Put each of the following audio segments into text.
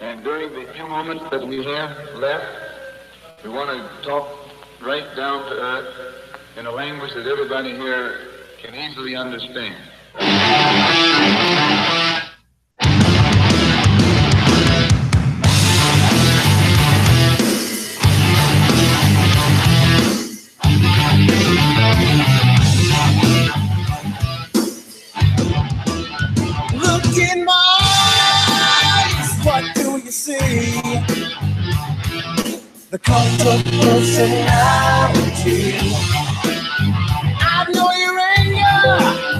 And during the few moments that we have left, we want to talk right down to earth in a language that everybody here can easily understand. Look in my eyes, what do you see? The cult of personality. I know your anger,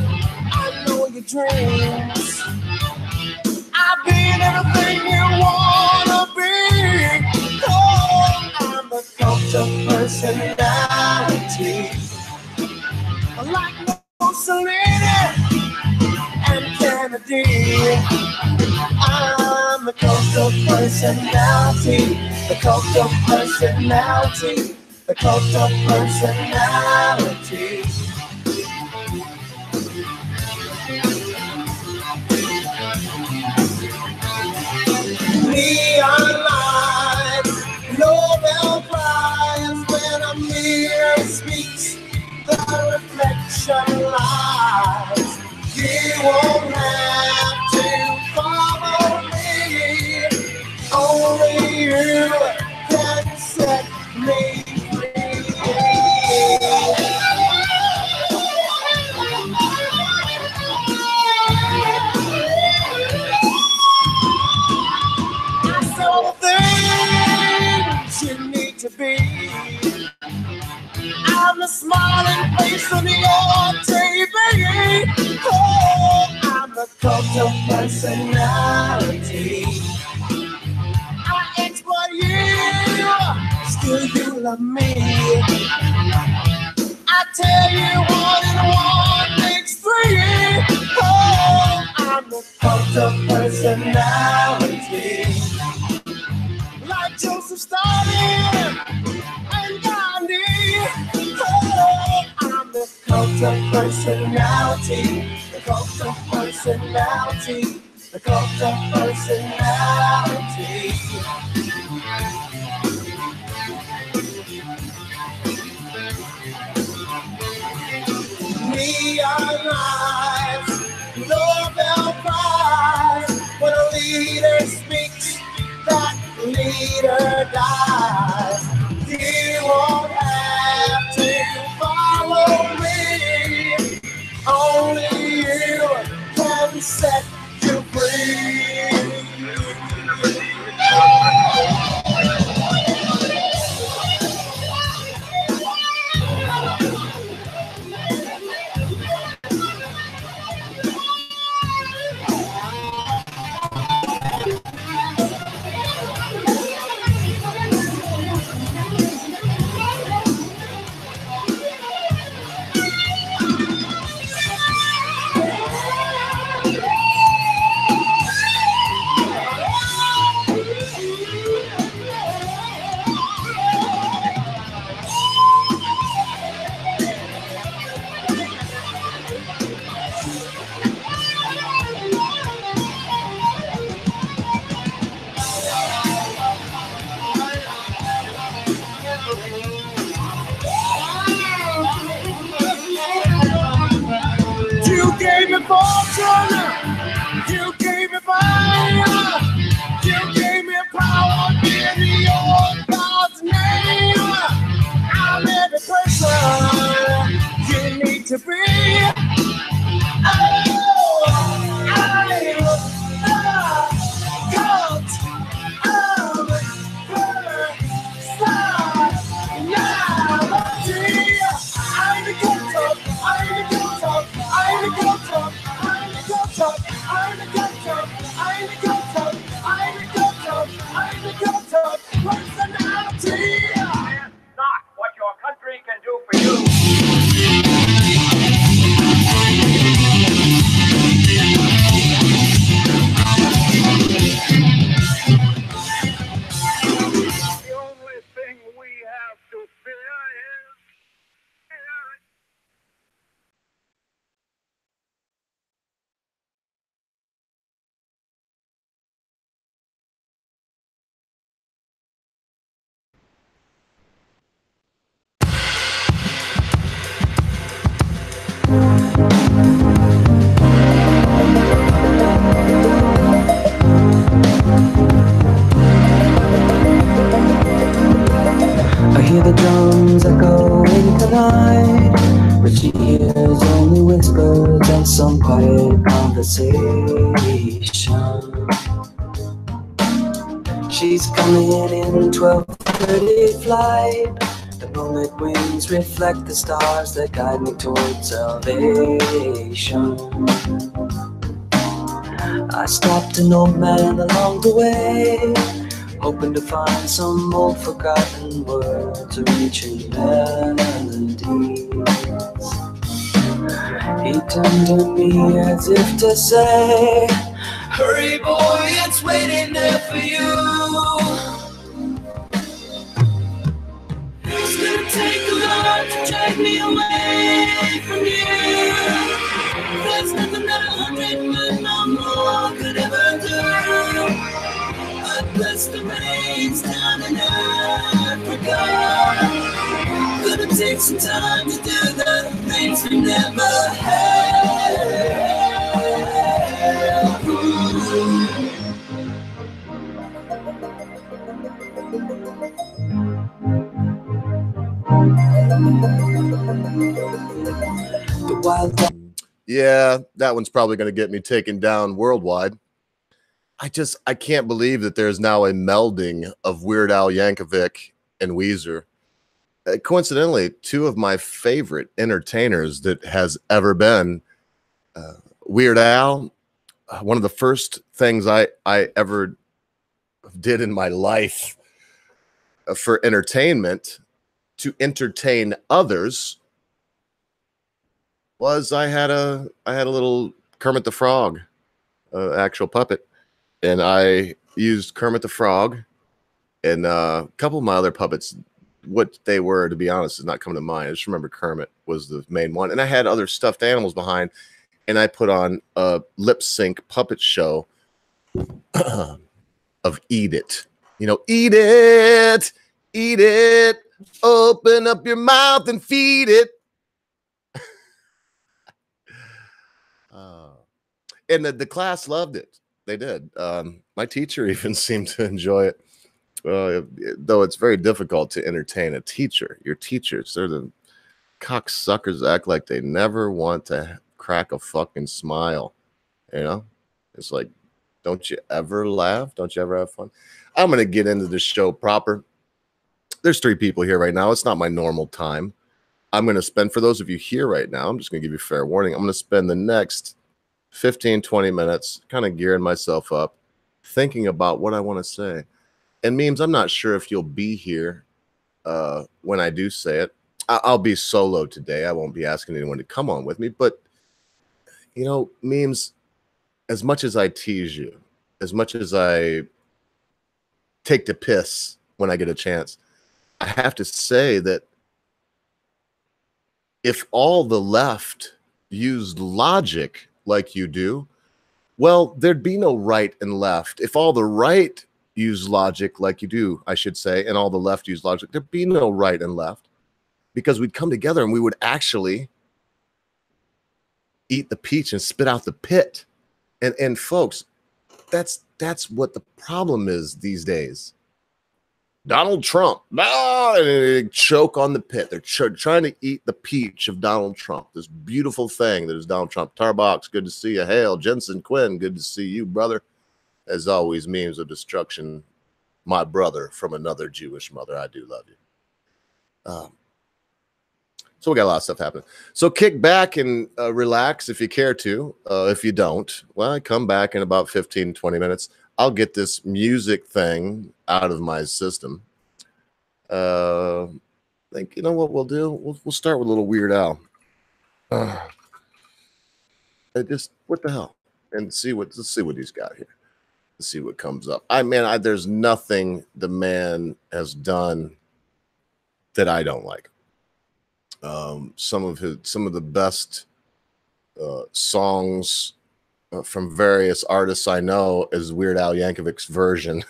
I know your dreams. I've been everything you wanna be. Oh, I'm the cult of personality. Like Mussolini and Kennedy. I'm the cult of personality. The cult of personality. The cult of personality. Neon lights, Nobel Prize when a mirror speaks, the reflection lies. You won't have to follow me, only you can set me free. Things you need to be. I'm the smiling face on your TV. Oh, I'm the cult of personality. I exploit you, still you love me. I tell you 1 and 1 makes 3. Oh, I'm the cult of personality. Like Joseph Stalin and Gandhi. Oh, I'm the cult of personality. The cult of personality. The cult of personality. Neon lights, Nobel Prize. When a leader speaks, that leader dies. You won't have to follow me. Only you can set you free. You gave me fortune, you gave me fire, you gave me power in your God's name. I'm every person you need to be. Oh, I'm the cult of personality. I'm the cult of, I'm the cult of, I'm the cult of, I'm the cult of, I'm the cult of, I'm the cult of, I'm the cult of, I'm the cult of personality. Not what your country can do for you. conversation. She's coming in 12:30 flight. The moonlit wings reflect the stars that guide me towards salvation. I stopped an old man along the way, hoping to find some old forgotten words or ancient melodies. He turned to me as if to say, hurry boy, it's waiting there for you. It's gonna take a lot to drag me away from you. There's nothing that 100 men no more could ever do. But bless the rains down in Africa. Gonna take some time to do the things we never had. The wild. Yeah, that one's probably going to get me taken down worldwide. I can't believe that there's now a melding of Weird Al Yankovic and Weezer. Coincidentally, two of my favorite entertainers that has ever been. Weird Al, one of the first things I ever did in my life for entertainment, to entertain others, was I had a little Kermit the Frog, actual puppet, and I used Kermit the Frog and a couple of my other puppets. What they were, to be honest, is not coming to mind. I just remember Kermit was the main one, and I had other stuffed animals behind, and I put on a lip sync puppet show of Eat It. You know, eat it, open up your mouth and feed it. And the class loved it. They did. My teacher even seemed to enjoy it. Though it's very difficult to entertain a teacher. Your teachers, they're the cocksuckers that act like they never want to crack a fucking smile. You know? It's like, don't you ever laugh? Don't you ever have fun? I'm going to get into the show proper. There's 3 people here right now. It's not my normal time. I'm going to spend, for those of you here right now, I'm just going to give you fair warning. I'm going to spend the next 15, 20 minutes kind of gearing myself up, thinking about what I want to say. And Memes, I'm not sure if you'll be here when I do say it. I'll be solo today. I won't be asking anyone to come on with me. But, you know, Memes, as much as I tease you, as much as I take the piss when I get a chance, I have to say that if all the left used logic like you do, well, there'd be no right and left. If all the right use logic like you do, I should say, and all the left use logic, there'd be no right and left, because we'd come together and we would actually eat the peach and spit out the pit. And folks, that's what the problem is these days. Donald Trump, and they choke on the pit. They're trying to eat the peach of Donald Trump, this beautiful thing that is Donald Trump. Tarbox, good to see you. Hail, Jensen Quinn, good to see you, brother. As always, Memes of Destruction, my brother from another Jewish mother. I do love you. So we got a lot of stuff happening. So kick back and relax if you care to. If you don't, well, come back in about 15, 20 minutes. I'll get this music thing out of my system. I think, you know what we'll do? We'll start with a little Weird Al. Just what the hell? And let's see what he's got here. Let's see what comes up. There's nothing the man has done that I don't like. Some of the best songs from various artists I know is Weird Al Yankovic's version.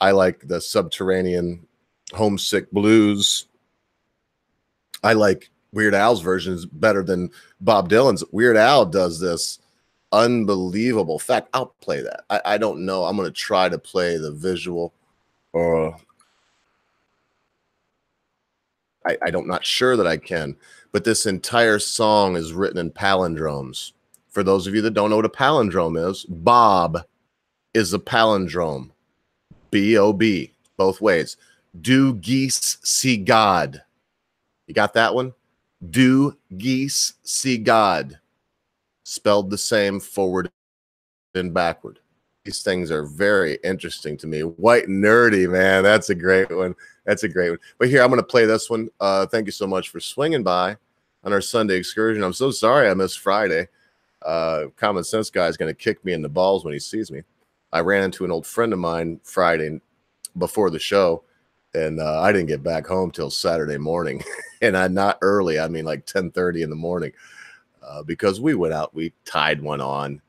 I like the Subterranean Homesick Blues. I like Weird Al's versions better than Bob Dylan's. Weird Al does this unbelievable. In fact, I'll play that. I don't know. I'm going to try to play the visual. I'm not sure that I can, but this entire song is written in palindromes. For those of you that don't know what a palindrome is, Bob is a palindrome. B-O-B, both ways. Do geese see God? You got that one? Do geese see God? Spelled the same forward and backward. These things are very interesting to me. White nerdy, man. That's a great one. That's a great one. But here, I'm going to play this one. Thank you so much for swinging by on our Sunday excursion. I'm so sorry I missed Friday. Common Sense guy is going to kick me in the balls when he sees me. I ran into an old friend of mine Friday before the show, and I didn't get back home till Saturday morning. And not early. I mean, like 10:30 in the morning, because we went out. We tied one on,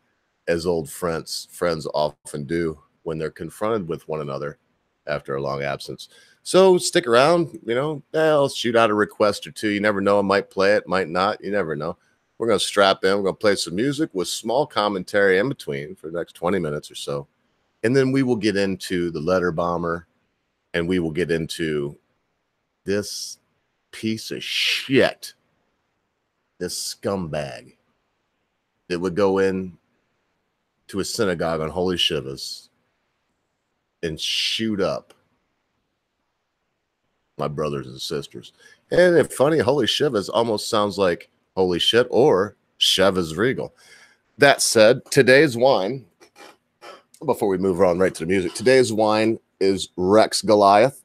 as old friends often do when they're confronted with one another after a long absence. So stick around, I'll shoot out a request or two. You never know. I might play it, might not. You never know. We're going to strap in. We're going to play some music with small commentary in between for the next 20 minutes or so. And then we will get into the letter bomber, and we will get into this piece of shit, this scumbag that would go in to a synagogue on Holy Shivas and shoot up my brothers and sisters. And it's funny, Holy Shivas almost sounds like holy shit or Chivas Regal. That said, today's wine, before we move on right to the music, today's wine is Rex Goliath.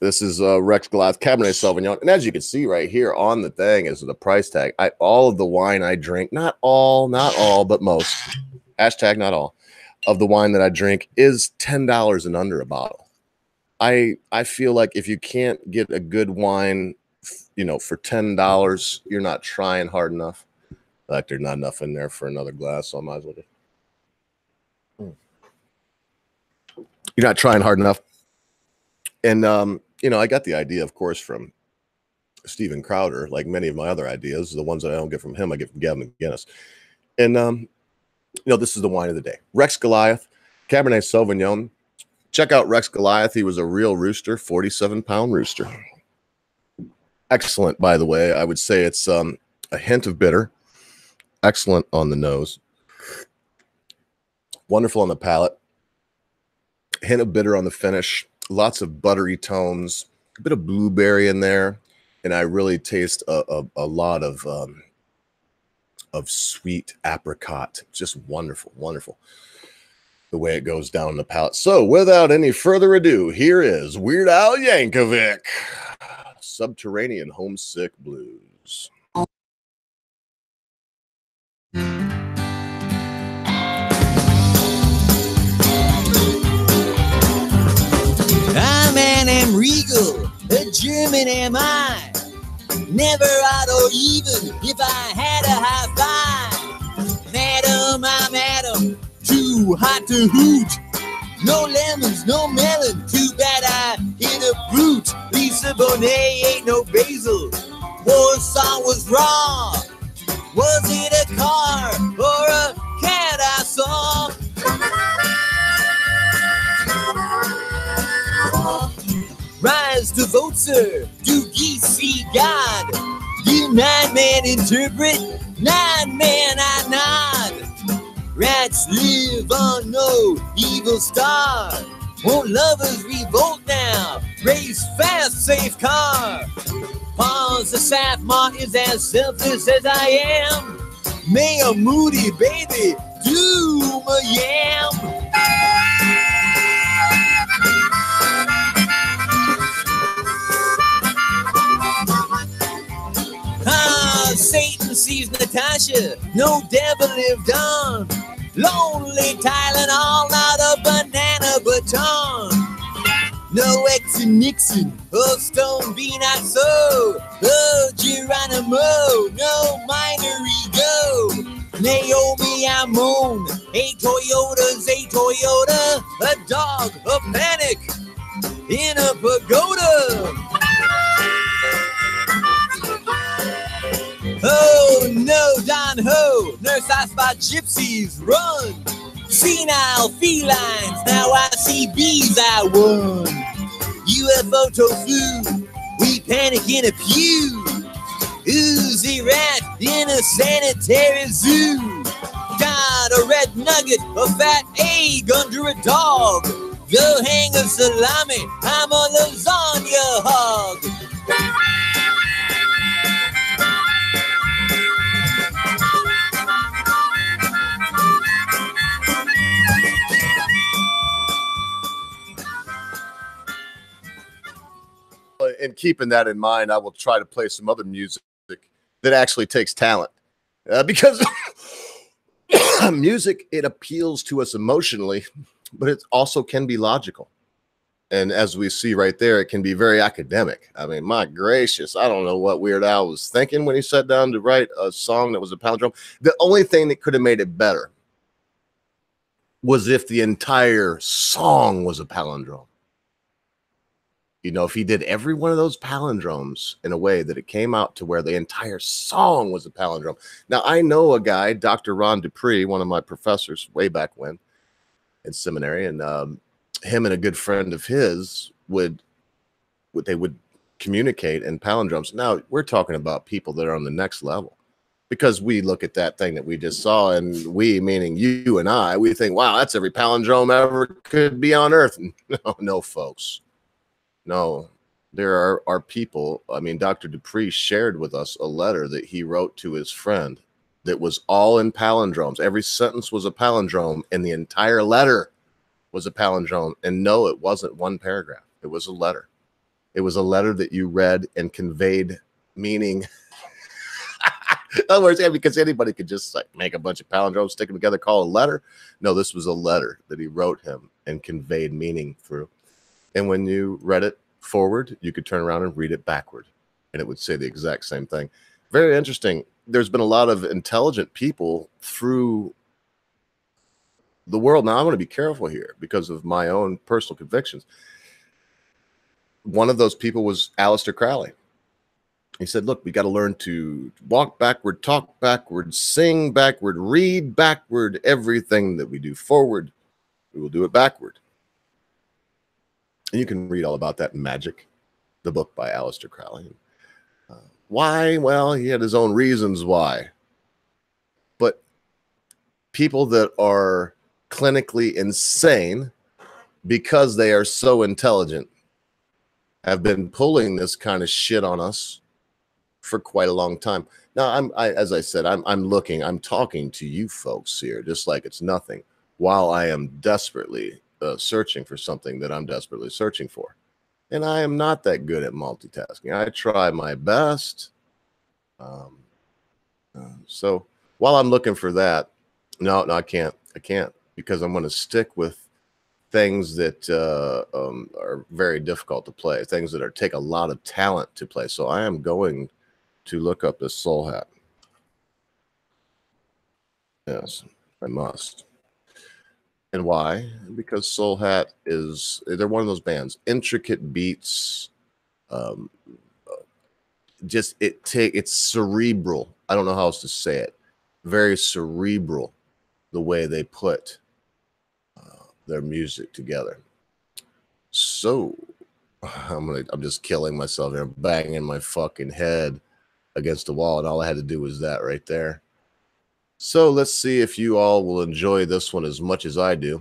This is Rex Goliath Cabernet Sauvignon. And as you can see right here on the thing is the price tag. All of the wine I drink, not all, but most, hashtag not all, of the wine that I drink is $10 and under a bottle. I feel like if you can't get a good wine, for $10, you're not trying hard enough. Like there's not enough in there for another glass, so I might as well do. You're not trying hard enough. And, I got the idea, of course, from Steven Crowder, like many of my other ideas. The ones that I don't get from him, I get from Gavin McGinnis. And, this is the wine of the day. Rex Goliath, Cabernet Sauvignon. Check out Rex Goliath. He was a real rooster, 47-pound rooster. Excellent, by the way. I would say it's a hint of bitter. Excellent on the nose. Wonderful on the palate. Hint of bitter on the finish. Lots of buttery tones. A bit of blueberry in there. And I really taste a lot of sweet apricot. Just wonderful, wonderful. The way it goes down the palate. So without any further ado, here is Weird Al Yankovic, Subterranean Homesick Blues. I'm an am regal, a German am I. Never out or even if I had a high five. Madam, I'm Adam, too hot to hoot. No lemons, no melon, too bad I hit a brute. Lisa Bonet ain't no basil. Warsaw was raw. Was it a car or a cat I saw? Rise to vote, sir. Do ye see God? You 9-man interpret, 9-man I nod. Rats live on no evil star. Won't lovers revolt now? Race fast, safe car. Pause the Safmont is as selfless as I am. May a moody baby do a yam. Satan sees Natasha, no devil lived on. Lonely Tylenol, not a banana baton. No X and Nixon, oh Stone be not so. Oh Geronimo, no minor ego. Naomi, I'm on. 8 Toyotas, a Toyota. A dog, a panic in a pagoda. Oh no, Don Ho, nurse I spot gypsies, run. Senile felines, now I see bees I won. UFO tofu, we panic in a pew. Uzi rat in a sanitary zoo. Got a red nugget, a fat egg under a dog. Go hang a salami, I'm a lasagna hog. And keeping that in mind, I will try to play some other music that actually takes talent, because music, it appeals to us emotionally, but it also can be logical. And as we see right there, it can be very academic. I mean, my gracious, I don't know what Weird Al was thinking when he sat down to write a song that was a palindrome. The only thing that could have made it better was if the entire song was a palindrome. You know, if he did every one of those palindromes in a way that it came out to where the entire song was a palindrome. Now, I know a guy, Dr. Ron Dupree, one of my professors way back when in seminary, and him and a good friend of his would communicate in palindromes. Now, we're talking about people that are on the next level, because we look at that thing that we just saw, and we, meaning you and I, we think, wow, that's every palindrome ever could be on Earth. No, folks. No, there are people. I mean, Dr. Dupree shared with us a letter that he wrote to his friend that was all in palindromes. Every sentence was a palindrome, and the entire letter was a palindrome. And no, it wasn't one paragraph. It was a letter. It was a letter that you read and conveyed meaning. In other words, yeah, because anybody could just like make a bunch of palindromes, stick them together, call it a letter. No, this was a letter that he wrote him and conveyed meaning through. And when you read it forward, you could turn around and read it backward, and it would say the exact same thing. Very interesting. There's been a lot of intelligent people through the world. Now, I'm going to be careful here because of my own personal convictions. One of those people was Aleister Crowley. He said, look, we got to learn to walk backward, talk backward, sing backward, read backward. Everything that we do forward, we will do it backward. And you can read all about that in Magic, the book by Aleister Crowley. Why? Well, he had his own reasons why. But people that are clinically insane because they are so intelligent have been pulling this kind of shit on us for quite a long time. Now, as I said, I'm talking to you folks here, just like it's nothing, while I am desperately searching for something that I'm desperately searching for. And I am not that good at multitasking. I try my best. So while I'm looking for that, no, I can't, because I'm going to stick with things that are very difficult to play, things that take a lot of talent to play. So I am going to look up this Soul Hat. Yes, I must. And why? Because Soul Hat they're one of those bands, intricate beats, it's cerebral. I don't know how else to say it. Very cerebral, the way they put their music together. So I'm just killing myself here, banging my fucking head against the wall, and all I had to do was that right there. So let's see if you all will enjoy this one as much as I do.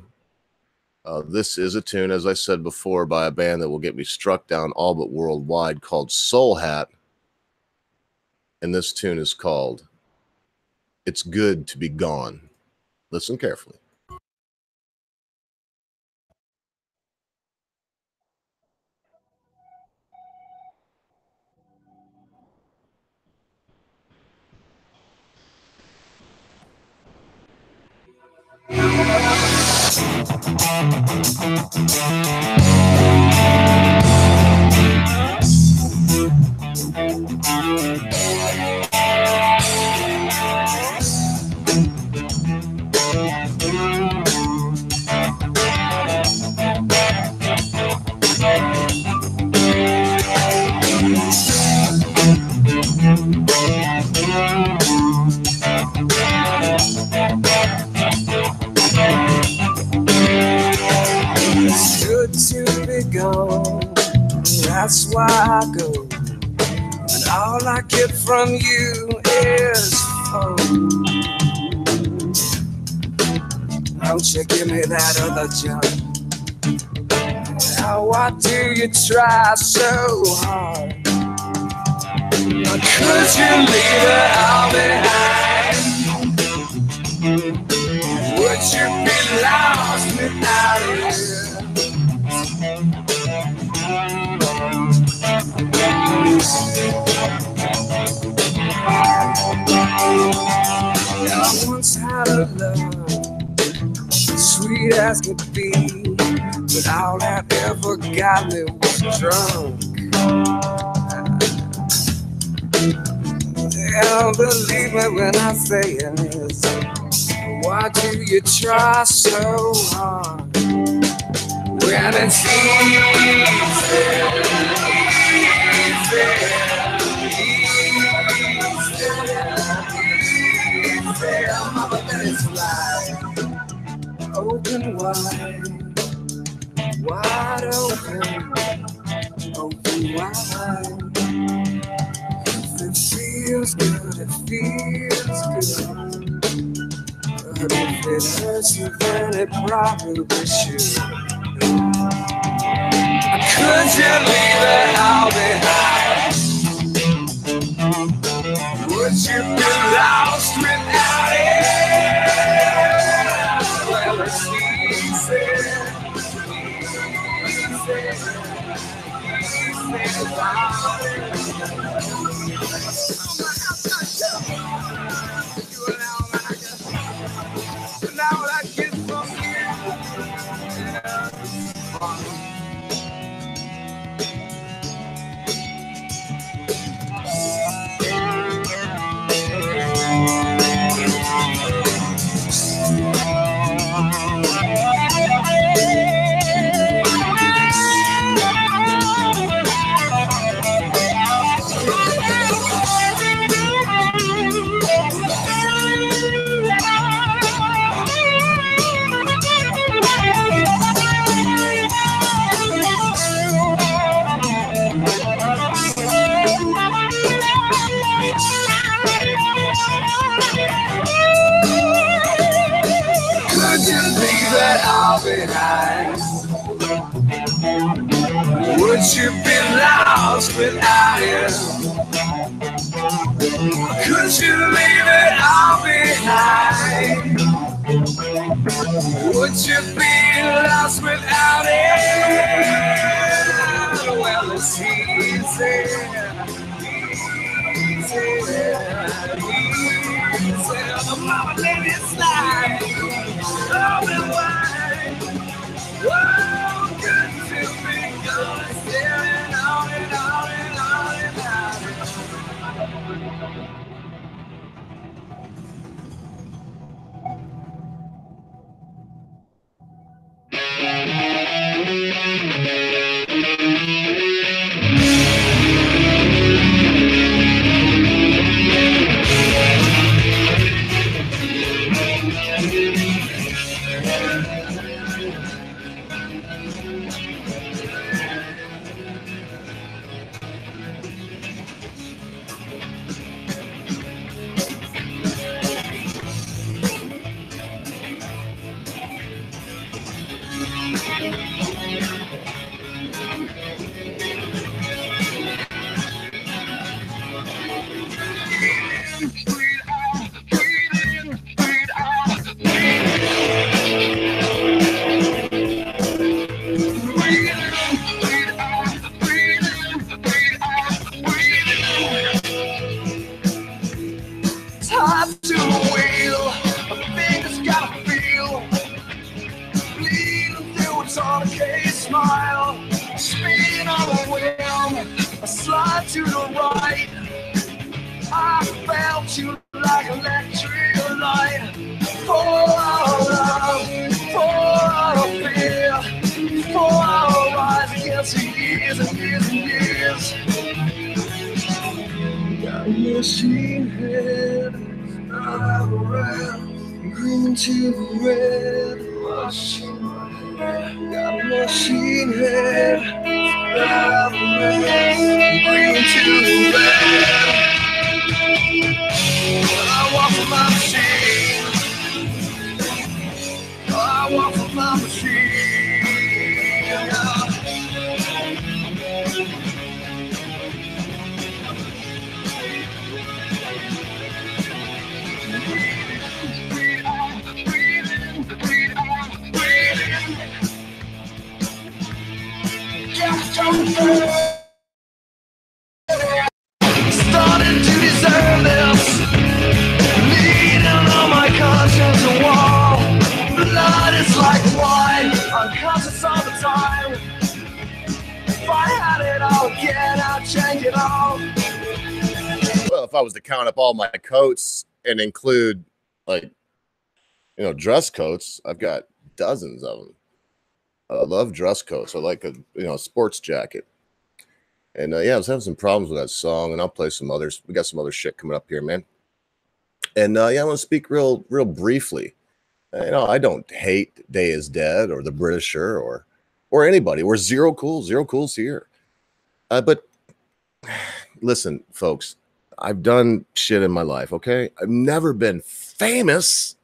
This is a tune, as I said before, by a band that will get me struck down all but worldwide, called Soul Hat. And this tune is called It's Good to Be Gone. Listen carefully. It's good to be gone. That's why I go. And all I get from you is food. Don't you give me that other junk. Now why do you try so hard? Could you leave it all behind? Would you be lost without it? I once had a love, sweet as could be, but all that ever got me was drunk. Yeah, believe me when I say it is. Why do you try so hard when it's easy? Mama, let it fly. Open wide, wide open, open wide. It feels good, it feels good. But if it hurts you, then it probably should. Could you leave it all behind? Would you be lost without it? Well, it's easy. Now what I get from you, behind? Would you be lost without it? Could you leave it all behind? Would you be lost without it? Well, it's easy. Mama, let it slide. Open wide. Whoa, good to be good. Staring on and on and on and on. To the right, I felt you like electric light. For our love, for our fear, for our rise against the years and years and years. Got machine head, I'm around, green to the red, washing my head. Got a machine head, got a mess, green to red. I walk for my machine. I walk for my machine. Started to deserve this, leaning on my conscience a wall. Blood is like wine, unconscious all the time. If I had it all again, I'd change it all. Well, if I was to count up all my coats and include, like, you know, dress coats, I've got dozens of them. I love dress coats. I like a, you know, sports jacket. And yeah, I was having some problems with that song, and I'll play some others. We got some other shit coming up here, man. And yeah, I want to speak real briefly. You know, I don't hate Day Is Dead or the Britisher or anybody. We're zero cool's here. But listen, folks, I've done shit in my life, okay? I've never been famous,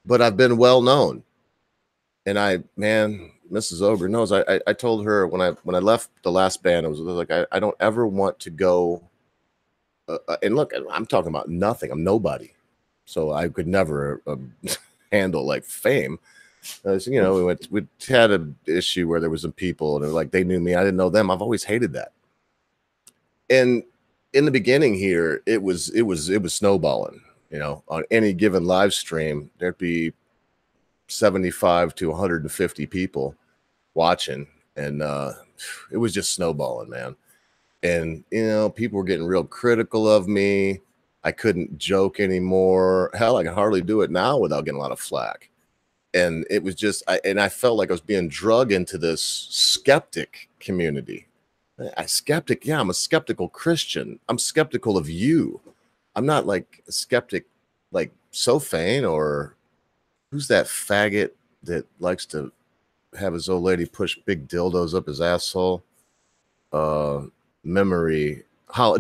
but I've been well known. And man, Mrs. Ober knows. I told her when I left the last band, I was like, I don't ever want to go. And look, I'm talking about nothing. I'm nobody, so I could never handle like fame. So, you know, we had an issue where there was some people, and they're like, they knew me, I didn't know them. I've always hated that. And in the beginning here, it was snowballing. You know, on any given live stream, there'd be 75 to 150 people watching, and it was just snowballing, man. And you know, people were getting real critical of me. I couldn't joke anymore. Hell, I can hardly do it now without getting a lot of flack. And it was just, I felt like I was being drugged into this skeptic community. Yeah, I'm a skeptical Christian. I'm skeptical of you. I'm not like a skeptic like Sophane or who's that faggot that likes to have his old lady push big dildos up his asshole?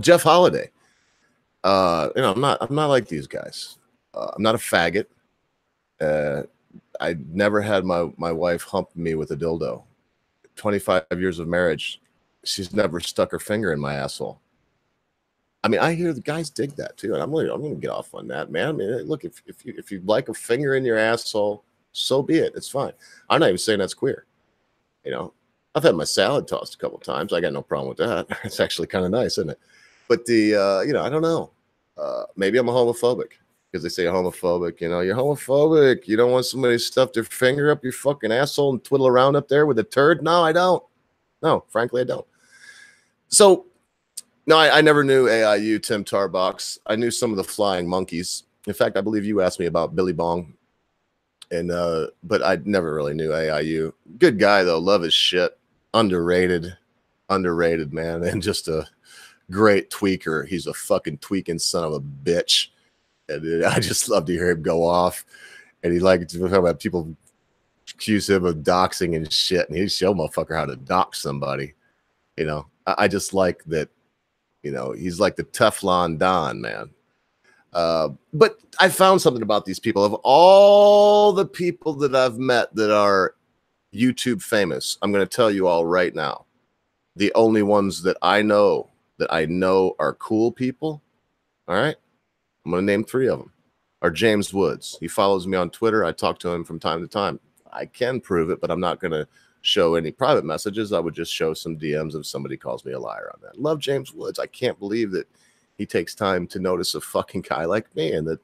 Jeff Holiday. You know, I'm not like these guys. I'm not a faggot. I never had my wife hump me with a dildo. 25 years of marriage, she's never stuck her finger in my asshole. I mean, I hear the guys dig that too, and I'm gonna get off on that, man. I mean, look, if you like a finger in your asshole, so be it. It's fine. I'm not even saying that's queer. You know, I've had my salad tossed a couple of times. I got no problem with that. It's actually kind of nice, isn't it? But the you know, I don't know. Maybe I'm a homophobic because they say homophobic. You know, you're homophobic. You don't want somebody to stuff their finger up your fucking asshole and twiddle around up there with a turd. No, I don't. No, frankly, I don't. So. No, I never knew AIU, Tim Tarbox. I knew some of the Flying Monkeys. In fact, I believe you asked me about Billy Bong. And but I never really knew AIU. Good guy, though. Love his shit. Underrated, man. And just a great tweaker. He's a fucking tweaking son of a bitch. And I just love to hear him go off. And he likes to talk about people accuse him of doxing and shit. And he'd show motherfucker how to dox somebody. You know, I just like that. You know, he's like the Teflon Don, man. But I found something about these people. Of all the people that I've met that are YouTube famous, I'm going to tell you all right now, the only ones that I know are cool people, all right? I'm going to name 3 of them, are James Woods. He follows me on Twitter. I talk to him from time to time. I can prove it, but I'm not going to show any private messages. I would just show some DMs if somebody calls me a liar on that. Love James Woods. I can't believe that he takes time to notice a fucking guy like me and that,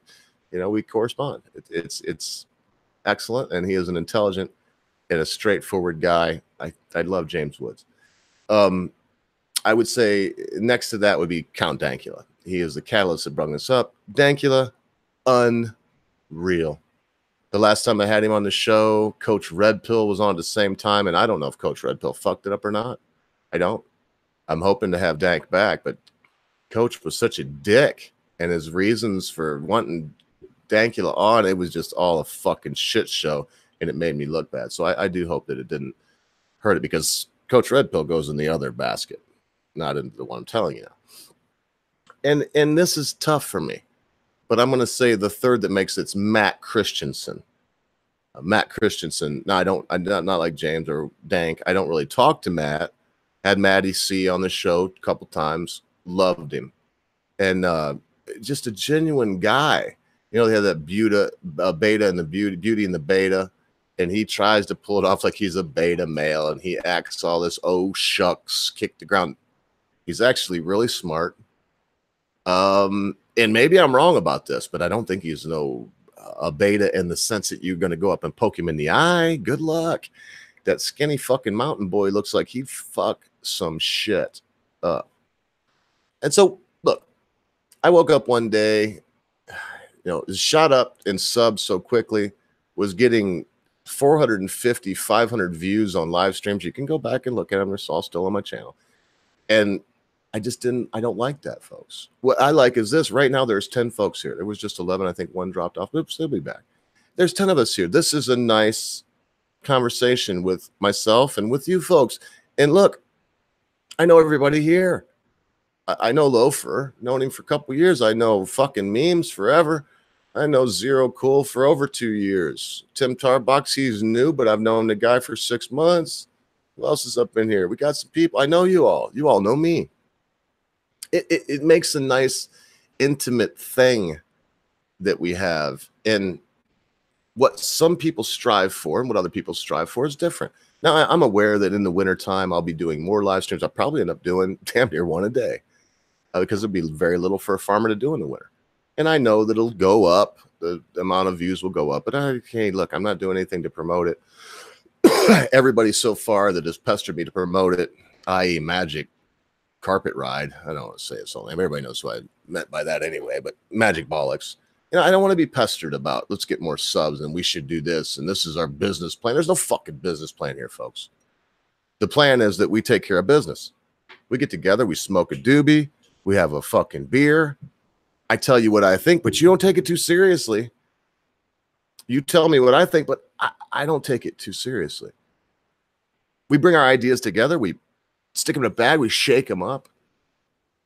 you know, we correspond. It's excellent. And he is an intelligent and a straightforward guy. I love James Woods. I would say next to that would be Count Dankula. He is the catalyst that brought this up. Dankula, unreal. The last time I had him on the show, Coach Red Pill was on at the same time, and I don't know if Coach Red Pill fucked it up or not. I don't. I'm hoping to have Dank back, but Coach was such a dick, and his reasons for wanting Dankula on, it was just all a fucking shit show. and it made me look bad. So I do hope that it didn't hurt it, because Coach Red Pill goes in the other basket, not into the one I'm telling you. And this is tough for me, but I'm going to say the third that makes it's Matt Christensen. Matt Christensen. No, I'm not like James or Dank. I don't really talk to Matt. Had Matty C on the show a couple times. Loved him. And just a genuine guy. You know, they had that beta and the beauty and the beta. And he tries to pull it off like he's a beta male. And he acts all this, oh, shucks, kick the ground. He's actually really smart. And maybe I'm wrong about this, but I don't think he's a beta in the sense that you're going to go up and poke him in the eye. Good luck. That skinny fucking mountain boy looks like he'd fuck some shit up. And so, look, I woke up one day, shot up in subs so quickly, was getting 450, 500 views on live streams. You can go back and look at them. They're all still on my channel. And I don't like that, folks. What I like is this. Right now, there's 10 folks here. There was just 11. I think one dropped off. Oops, they'll be back. There's 10 of us here. This is a nice conversation with myself and with you folks. And look, I know everybody here. I know Loafer. Known him for a couple years. I know fucking Memes forever. I know Zero Cool for over 2 years. Tim Tarbox, he's new, but I've known the guy for 6 months. Who else is up in here? We got some people. I know you all. You all know me. It makes a nice, intimate thing that we have. And what some people strive for and what other people strive for is different. Now, I'm aware that in the wintertime, I'll be doing more live streams. I'll probably end up doing damn near one a day because there'll be very little for a farmer to do in the winter. And I know that it'll go up. The amount of views will go up. But hey, look, I'm not doing anything to promote it. Everybody so far that has pestered me to promote it, i.e. Magic Carpet Ride. I don't want to say its whole name. Everybody knows what I meant by that anyway, but Magic Bollocks. I don't want to be pestered about, let's get more subs and we should do this. And this is our business plan. There's no fucking business plan here, folks. The plan is that we take care of business. We get together, we smoke a doobie, we have a fucking beer. I tell you what I think, but you don't take it too seriously. You tell me what I think, but I don't take it too seriously. We bring our ideas together. We stick them in a bag. We shake them up.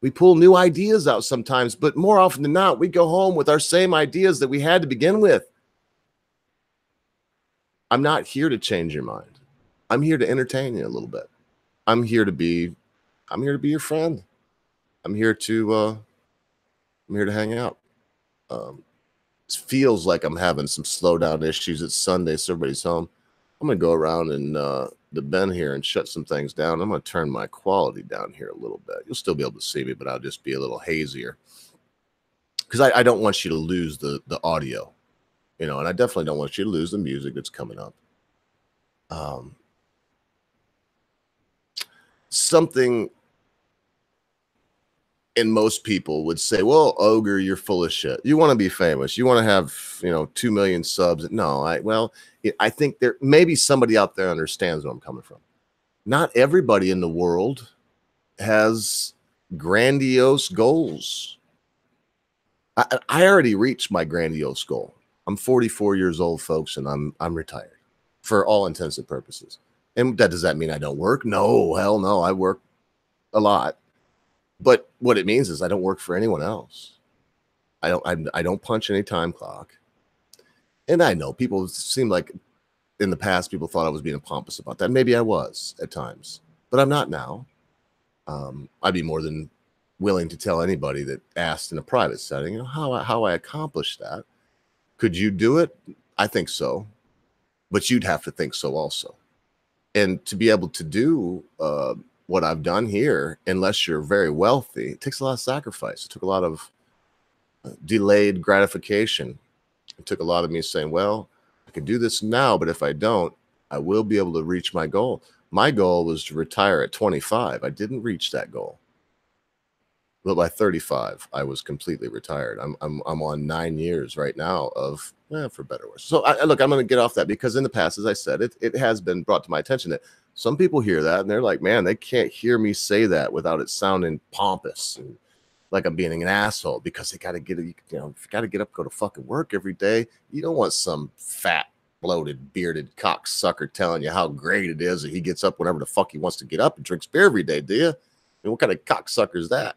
We pull new ideas out sometimes, but more often than not, we go home with our same ideas that we had to begin with. I'm not here to change your mind. I'm here to entertain you a little bit. I'm here to be your friend. I'm here to hang out. It feels like I'm having some slowdown issues. It's Sunday, so everybody's home. I'm going to go around and the bin here and shut some things down. I'm going to turn my quality down here a little bit. You'll still be able to see me, but I'll just be a little hazier. Because I don't want you to lose the audio, and I definitely don't want you to lose the music that's coming up. Something and most people would say, well, Ogre, you're full of shit. You want to be famous. You want to have, 2 million subs. No, I think there maybe somebody out there understands where I'm coming from. Not everybody in the world has grandiose goals. I already reached my grandiose goal. I'm 44 years old, folks, and I'm retired for all intents and purposes. And does that mean I don't work? No, hell no. I work a lot. But what it means is I don't work for anyone else. I don't punch any time clock. And I know people seem like in the past people thought I was being pompous about that. Maybe I was at times, but I'm not now. I'd be more than willing to tell anybody that asked in a private setting, how I accomplished that. Could you do it? I think so, but you'd have to think so also. And to be able to do what I've done here, unless you're very wealthy, it takes a lot of sacrifice. It took a lot of delayed gratification. It took a lot of me saying, well, I can do this now, but if I don't, I will be able to reach my goal. My goal was to retire at 25. I didn't reach that goal. But by 35, I was completely retired. I'm on 9 years right now of, for better or worse. So look, I'm going to get off that because in the past, as I said, it has been brought to my attention that some people hear that and they're like, man, they can't hear me say that without it sounding pompous and like I'm being an asshole because they got to get, if you got to get up, go to fucking work every day. You don't want some fat bloated, bearded cocksucker telling you how great it is that he gets up whenever the fuck he wants to get up and drinks beer every day, do you? I mean, what kind of cocksucker is that?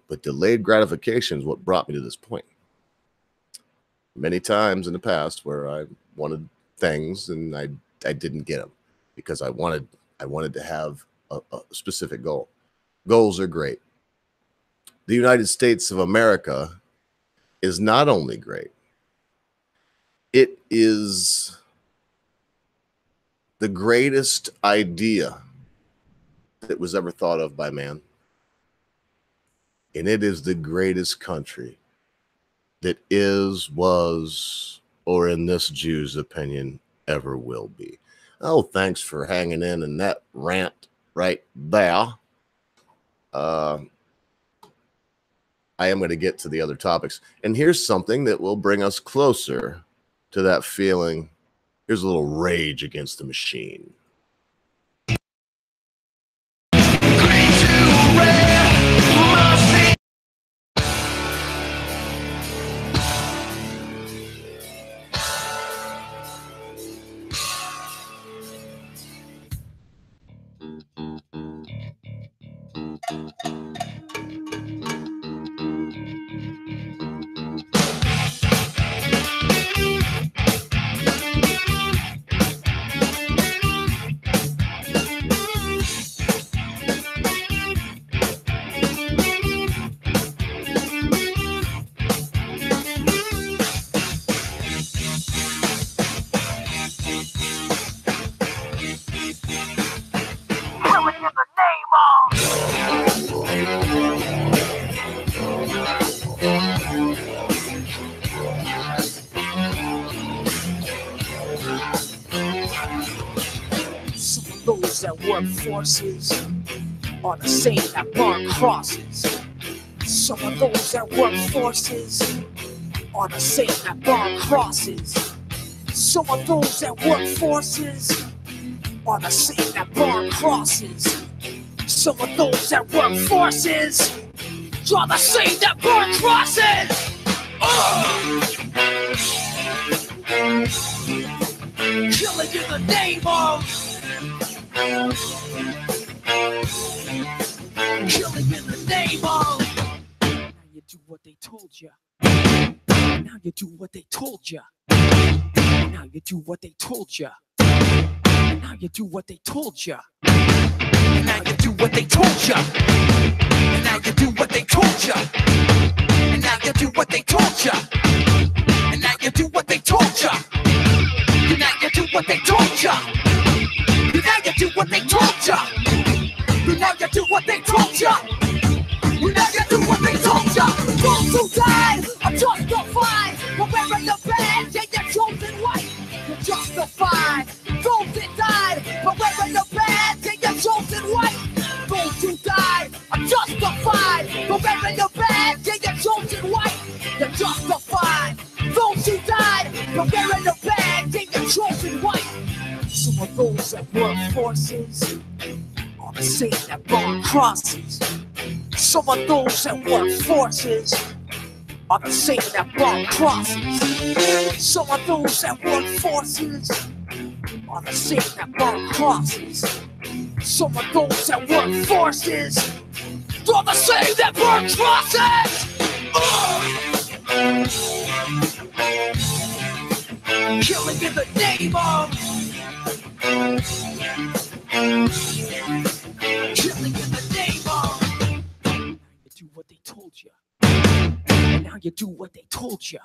But delayed gratification is what brought me to this point. Many times in the past where I wanted things and I didn't get them because I wanted to have a specific goal. Goals are great. The United States of America is not only great, it is the greatest idea that was ever thought of by man. And it is the greatest country that is, was, or in this Jew's opinion, ever will be. Oh, thanks for hanging in that rant right there. I am going to get to the other topics. And here's something that will bring us closer to that feeling. Here's a little Rage Against the Machine. Forces are the same that burn crosses. Some of those that work forces are the same that burn crosses. Some of those that work forces are the same that burn crosses. Some of those that work forces are the same that burn crosses. Killing in the name of killing in the name of. Now you do what they told you. Now you do what they told you. Now you do what they told you. Now you do what they told you. Now you do what they told you. Now you do what they told you. And now you do what they told you. And now you do what they told you. And now you do what they told you. And now you do what they told you. And now you do what they told you. And now you do what they told you. Those who died are justified for wearing the badge and your chosen white. You're justified. Those that died for wearing the badge and your chosen white. Those who died are justified for wearing the badge and your chosen white. You're justified. Those who died for wearing the badge and your chosen white. Some of those that work forces are the same that burn crosses. Some of those that work forces are the same that burn crosses. Some of those that work forces are the same that burn crosses. Some of those that work forces are the same that burn crosses. Killing in the name of. Killing in the name of. Now you do what they told you. Now you do what they told you.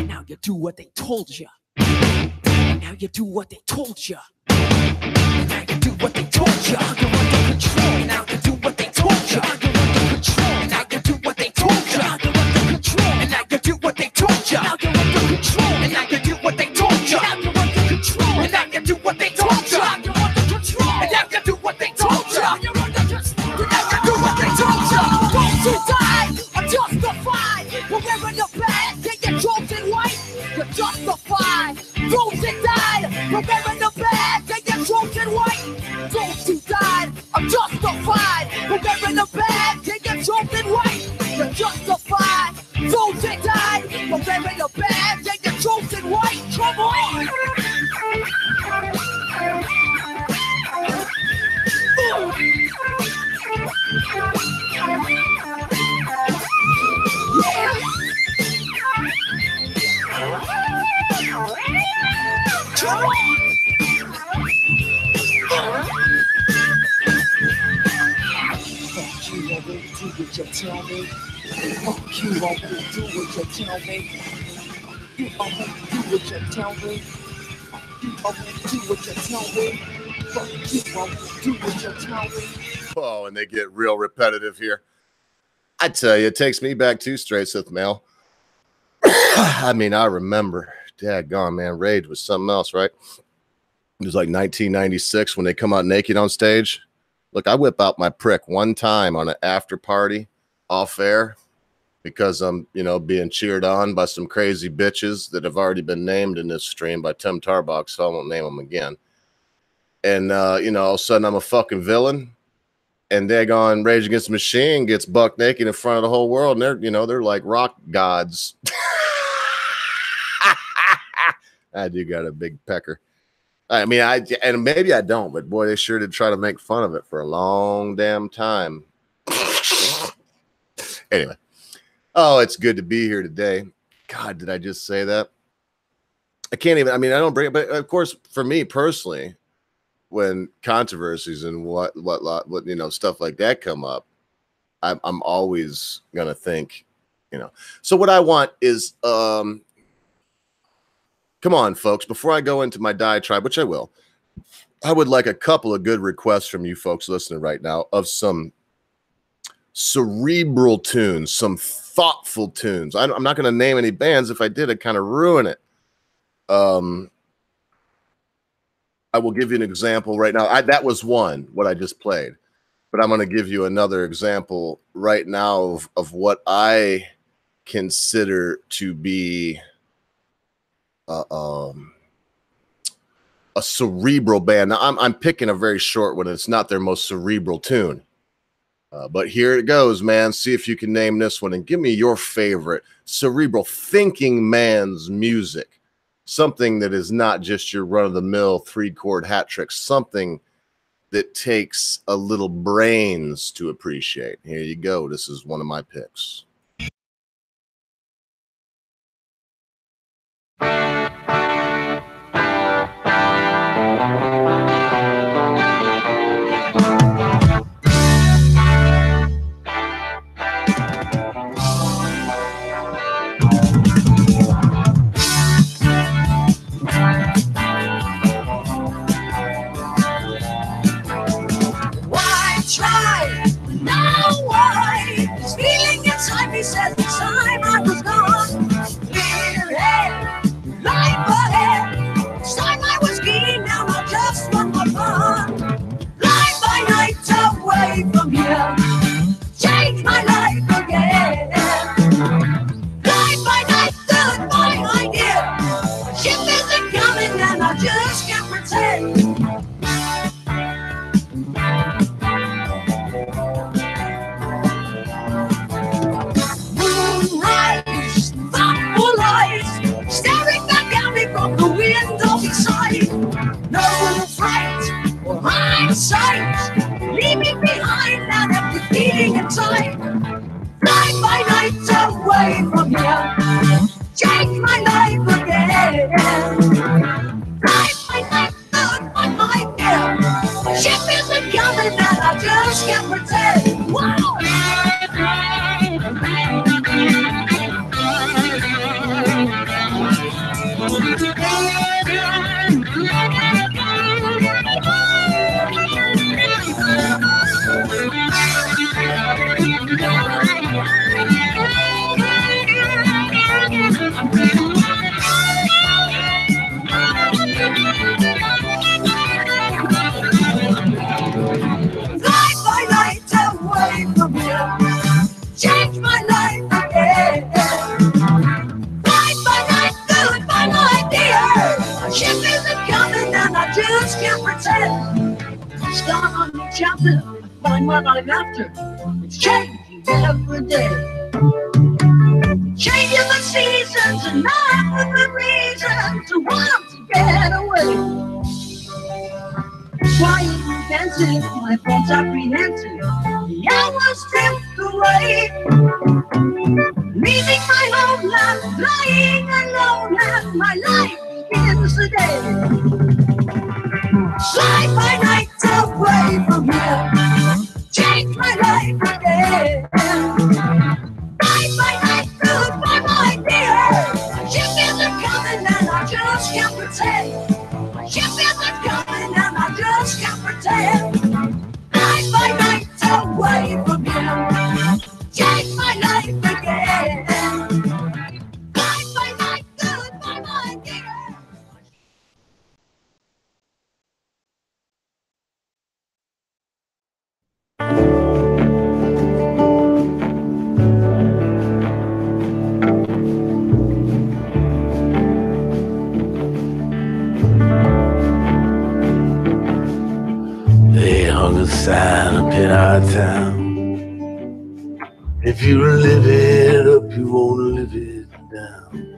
Now you do what they told you. Now you do what they told you. Now you do what they told you. You're under control. Now you do what they told you. You're under control. Now you do what they told you. You're under control. And now you do what they told you. Now you're under control. And now you do what they told you. Now you're under control. And now you do what they told you. You're under control. And now you do what they told you. You're under control. And now you do what they told you. Those who died are justified for wearing the badge and your chosen white. You're justified. Those that died for wearing the badge and your chosen white. Those who died are justified for wearing the badge. Tell me, fuck you, won't do what you tell me. You won't do what you tell me. You won't do what you tell me. Fuck you, won't do what you tell me. Oh, and they get real repetitive here. I tell you, it takes me back to Straight Sith Mail. I mean, I remember, daggone, man, Rage was something else, right? It was like 1996 when they come out naked on stage. Look, I whip out my prick one time on an after party off air because I'm, you know, being cheered on by some crazy bitches that have already been named in this stream by Tim Tarbox, so I won't name them again. And, you know, all of a sudden I'm a fucking villain. And daggone Rage Against the Machine gets buck naked in front of the whole world. And they're, you know, they're like rock gods. I do got a big pecker. I mean, and maybe I don't, but boy, they sure did try to make fun of it for a long damn time. Anyway, oh, it's good to be here today. God, did I just say that? I can't even, I mean, I don't bring it, but of course, for me personally, when controversies and what you know, stuff like that come up, I'm always gonna think, you know. So what I want is, come on, folks, before I go into my diatribe, which I will, I would like a couple of good requests from you folks listening right now of some cerebral tunes, some thoughtful tunes. I'm not going to name any bands. If I did, I'd kind of ruin it. I will give you an example right now. That was one, what I just played. But I'm going to give you another example right now of what I consider to be a cerebral band. Now, I'm picking a very short one. It's not their most cerebral tune. But here it goes, man. See if you can name this one and give me your favorite cerebral thinking man's music. Something that is not just your run-of-the-mill 3-chord hat trick. Something that takes a little brains to appreciate. Here you go. This is one of my picks. He said the time I was gone, clear air, life ahead. Time I was keen, now I just want my fun. Life by night away from here, change my life again. Life by night, third my idea. Ship isn't coming and I just can't pretend. Hindsight, leaving behind that empty feeling inside. Night by night away from here, change my life again. Night by night, third my mind, yeah. Ship isn't coming and I just can't pretend. Wow. Change my life again. Night by night, through my idea. Ship isn't coming and I just can't pretend. Start on the chapter, find what I'm after. It's changing every day. Changing the seasons and not with the reason to want to get away. Quiet and dancing, my thoughts apprehensive. I was stripped away, leaving my homeland, lying alone, and my life begins today. Slide my nights away from here, change my life again. Ride my night, goodbye, my dear. Ship isn't coming, and I just can't pretend. Ship isn't coming, and I just can't pretend. Ride my nights away from here, change my life again. Ride my night, goodbye, my dear. They hung a sign up in our town. If you live it up, you won't live it down.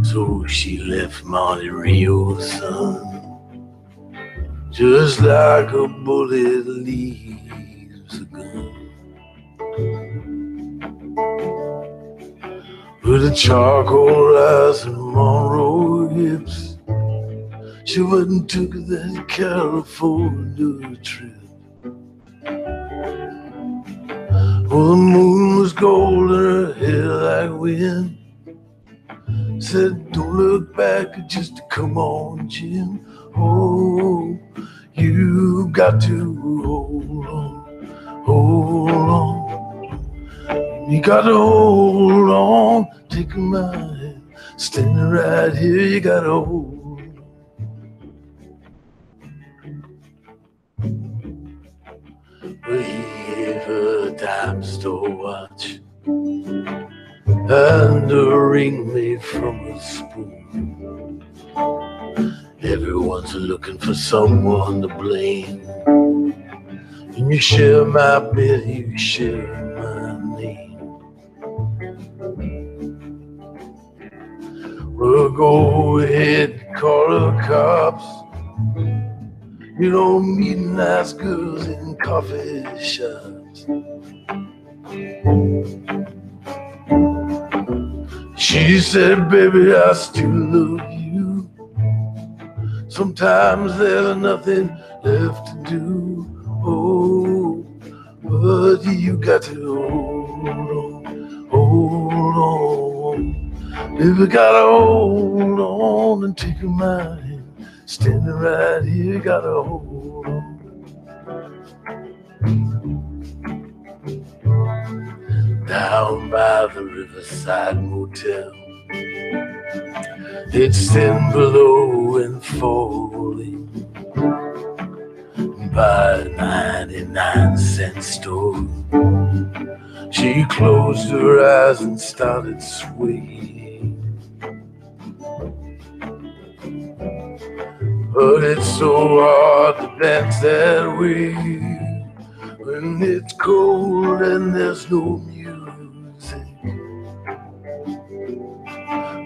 So she left Monte Rio's son, just like a bullet leaves a gun. With a charcoal eyes and Monroe hips, she went and took that California trip. Oh, the moon was gold and her hair like wind. Said, don't look back, just come on, Jim. Oh, you got to hold on, hold on. You got to hold on, take my hand, standing right here, you got to hold on. Well, he gave her a dime store watch and a ring made from a spoon. Everyone's looking for someone to blame. When you share my bed, you share my name. Well, go ahead, call the cops. You don't meet nice girls in coffee shops. She said, baby, I still love you. Sometimes there's nothing left to do. Oh, but you got to hold on. Baby, gotta hold on and take my hand. Standing right here, gotta hold on. Down by the Riverside Motel, it's thin below and falling by a 99-cent store. She closed her eyes and started swaying. But it's so hard to dance that way when it's cold and there's no music.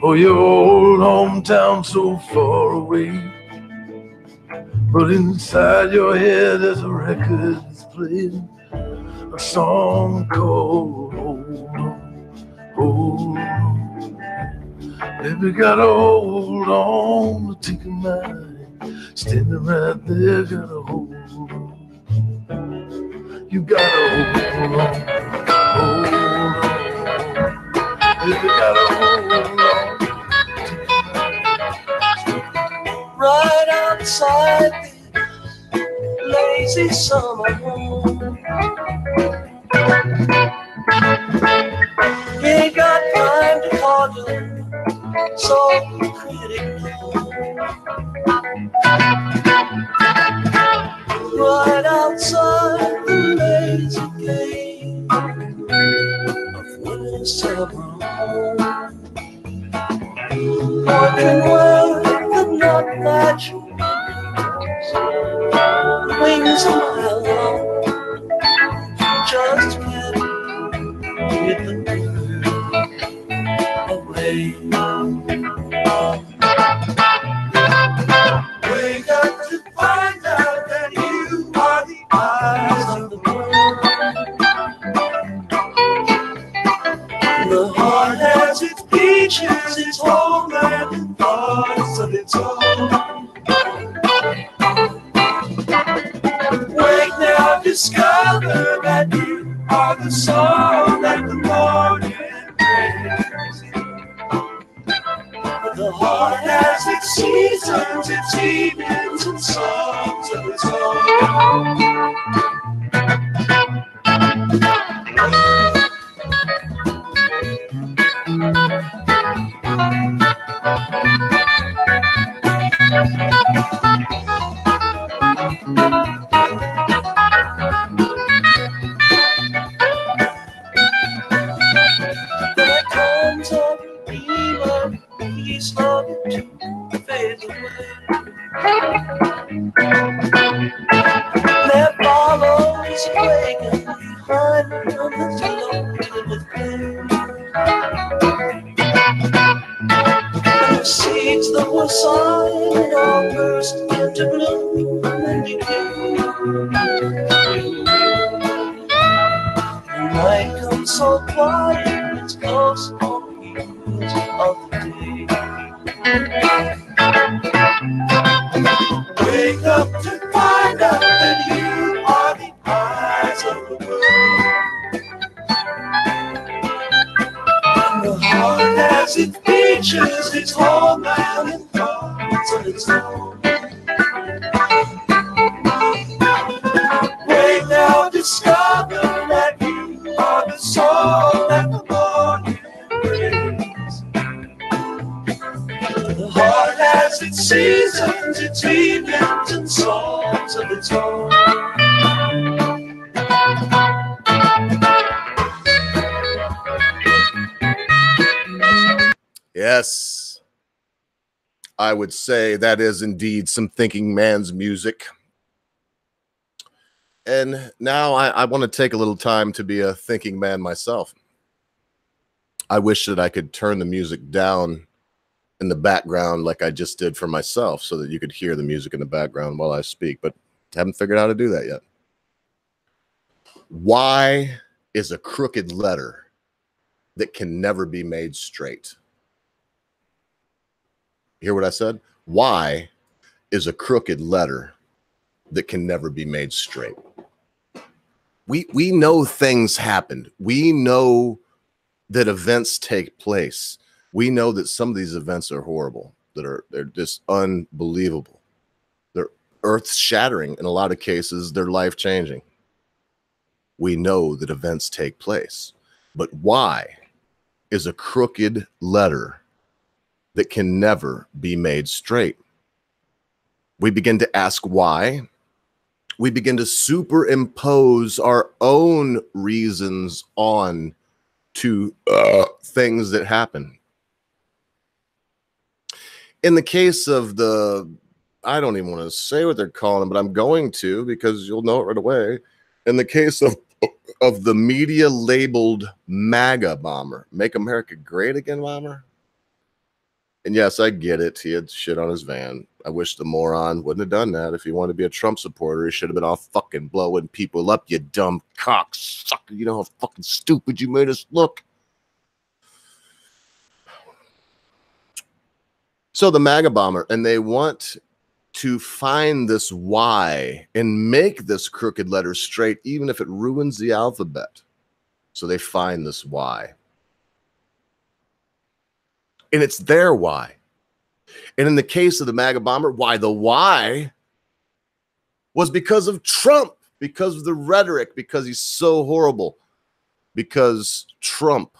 Oh, your old hometown so far away, but inside your head there's a record that's playing a song called Hold On, Hold On. Baby, gotta hold on to take a mind. Standing right there, gotta hold on. You gotta hold on, hold on. Baby, gotta hold on. Right outside the lazy summer home, ain't got time to call you so critical. Right outside the lazy gate of winter home, wondering where could not match wings a mile long, just get the moon away. it's all. Wake now, discover that you are the song that the morning brings. The heart has its seasons, its evenings, and songs of its own. There comes a beam of peace, love to fade away. There follows a waking behind from the loaded with pain. And the seeds that were sown all burst into bloom and decay. The night comes so quiet, it's close on the heels of the day. Wake up to find out that you are the eyes of the world. And the heart has its features, its homeland and thoughts of its own. Wake now, discover that you are the song that the morning brings. The heart has its seasons, its evenings, and songs of its own. Yes, I would say that is indeed some thinking man's music. And now I want to take a little time to be a thinking man myself. I wish that I could turn the music down in the background like I just did for myself so that you could hear the music in the background while I speak, but haven't figured out how to do that yet. Why is a crooked letter that can never be made straight? Hear what I said? Why is a crooked letter that can never be made straight? We know things happened. We know that events take place. We know that some of these events are horrible, they're just unbelievable. They're earth-shattering. In a lot of cases, they're life-changing. We know that events take place. But why is a crooked letter that can never be made straight? We begin to ask why. We begin to superimpose our own reasons on to things that happen. In the case of the, I don't even want to say what they're calling them, but I'm going to because you'll know it right away. In the case of the media labeled MAGA bomber, Make America Great Again bomber. And yes, I get it. He had shit on his van. I wish the moron wouldn't have done that. If he wanted to be a Trump supporter, he should have been all fucking blowing people up, you dumb cocksucker. You know how fucking stupid you made us look. So the MAGA bomber, and they want to find this why and make this crooked letter straight, even if it ruins the alphabet. So they find this why. And it's their why. And in the case of the MAGA bomber, why? The why was because of Trump, because of the rhetoric, because he's so horrible, because Trump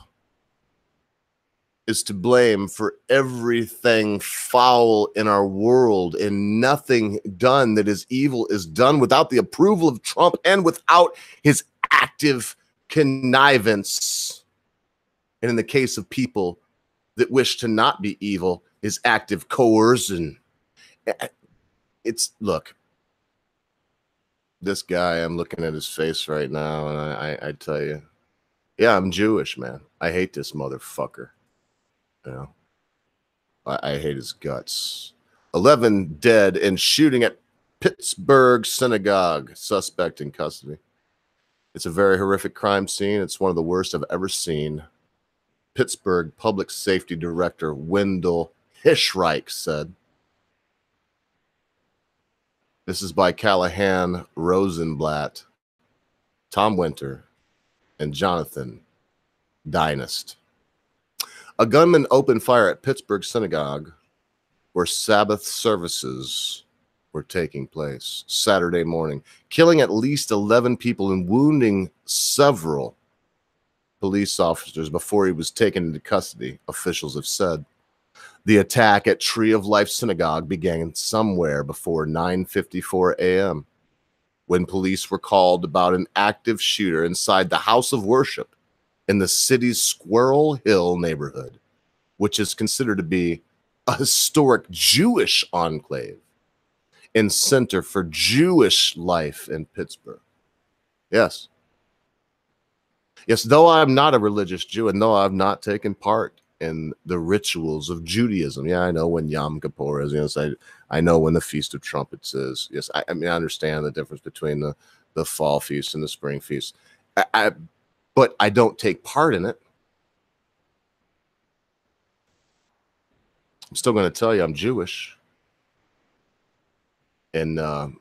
is to blame for everything foul in our world, and nothing done that is evil is done without the approval of Trump and without his active connivance. And in the case of people that wish to not be evil, his active coercion. It's, look, this guy, I'm looking at his face right now, and I tell you, yeah, I'm Jewish, man. I hate this motherfucker. You know, I hate his guts. 11 dead in shooting at Pittsburgh synagogue. Suspect in custody. It's a very horrific crime scene. It's one of the worst I've ever seen. Pittsburgh Public Safety Director Wendell Hishreich said. This is by Callahan Rosenblatt, Tom Winter, and Jonathan Dynast. A gunman opened fire at Pittsburgh synagogue where Sabbath services were taking place Saturday morning, killing at least 11 people and wounding several police officers before he was taken into custody, officials have said. The attack at Tree of Life Synagogue began somewhere before 9:54 a.m. when police were called about an active shooter inside the house of worship in the city's Squirrel Hill neighborhood, which is considered to be a historic Jewish enclave and center for Jewish life in Pittsburgh. Yes. Yes, though I'm not a religious Jew and though I've not taken part in the rituals of Judaism. Yeah, I know when Yom Kippur is. Yes, I know when the Feast of Trumpets is. Yes, I mean, I understand the difference between the fall feast and the spring feast. But I don't take part in it. I'm still going to tell you I'm Jewish. And I'm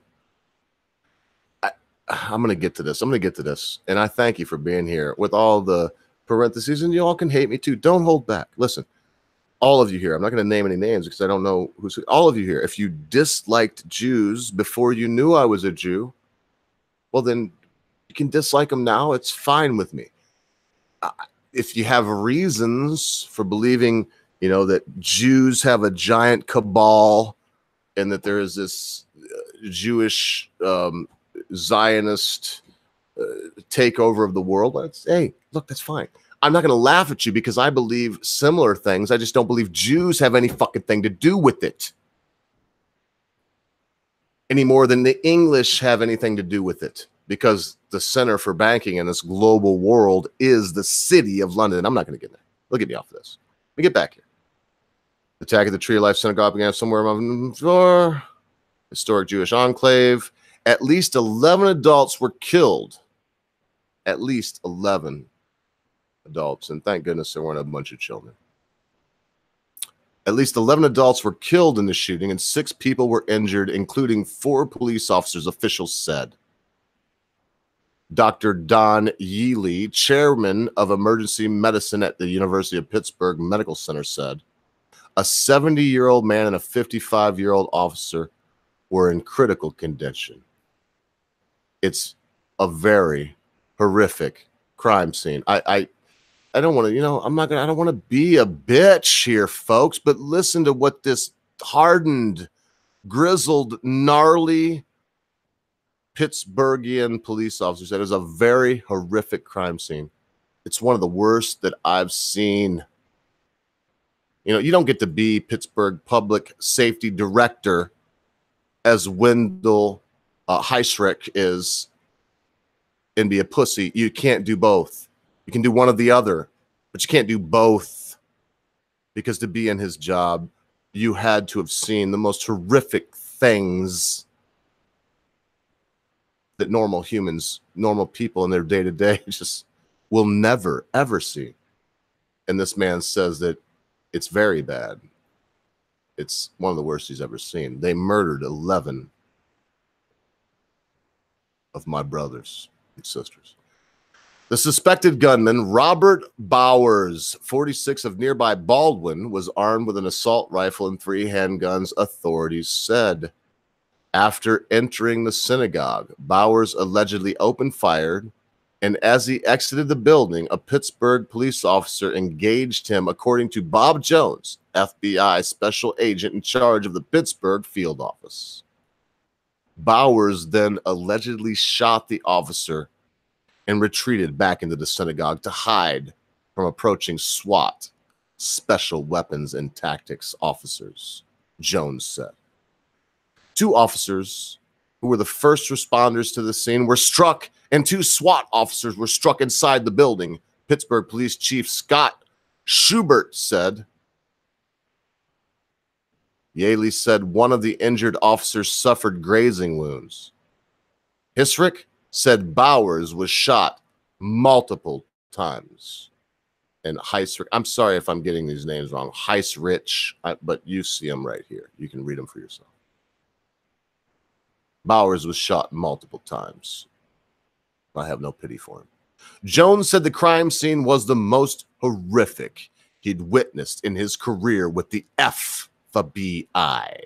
going to get to this. I'm going to get to this. And I thank you for being here with all the parentheses. And you all can hate me too. Don't hold back. Listen, all of you here, I'm not going to name any names because I don't know who's all of you here. If you disliked Jews before you knew I was a Jew, well, then you can dislike them now. It's fine with me. If you have reasons for believing, you know, that Jews have a giant cabal and that there is this Jewish Zionist takeover of the world, hey, look, that's fine. I'm not going to laugh at you because I believe similar things. I just don't believe Jews have any fucking thing to do with it any more than the English have anything to do with it, because the center for banking in this global world is the city of London. I'm not going to get there. Look at me off this. Let me get back here. The attack at the Tree of Life Synagogue began somewhere on the floor. Historic Jewish enclave. At least 11 adults were killed. At least 11 adults. And thank goodness there weren't a bunch of children. At least 11 adults were killed in the shooting and 6 people were injured, including 4 police officers, officials said. Dr. Don Yealy, chairman of emergency medicine at the University of Pittsburgh Medical Center, said a 70-year-old man and a 55-year-old officer were in critical condition. It's a very horrific crime scene. I don't want to, you know, I don't want to be a bitch here, folks, but listen to what this hardened, grizzled, gnarly Pittsburghian police officer said. It was a very horrific crime scene. It's one of the worst that I've seen. You know, you don't get to be Pittsburgh Public Safety Director as Wendell Heisrick is and be a pussy. You can't do both. You can do one or the other, but you can't do both, because to be in his job, you had to have seen the most horrific things that normal humans, normal people in their day-to-day just will never, ever see. And this man says that it's very bad. It's one of the worst he's ever seen. They murdered 11 of my brothers and sisters. The suspected gunman, Robert Bowers, 46, of nearby Baldwin, was armed with an assault rifle and 3 handguns, authorities said. After entering the synagogue, Bowers allegedly opened fire, and as he exited the building, a Pittsburgh police officer engaged him, according to Bob Jones, FBI special agent in charge of the Pittsburgh field office. Bowers then allegedly shot the officer and retreated back into the synagogue to hide from approaching SWAT, Special Weapons and Tactics officers, Jones said. 2 officers who were the first responders to the scene were struck, and 2 SWAT officers were struck inside the building, Pittsburgh Police Chief Scott Schubert said. Yaley said one of the injured officers suffered grazing wounds. Heisrick said Bowers was shot multiple times. And Heisrick, I'm sorry if I'm getting these names wrong, Heisrich, but you see them right here. You can read them for yourself. Bowers was shot multiple times. I have no pity for him. Jones said the crime scene was the most horrific he'd witnessed in his career with the FBI.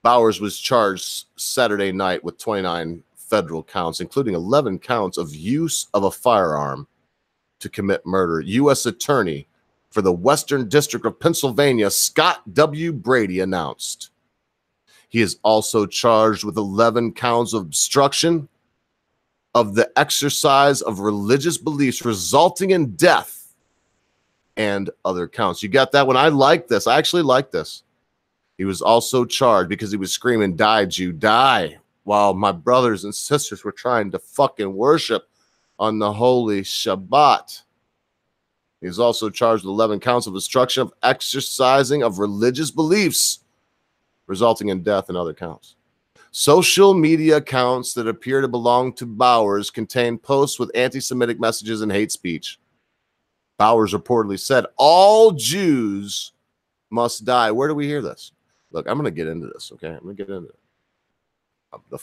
Bowers was charged Saturday night with 29 federal counts, including 11 counts of use of a firearm to commit murder. U.S. Attorney for the Western District of Pennsylvania, Scott W. Brady, announced. He is also charged with 11 counts of obstruction of the exercise of religious beliefs resulting in death and other counts. You got that one? I like this. I actually like this. He was also charged because he was screaming, "Die, Jew, die," while my brothers and sisters were trying to fucking worship on the holy Shabbat. He was also charged with 11 counts of obstruction of exercising of religious beliefs, resulting in death and other counts. Social media accounts that appear to belong to Bowers contain posts with anti-Semitic messages and hate speech. Bowers reportedly said, "All Jews must die." Where do we hear this? Look, I'm going to get into this, okay? I'm going to get into it. The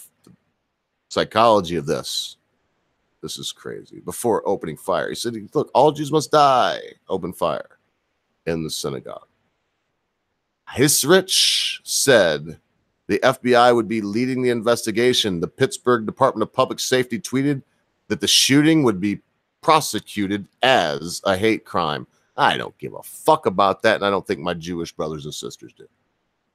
psychology of this. This is crazy. Before opening fire, he said, look, all Jews must die. Open fire in the synagogue. Hisrich said the FBI would be leading the investigation. The Pittsburgh Department of Public Safety tweeted that the shooting would be prosecuted as a hate crime. I don't give a fuck about that, and I don't think my Jewish brothers and sisters do.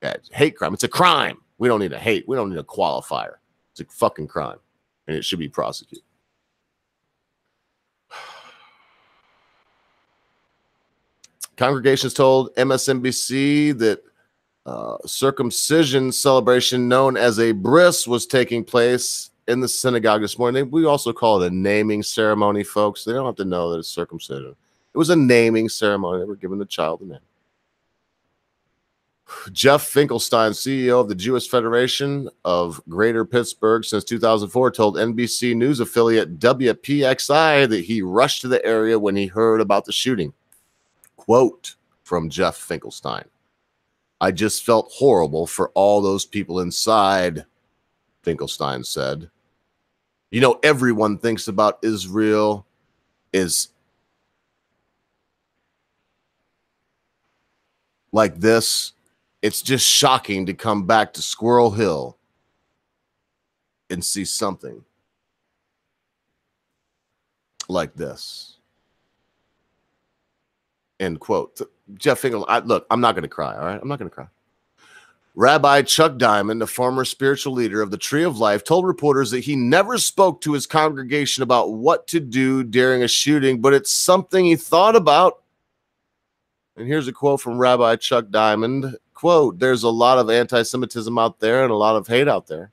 Yeah, it's a hate crime. It's a crime. We don't need a hate. We don't need a qualifier. It's a fucking crime, and it should be prosecuted. Congregations told MSNBC that circumcision celebration known as a bris was taking place in the synagogue this morning. We also call it a naming ceremony, folks. They don't have to know that it's circumcision. It was a naming ceremony. They were giving the child a name. Jeff Finkelstein, CEO of the Jewish Federation of Greater Pittsburgh since 2004, told NBC News affiliate WPXI that he rushed to the area when he heard about the shooting. Quote from Jeff Finkelstein: "I just felt horrible for all those people inside," Finkelstein said. You know, everyone thinks about Israel is like this. It's just shocking to come back to Squirrel Hill and see something like this. End quote. Jeff Finkelstein, look, I'm not going to cry, all right? I'm not going to cry. Rabbi Chuck Diamond, a former spiritual leader of the Tree of Life, told reporters that he never spoke to his congregation about what to do during a shooting, but it's something he thought about. And here's a quote from Rabbi Chuck Diamond. Quote, "There's a lot of anti-Semitism out there and a lot of hate out there.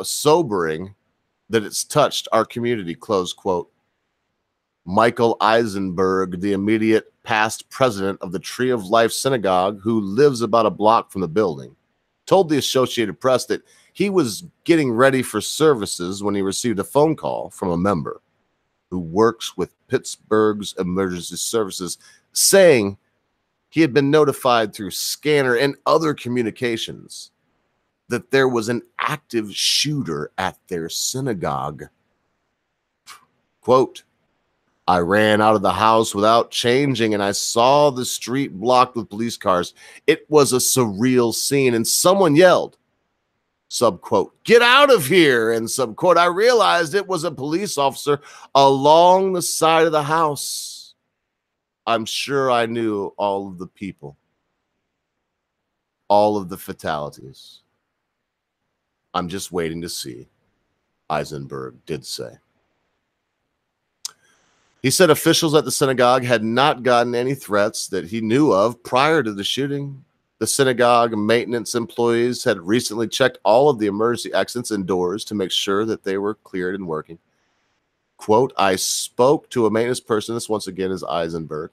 Sobering that it's touched our community," close quote. Michael Eisenberg, the immediate past president of the Tree of Life Synagogue, who lives about a block from the building, told the Associated Press that he was getting ready for services when he received a phone call from a member who works with Pittsburgh's emergency services, saying he had been notified through scanner and other communications that there was an active shooter at their synagogue. Quote, "I ran out of the house without changing and I saw the street blocked with police cars. It was a surreal scene and someone yelled," subquote, "Get out of here," and subquote, "I realized it was a police officer along the side of the house. I'm sure I knew all of the people, all of the fatalities. I'm just waiting to see," Eisenberg did say. He said officials at the synagogue had not gotten any threats that he knew of prior to the shooting. The synagogue maintenance employees had recently checked all of the emergency exits and doors to make sure that they were cleared and working. Quote, "I spoke to a maintenance person." This once again is Eisenberg.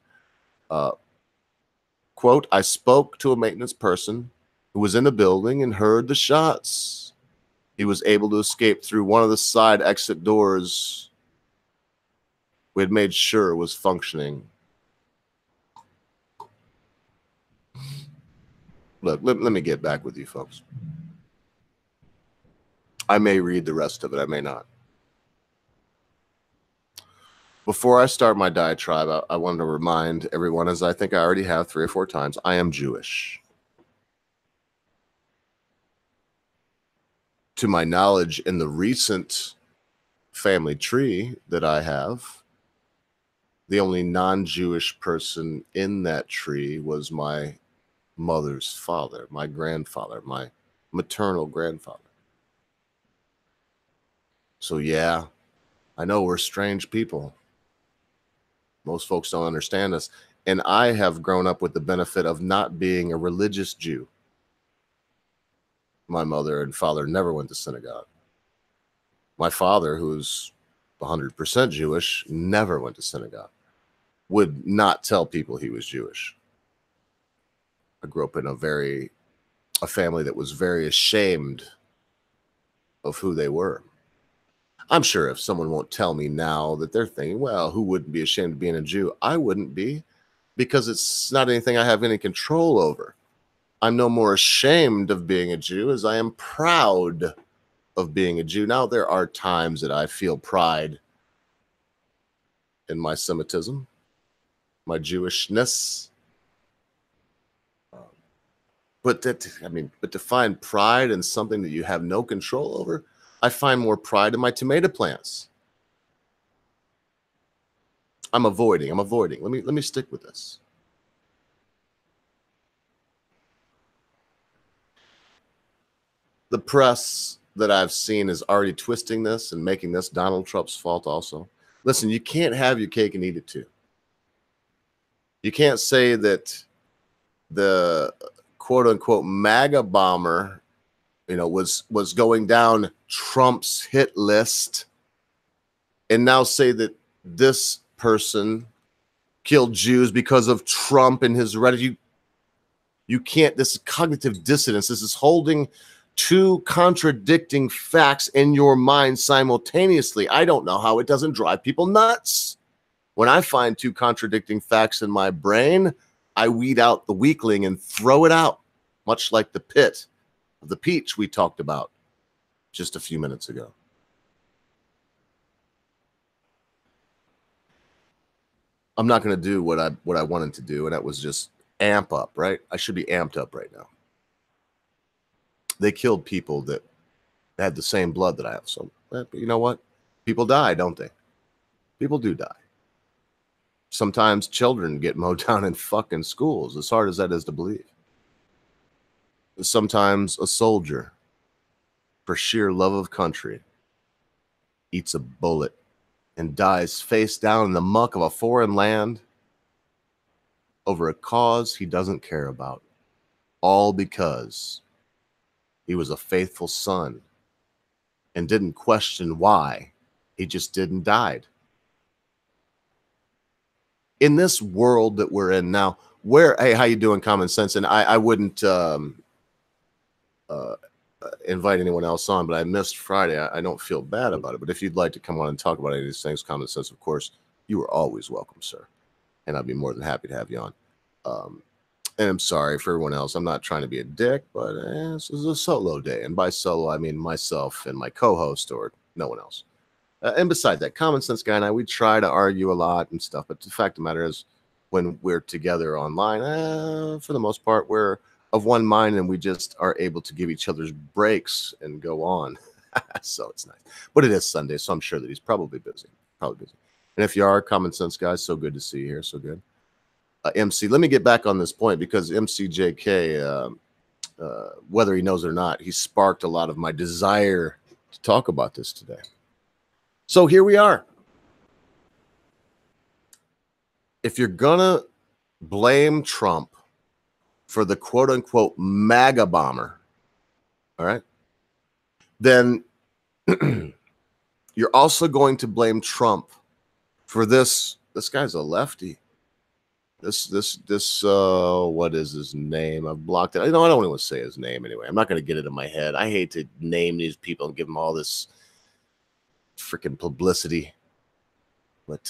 Quote, "I spoke to a maintenance person who was in the building and heard the shots. He was able to escape through one of the side exit doors. We had made sure it was functioning." Look, let me get back with you folks. I may read the rest of it. I may not. Before I start my diatribe, I wanted to remind everyone, as I think I already have 3 or 4 times, I am Jewish. To my knowledge, in the recent family tree that I have, the only non-Jewish person in that tree was my mother's father, my grandfather, my maternal grandfather. So yeah, I know we're strange people. Most folks don't understand us. And I have grown up with the benefit of not being a religious Jew. My mother and father never went to synagogue. My father, who's 100% Jewish, never went to synagogue. Would not tell people he was Jewish. I grew up in a family that was very ashamed of who they were. I'm sure if someone won't tell me now that they're thinking, well, who wouldn't be ashamed of being a Jew? I wouldn't be, because it's not anything I have any control over. I'm no more ashamed of being a Jew as I am proud of being a Jew. Now, there are times that I feel pride in my Semitism, my Jewishness. But to find pride in something that you have no control over, I find more pride in my tomato plants. I'm avoiding. Let me stick with this. The press that I've seen is already twisting this and making this Donald Trump's fault also. Listen, you can't have your cake and eat it too. You can't say that the quote unquote MAGA bomber, was going down Trump's hit list and now say that this person killed Jews because of Trump and his rhetoric. You can't, this is cognitive dissonance. This is holding 2 contradicting facts in your mind simultaneously. I don't know how it doesn't drive people nuts. When I find 2 contradicting facts in my brain, I weed out the weakling and throw it out, much like the pit of the peach we talked about just a few minutes ago. I'm not going to do what I wanted to do, and that was just amp up, right? I should be amped up right now. They killed people that had the same blood that I have. So, you know what? People die, don't they? People do die. Sometimes children get mowed down in fucking schools, as hard as that is to believe. Sometimes a soldier, for sheer love of country, eats a bullet and dies face down in the muck of a foreign land over a cause he doesn't care about, all because he was a faithful son and didn't question why. He just did and died. In this world that we're in now, hey, how you doing, Common Sense? And I wouldn't invite anyone else on, but I missed Friday. I don't feel bad about it. But if you'd like to come on and talk about any of these things, Common Sense, of course, you are always welcome, sir. And I'd be more than happy to have you on. And I'm sorry for everyone else. I'm not trying to be a dick, but this is a solo day. And by solo, I mean myself and my co-host or no one else. And besides that, Common Sense Guy and I, we try to argue a lot and stuff. But the fact of the matter is, when we're together online, for the most part, we're of one mind and we just are able to give each other's breaks and go on. So it's nice. But it is Sunday, so I'm sure that he's probably busy. And if you are, Common Sense Guys, so good to see you here. So good. MC, let me get back on this point because MCJK, whether he knows it or not, he sparked a lot of my desire to talk about this today. So here we are. If you're gonna blame Trump for the quote unquote MAGA bomber, all right, then you're also going to blame Trump for this guy's a lefty. This what is his name? I've blocked it. I don't want to say his name anyway. I'm not going to get it in my head. I hate to name these people and give them all this freaking publicity. But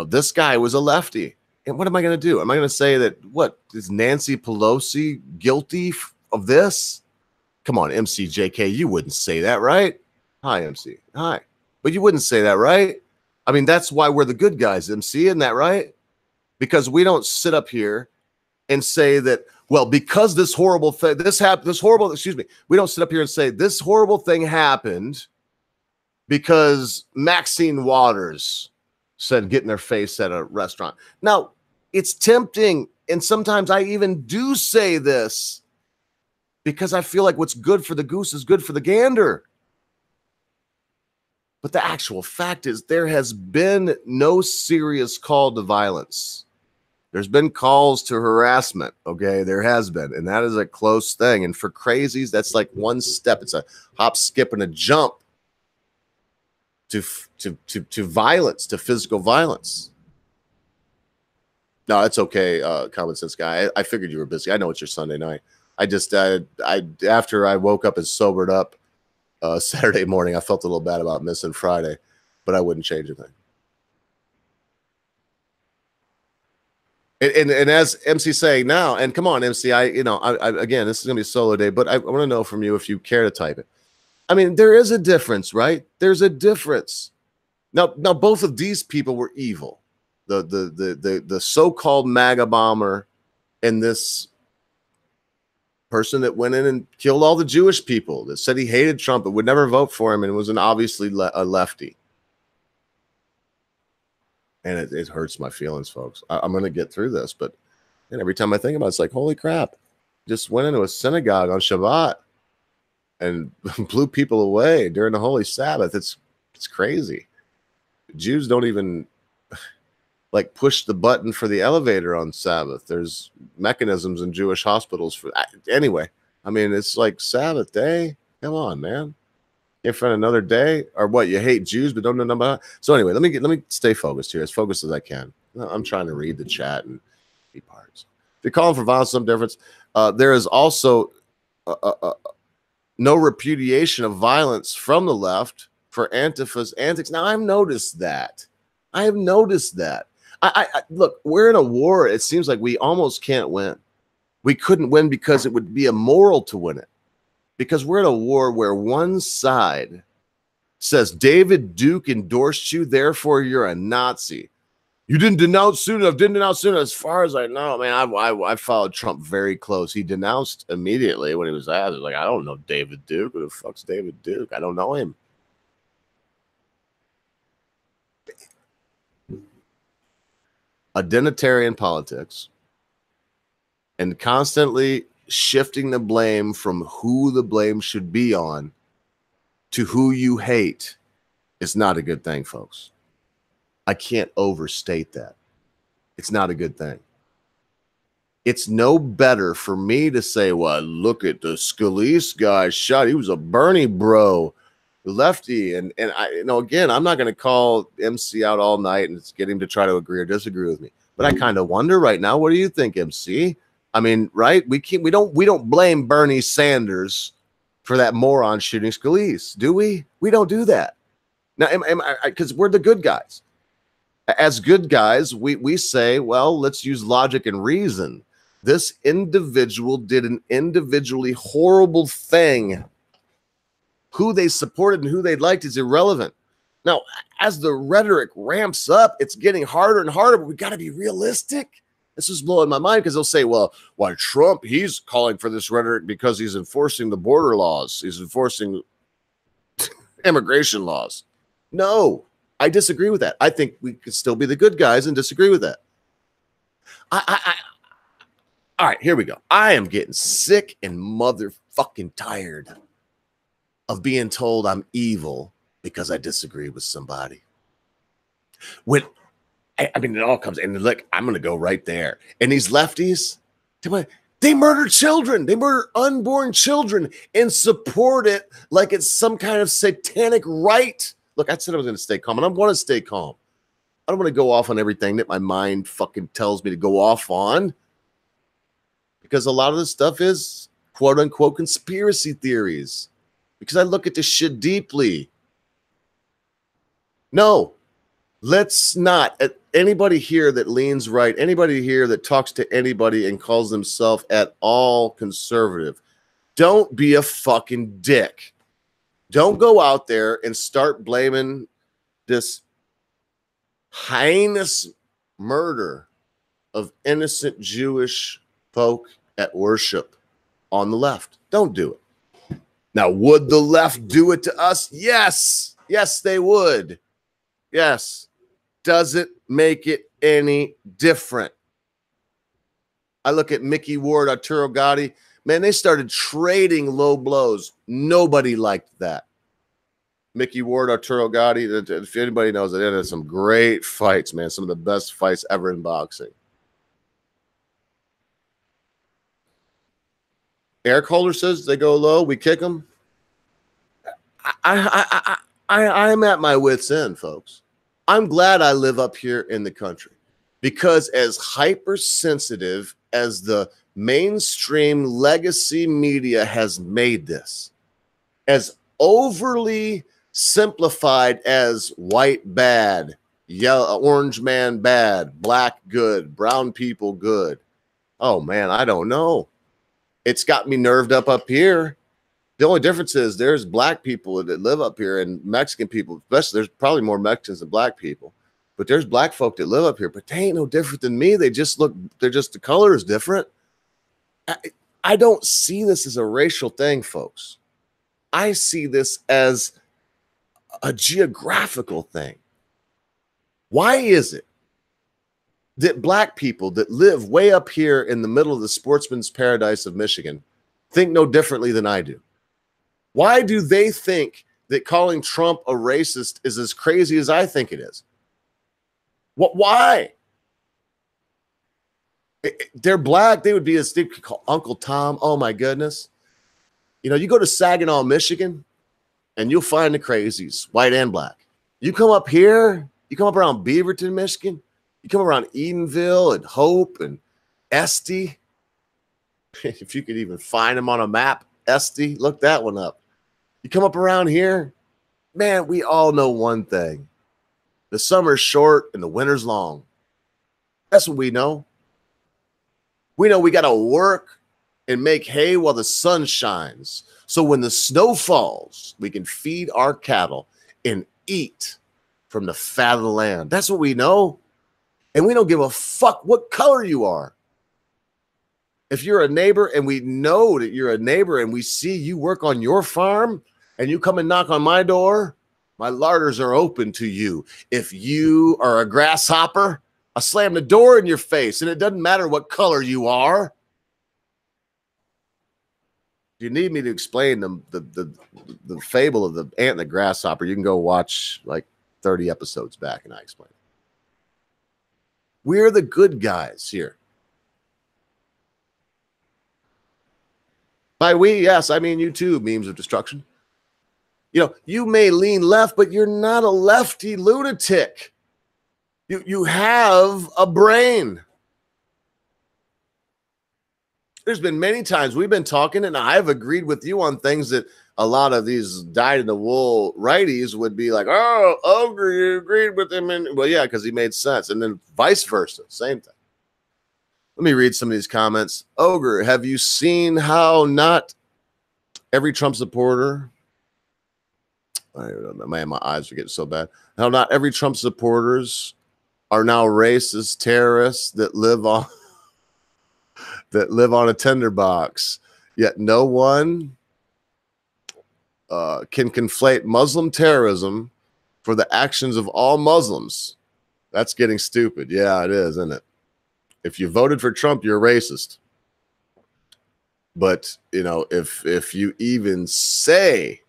this guy was a lefty. And what am I going to do? Am I going to say that, what, is Nancy Pelosi guilty of this? Come on, MCJK, you wouldn't say that, right? Hi, MC. Hi. But you wouldn't say that, right? I mean, that's why we're the good guys, MC, isn't that right? Because we don't sit up here and say that, well, because this horrible thing, we don't sit up here and say this horrible thing happened because Maxine Waters said get in their face at a restaurant. Now, it's tempting, and sometimes I even do say this because I feel like what's good for the goose is good for the gander. But the actual fact is there has been no serious call to violence. There's been calls to harassment, okay? There has been, and that is a close thing. And for crazies, that's like one step. It's a hop, skip, and a jump to violence, to physical violence. No, it's okay, common sense guy. I figured you were busy. I know it's your Sunday night. I just, after I woke up and sobered up Saturday morning, I felt a little bad about missing Friday, but I wouldn't change a thing. And as MC's saying now, and come on, MC, again, this is gonna be a solo day, but I want to know from you if you care to type it. I mean, there is a difference, right? There's a difference. Now, both of these people were evil. The so-called MAGA bomber and this person that went in and killed all the Jewish people, that said he hated Trump but would never vote for him and was obviously a lefty. And it hurts my feelings, folks. I'm going to get through this, but every time I think about it, it's like, holy crap. Just went into a synagogue on Shabbat and blew people away during the Holy Sabbath. It's crazy. Jews don't even like push the button for the elevator on Sabbath. There's mechanisms in Jewish hospitals for anyway. I mean, it's like Sabbath day. Come on, man. Can't find another day, or what? You hate Jews but don't know nothing about it? So anyway, let me stay focused here, as focused as I can. I'm trying to read the chat and be parts. If you're calling for violence, some difference. There is also no repudiation of violence from the left for Antifa's antics. Now, I've noticed that. I have noticed that. I look, we're in a war. It seems like we almost can't win. We couldn't win because it would be immoral to win it. Because we're in a war where one side says, David Duke endorsed you, therefore you're a Nazi. You didn't denounce soon enough, didn't denounce soon enough. As far as I know, man, I followed Trump very close. He denounced immediately when he was asked. He was like, I don't know David Duke. Who the fuck's David Duke? I don't know him. Identitarian politics and constantly shifting the blame from who the blame should be on to who you hate is not a good thing, folks. I can't overstate that. It's not a good thing. It's no better for me to say, well, look at the Scalise guy shot. He was a Bernie bro, lefty. And I, again, I'm not going to call MC out all night and get him to try to agree or disagree with me. But I kind of wonder right now, what do you think, MC? I mean, right? We don't blame Bernie Sanders for that moron shooting Scalise, do we? We don't do that. Now, because we're the good guys. As good guys, we say, well, let's use logic and reason. This individual did an individually horrible thing. Who they supported and who they liked is irrelevant. Now, as the rhetoric ramps up, it's getting harder and harder, but we got to be realistic. This is blowing my mind because they'll say, well, why Trump, he's calling for this rhetoric because he's enforcing the border laws. He's enforcing immigration laws. No, I disagree with that. I think we could still be the good guys and disagree with that. All right, here we go. I am getting sick and motherfucking tired of being told I'm evil because I disagree with somebody. When I mean, it all comes, and look, I'm going to go right there. And these lefties, they murder children. They murder unborn children and support it like it's some kind of satanic rite. Look, I said I was going to stay calm, and I want to stay calm. I don't want to go off on everything that my mind fucking tells me to go off on, because a lot of this stuff is quote unquote conspiracy theories, because I look at this shit deeply. No, let's not. anybody here that leans right, anybody here that talks to anybody and calls themselves at all conservative, don't be a fucking dick. Don't go out there and start blaming this heinous murder of innocent Jewish folk at worship on the left. Don't do it. Now, would the left do it to us? Yes. Yes, they would. Yes. Does it make it any different? I look at Mickey Ward, Arturo Gatti. Man, they started trading low blows. Nobody liked that. Mickey Ward, Arturo Gatti, if anybody knows it, they had some great fights, man. Some of the best fights ever in boxing. Eric Holder says they go low, we kick them. I'm at my wit's end, folks. I'm glad I live up here in the country, because as hypersensitive as the mainstream legacy media has made this, as overly simplified as white bad, yellow, orange man bad, black good, brown people good. Oh man, I don't know. It's got me nerved up here. The only difference is there's black people that live up here and Mexican people, especially there's probably more Mexicans than black people, but there's black folk that live up here, but they ain't no different than me. They just look, they're just, the color is different. I don't see this as a racial thing, folks. I see this as a geographical thing. Why is it that black people that live way up here in the middle of the sportsman's paradise of Michigan think no differently than I do? Why do they think that calling Trump a racist is as crazy as I think it is? Why? They're black. They would be as they could call Uncle Tom. Oh my goodness. You know, you go to Saginaw, Michigan, and you'll find the crazies, white and black. You come up here, you come up around Beaverton, Michigan, you come around Edenville and Hope and Estee. If you could even find them on a map, Estee, look that one up. You come up around here, man, we all know one thing. The summer's short and the winter's long. That's what we know. We know we got to work and make hay while the sun shines. So when the snow falls, we can feed our cattle and eat from the fat of the land. That's what we know. And we don't give a fuck what color you are. If you're a neighbor and we know that you're a neighbor and we see you work on your farm and you come and knock on my door, my larders are open to you. If you are a grasshopper, I slam the door in your face, and it doesn't matter what color you are. If you need me to explain the fable of the ant and the grasshopper, you can go watch like 30 episodes back, and I explain it. We're the good guys here. By we, yes, I mean you too, memes of destruction. You know, you may lean left, but you're not a lefty lunatic. You have a brain. There's been many times we've been talking, and I've agreed with you on things that a lot of these dyed-in-the-wool righties would be like, oh, Ogre, you agreed with him. And well, yeah, because he made sense. And then vice versa, same thing. Let me read some of these comments. Ogre, have you seen how not every Trump supporter... Man, my eyes are getting so bad. How not every Trump supporters are now racist terrorists that live on a tinderbox. Yet no one can conflate Muslim terrorism for the actions of all Muslims. That's getting stupid. Yeah, it is, isn't it? If you voted for Trump, you're a racist. But you know, if you even say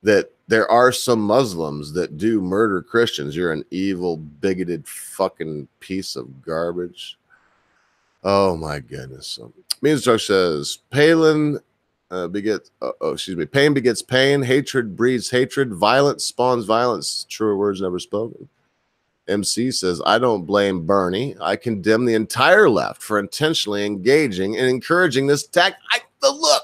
that there are some Muslims that do murder Christians, you're an evil, bigoted fucking piece of garbage. Oh my goodness. Means Joe says Palin pain begets pain, hatred breeds hatred, violence spawns violence. Truer words never spoken. MC says, I don't blame Bernie. I condemn the entire left for intentionally engaging and encouraging this attack. Look.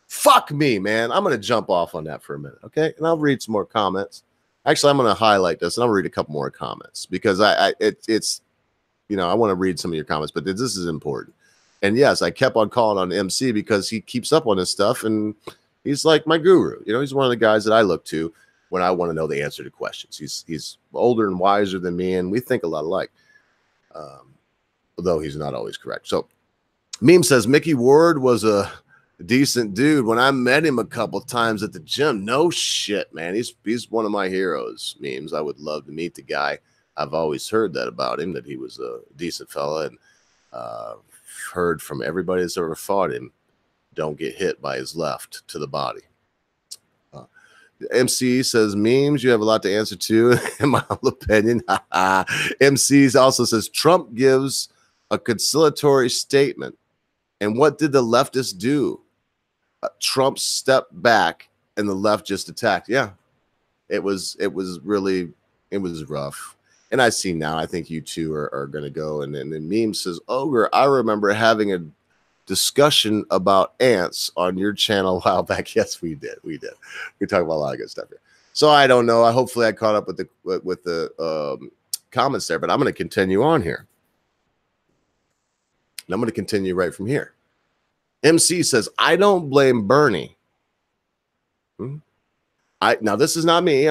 Fuck me, man. I'm going to jump off on that for a minute, okay? And I'll read some more comments. Actually, I'm going to highlight this and I'll read a couple more comments because it's you know, I want to read some of your comments, but this is important. And yes, I kept on calling on MC because he keeps up on this stuff and he's like my guru. You know, he's one of the guys that I look to when I want to know the answer to questions. He's older and wiser than me, and we think a lot alike, although he's not always correct. So Meme says Mickey Ward was a decent dude when I met him a couple times at the gym. No shit, man. He's one of my heroes. Memes. I would love to meet the guy. I've always heard that about him, that he was a decent fella, and heard from everybody that's ever fought him, don't get hit by his left to the body. MC says, Memes, you have a lot to answer to, in my humble opinion. MC also says, Trump gives a conciliatory statement. And what did the leftists do? Trump stepped back and the left just attacked. Yeah, it was rough. And I see now, I think you two are going to go. And then Meme says, Ogre, I remember having a discussion about ants on your channel a while back. Yes, we did. We talk about a lot of good stuff here. So I don't know. Hopefully I caught up with the comments there, but I'm going to continue on here. And I'm going to continue right from here. MC says, I don't blame Bernie. Now this is not me.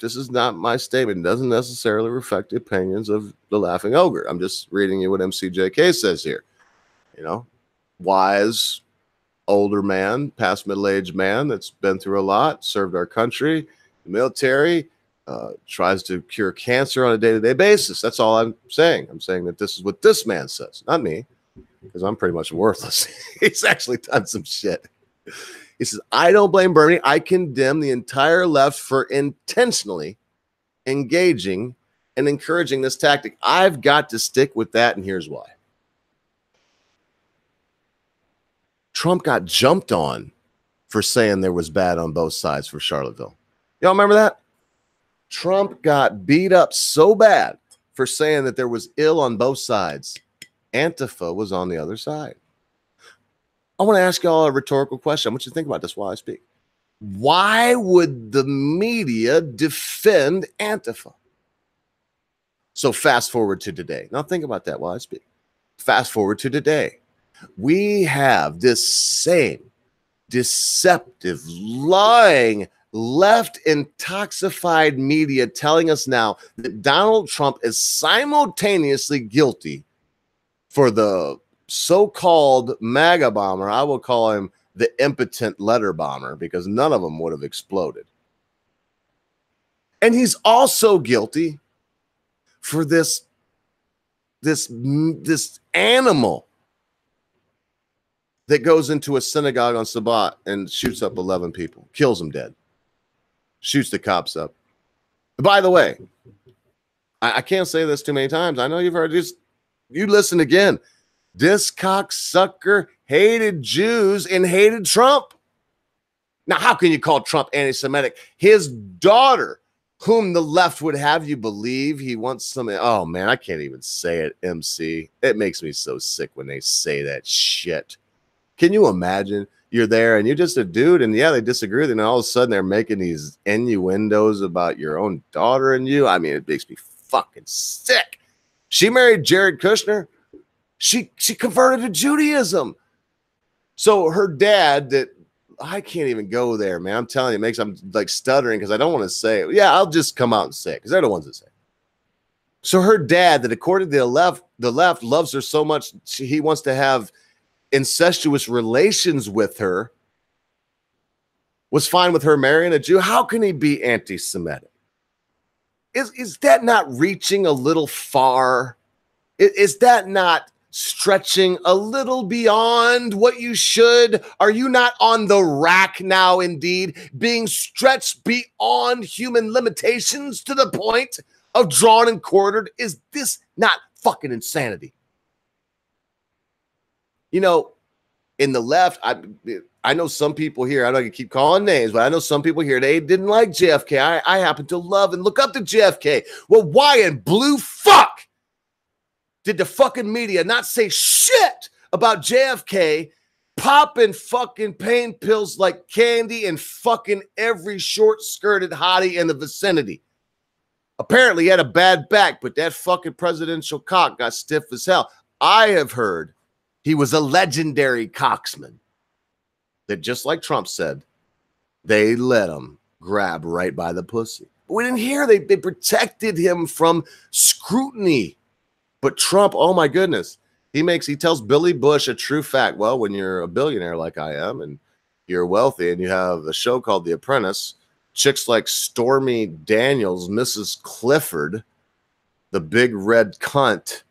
This is not my statement. It doesn't necessarily reflect the opinions of the Laughing Ogre. I'm just reading you what MCJK says here. You know, wise, older man, past middle-aged man that's been through a lot, served our country, the military, tries to cure cancer on a day-to-day basis. That's all I'm saying. I'm saying that this is what this man says, not me, because I'm pretty much worthless. He's actually done some shit. He says, I don't blame Bernie. I condemn the entire left for intentionally engaging and encouraging this tactic. I've got to stick with that, and here's why. Trump got jumped on for saying there was bad on both sides for Charlottesville. Y'all remember that? Trump got beat up so bad for saying that there was ill on both sides. Antifa was on the other side. I want to ask y'all a rhetorical question. I want you to think about this while I speak. Why would the media defend Antifa? So fast forward to today. Now think about that while I speak. Fast forward to today. We have this same deceptive, lying, left intoxicated media telling us now that Donald Trump is simultaneously guilty for the so-called MAGA bomber. I will call him the impotent letter bomber because none of them would have exploded. And he's also guilty for this animal that goes into a synagogue on Shabbat and shoots up 11 people, kills them dead, shoots the cops up. By the way, I can't say this too many times. I know you've heard this. You listen again. This cocksucker hated Jews and hated Trump. Now, how can you call Trump anti-Semitic? His daughter, whom the left would have you believe he wants some. Oh, man, I can't even say it, MC. It makes me so sick when they say that shit. Can you imagine? You're there and you're just a dude, and yeah, they disagree with you, and all of a sudden they're making these innuendos about your own daughter and you. I mean, it makes me fucking sick. She married Jared Kushner. She converted to Judaism. So her dad, that I can't even go there, man. I'm telling you, I'm like stuttering because I don't want to say it. Yeah, I'll just come out and say it because they're the ones that say it. So her dad, that according to the left loves her so much, he wants to have incestuous relations with her, was fine with her marrying a Jew. How can he be anti-Semitic? Is that not reaching a little far? Is that not stretching a little beyond what you should? Are you not on the rack now, indeed, being stretched beyond human limitations to the point of drawn and quartered? Is this not fucking insanity? You know, in the left, I know some people here, I don't keep calling names, but I know some people here, they didn't like JFK. I happen to love and look up to JFK. Well, why in blue fuck did the fucking media not say shit about JFK popping fucking pain pills like candy and fucking every short-skirted hottie in the vicinity? Apparently, he had a bad back, but that fucking presidential cock got stiff as hell. I have heard he was a legendary cocksman. That just like Trump said, they let him grab right by the pussy. But we didn't hear they protected him from scrutiny. But Trump, oh my goodness, he tells Billy Bush a true fact. Well, when you're a billionaire like I am, and you're wealthy, and you have a show called The Apprentice, chicks like Stormy Daniels, Mrs. Clifford, the big red cunt.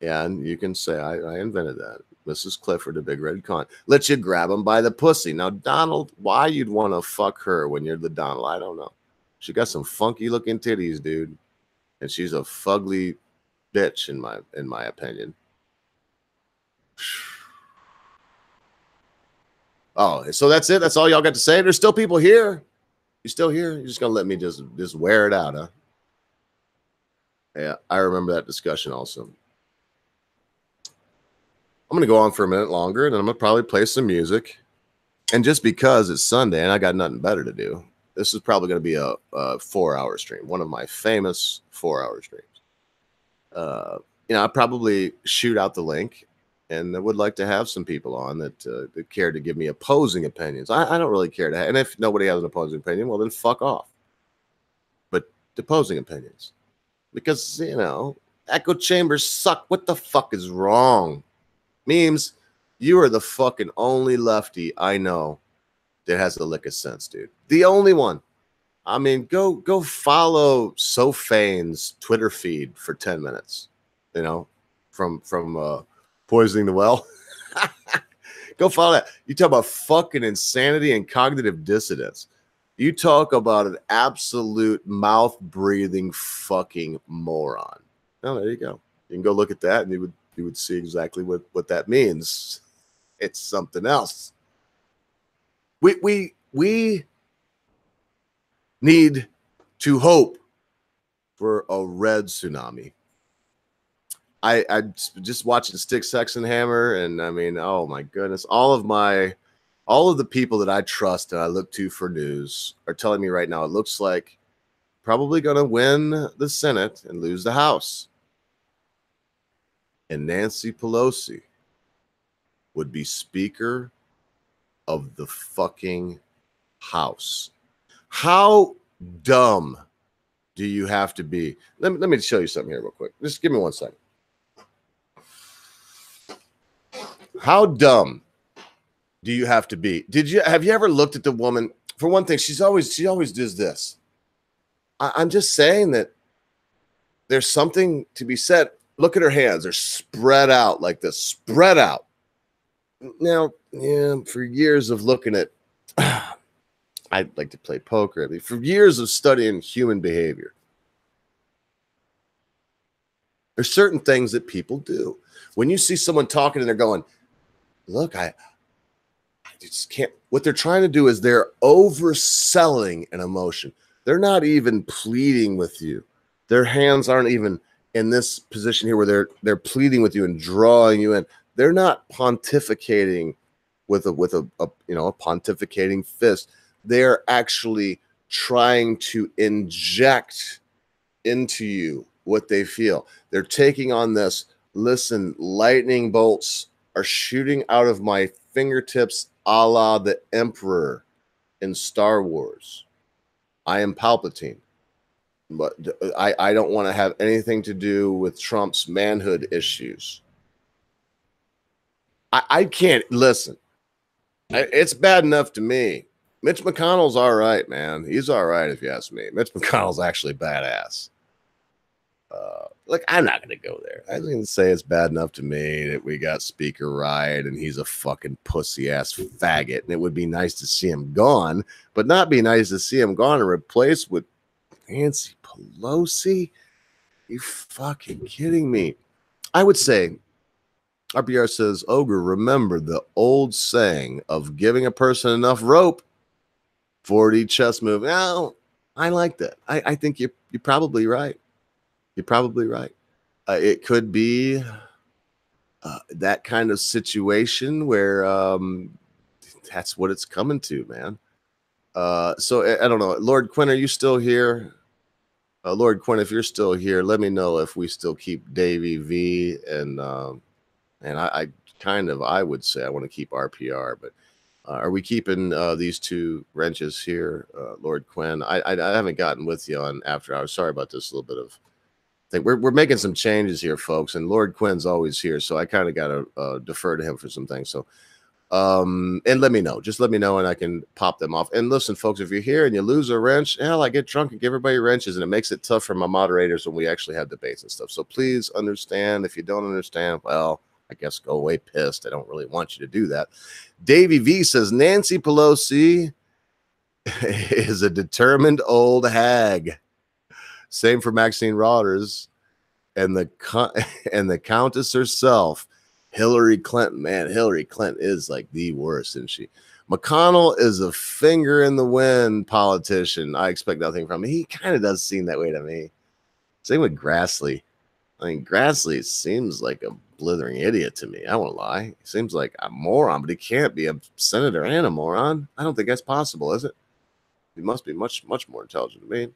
Yeah, and you can say I invented that. Mrs. Clifford, the big red cunt. Let you grab him by the pussy. Now, Donald, why you'd want to fuck her when you're the Donald, I don't know. She got some funky looking titties, dude. And she's a fugly bitch in my opinion. Oh, so that's it? That's all y'all got to say? There's still people here. You still here? You're just gonna let me just wear it out, huh? Yeah, I remember that discussion also. I'm gonna go on for a minute longer, and then I'm gonna probably play some music. And just because it's Sunday and I got nothing better to do, this is probably gonna be a 4-hour stream, one of my famous 4-hour streams. I probably shoot out the link, and I would like to have some people on that care to give me opposing opinions. I don't really care to have, and if nobody has an opposing opinion, well, then fuck off. But opposing opinions, because, echo chambers suck. What the fuck is wrong? Memes, you are the fucking only lefty I know that has a lick of sense, dude. The only one. I mean, go follow Sofane's Twitter feed for 10 minutes, from poisoning the well. Go follow that. You talk about fucking insanity and cognitive dissonance. You talk about an absolute mouth-breathing fucking moron. Oh, there you go. You can go look at that, and you would see exactly what that means. It's something else. We need to hope for a red tsunami. I just watching Stick, Sex, and Hammer, and I mean, oh my goodness, all of the people that I trust and I look to for news are telling me right now it looks like probably going to win the Senate and lose the House. And Nancy Pelosi would be Speaker of the fucking House. How dumb do you have to be? Let me show you something here real quick. Just give me 1 second. How dumb do you have to be? Have you ever looked at the woman? For one thing, she always does this. I'm just saying that there's something to be said. Look at her hands. They're spread out like this. Spread out. Now, for years of looking at, I'd like to play poker. I mean, for years of studying human behavior, there's certain things that people do. When you see someone talking and they're going, look, I just can't. What they're trying to do is they're overselling an emotion. They're not even pleading with you. Their hands aren't even in this position here where they're pleading with you and drawing you in. They're not pontificating with a pontificating fist. They're actually trying to inject into you what they feel. They're taking on this. Listen, lightning bolts are shooting out of my fingertips, a la the Emperor in Star Wars. I am Palpatine. But I don't want to have anything to do with Trump's manhood issues. I can't listen. It's bad enough to me. Mitch McConnell's all right, man. He's all right if you ask me. Mitch McConnell's actually badass. Look, I'm not going to go there. I was going to say it's bad enough to me that we got Speaker Wright and he's a fucking pussy-ass faggot. And it would be nice to see him gone, but not be nice to see him gone and replaced with Nancy Pelosi? You fucking kidding me? I would say, RPR says, Ogre, remember the old saying of giving a person enough rope, 4D chess move. Now, I like that. I think you're probably right. You're probably right. It could be that kind of situation where that's what it's coming to, man. So I don't know. Lord Quinn, are you still here? Lord Quinn, if you're still here, let me know if we still keep Davey V and I kind of, I would say I want to keep RPR, but are we keeping these two wrenches here, Lord Quinn? I haven't gotten with you on after hours. Sorry about this little bit of thing. We're making some changes here, folks, and Lord Quinn's always here, so I kind of got to defer to him for some things. So, and let me know. Just let me know, and I can pop them off. And listen, folks, if you're here and you lose a wrench, hell, I get drunk and give everybody wrenches, and it makes it tough for my moderators when we actually have debates and stuff. So please understand. If you don't understand, well, I guess go away pissed. I don't really want you to do that. Davey V says Nancy Pelosi is a determined old hag. Same for Maxine Rodgers and the Countess herself, Hillary Clinton. Man, Hillary Clinton is like the worst, isn't she? McConnell is a finger in the wind politician. I expect nothing from him. He kind of does seem that way to me. Same with Grassley. I mean, Grassley seems like a blithering idiot to me. I won't lie. He seems like a moron, but he can't be a senator and a moron. I don't think that's possible, is it? He must be much, much more intelligent than me.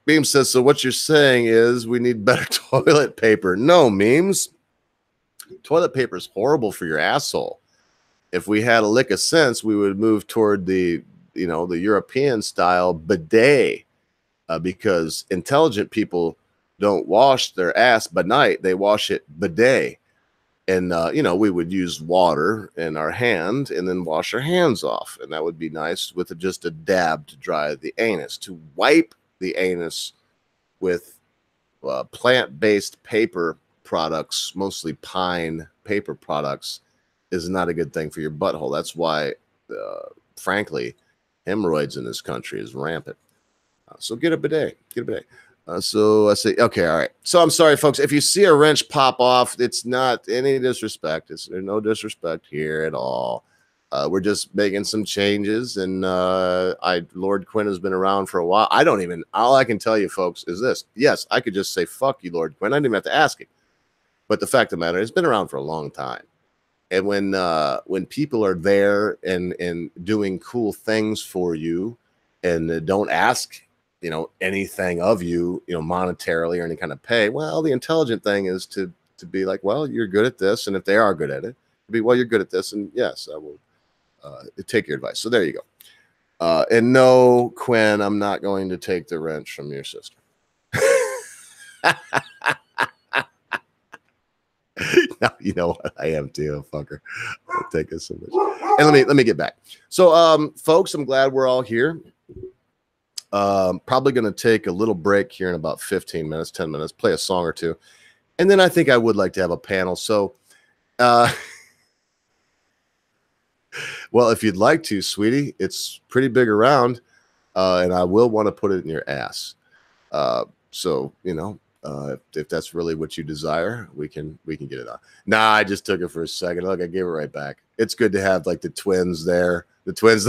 Beam says, so what you're saying is we need better toilet paper. No, Memes. Toilet paper is horrible for your asshole. If we had a lick of sense, we would move toward the European style bidet, because intelligent people don't wash their ass by night. They wash it bidet. And, we would use water in our hand and then wash our hands off. And that would be nice with just a dab to dry the anus. To wipe the anus with plant-based paper products, mostly pine paper products, is not a good thing for your butthole. That's why, frankly, hemorrhoids in this country is rampant. So get a bidet. Get a bidet. So I say, okay, all right. So I'm sorry, folks. If you see a wrench pop off, it's not any disrespect. There's no disrespect here at all. We're just making some changes, and Lord Quinn has been around for a while. All I can tell you, folks, is this. Yes, I could just say, fuck you, Lord Quinn. I didn't even have to ask him. But the fact of the matter is, it's been around for a long time. And when people are there and doing cool things for you and don't ask, anything of you, monetarily or any kind of pay, well, the intelligent thing is to be like, well, you're good at this. And if they are good at it, be, well, you're good at this. And yes, I will take your advice. So there you go. And no, Quinn, I'm not going to take the wrench from your sister. No, you know what? I am too, fucker. I'll take us so much. And let me get back. So, folks, I'm glad we're all here. Probably going to take a little break here in about 15 minutes, 10 minutes, play a song or two. And then I think I would like to have a panel. So, well, if you'd like to, sweetie, it's pretty big around, and I will want to put it in your ass. So, if that's really what you desire, we can get it on. Nah, I just took it for a second. Look, I gave it right back. It's good to have like the twins there. The twins.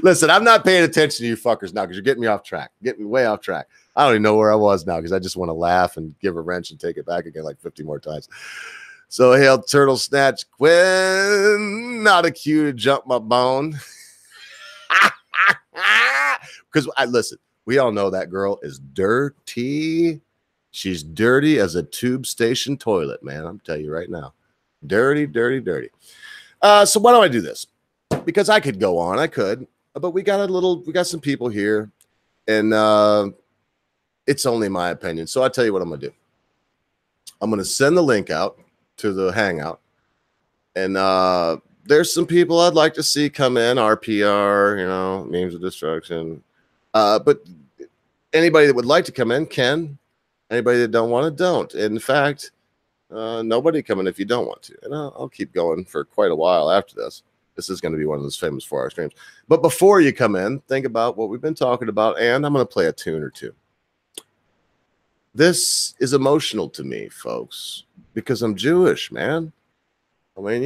Listen, I'm not paying attention to you fuckers now because you're getting me off track. Getting me way off track. I don't even know where I was now because I just want to laugh and give a wrench and take it back again like 50 more times. So hail Turtle Snatch Quinn, not a cue to jump my bone. Because listen, we all know that girl is dirty. She's dirty as a tube station toilet, man. I'm telling you right now. Dirty, dirty, dirty. So why don't I do this? Because I could go on. I could. But we got some people here. And it's only my opinion. So I'll tell you what I'm going to do. I'm going to send the link out to the Hangout. And there's some people I'd like to see come in. RPR, Memes of Destruction. But anybody that would like to come in can. Anybody that don't want to, don't. In fact, nobody come in if you don't want to. And I'll keep going for quite a while after this. This is going to be one of those famous 4-hour streams. But before you come in, think about what we've been talking about, and I'm going to play a tune or two. This is emotional to me, folks, because I'm Jewish, man. I mean,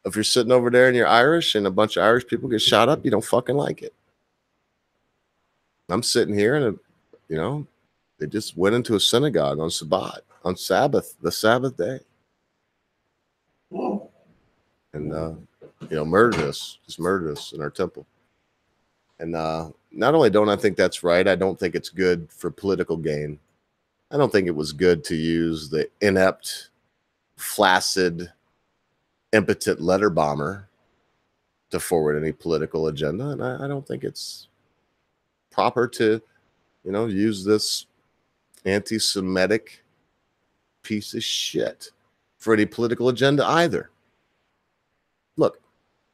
if you're sitting over there and you're Irish and a bunch of Irish people get shot up, you don't fucking like it. I'm sitting here and, they just went into a synagogue on Sabbath, the Sabbath day. And, murdered us in our temple. And not only don't I think that's right, I don't think it's good for political gain. I don't think it was good to use the inept, flaccid, impotent letter bomber to forward any political agenda. And I don't think it's proper to, use this anti-Semitic piece of shit for any political agenda either. Look,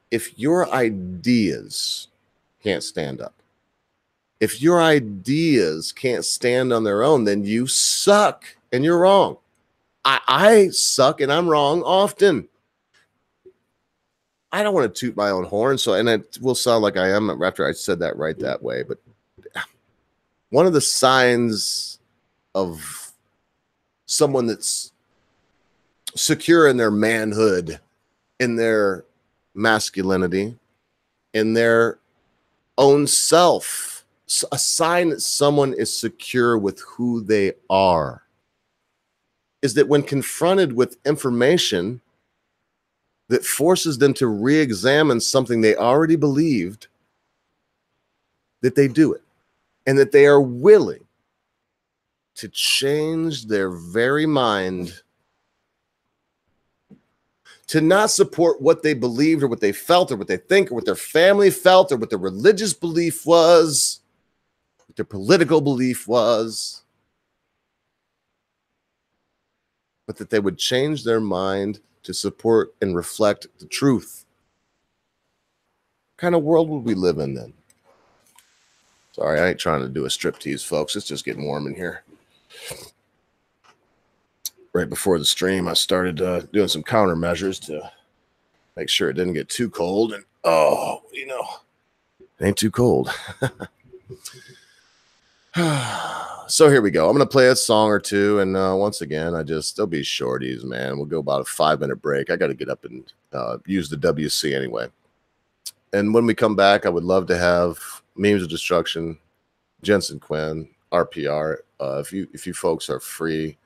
if your ideas can't stand up, if your ideas can't stand on their own, then you suck and you're wrong. I suck and I'm wrong often. I don't want to toot my own horn, and it will sound like I am after I said that right that way, but one of the signs of someone that's secure in their manhood, in their masculinity, in their own self, a sign that someone is secure with who they are, is that when confronted with information that forces them to re-examine something they already believed, that they do it, and that they are willing to change their very mind to not support what they believed or what they felt or what they think or what their family felt or what their religious belief was, what their political belief was, but that they would change their mind to support and reflect the truth. What kind of world would we live in then? Sorry, I ain't trying to do a striptease, folks. It's just getting warm in here. Right before the stream, I started doing some countermeasures to make sure it didn't get too cold. And, it ain't too cold. So here we go. I'm going to play a song or two. And once again, they'll be shorties, man. We'll go about a 5-minute break. I got to get up and use the WC anyway. And when we come back, I would love to have Memes of Destruction, Jensen Quinn, RPR. If you folks are free,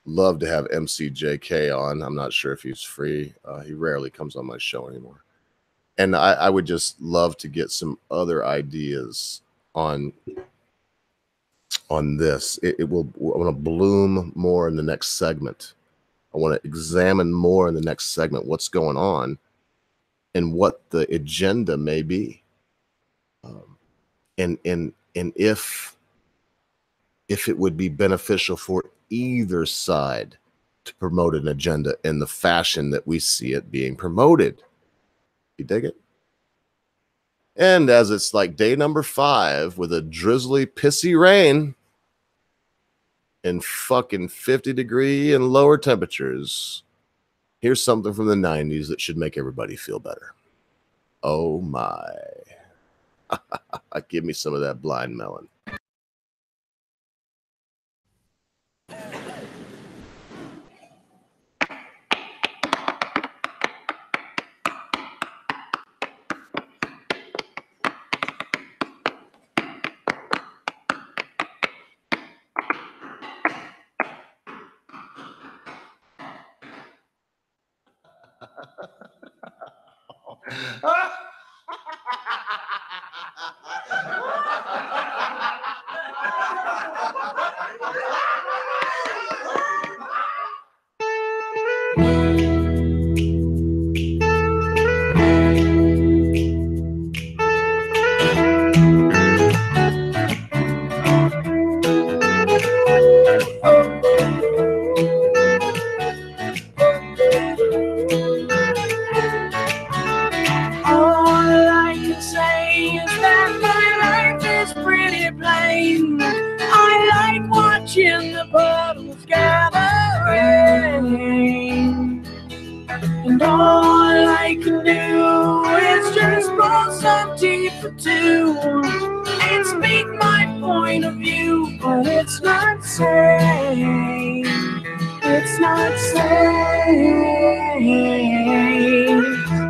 love to have MCJK on. I'm not sure if he's free. He rarely comes on my show anymore. And I would just love to get some other ideas on this. I want to bloom more in the next segment. I want to examine more in the next segment what's going on and what the agenda may be. And if it would be beneficial for either side to promote an agenda in the fashion that we see it being promoted. You dig it? And as it's like day number 5 with a drizzly, pissy rain and fucking 50-degree and lower temperatures, here's something from the 90s that should make everybody feel better. Oh my. Give me some of that Blind Melon.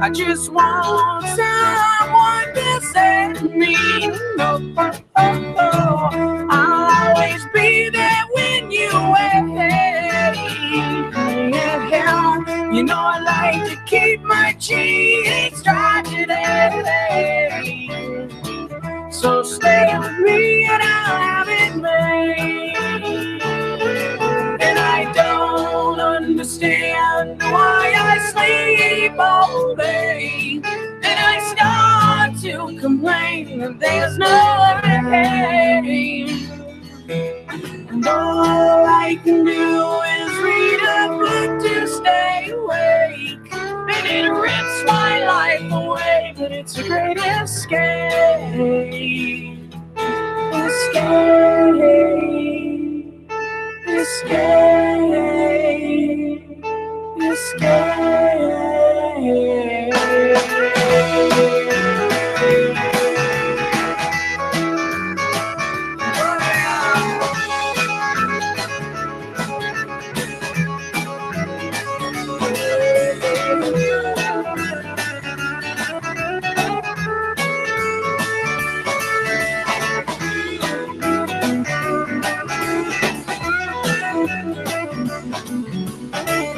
I just want someone to set me up. I'll always be there when you wait. You know I like to keep my cheeks dry today. So stay with me and I'll have it made. And I don't understand why I sleep all day. And I start to complain that there's no pain. And all I can do is read a book to stay awake. And it rips my life away, but it's a great escape. Escape. Escape.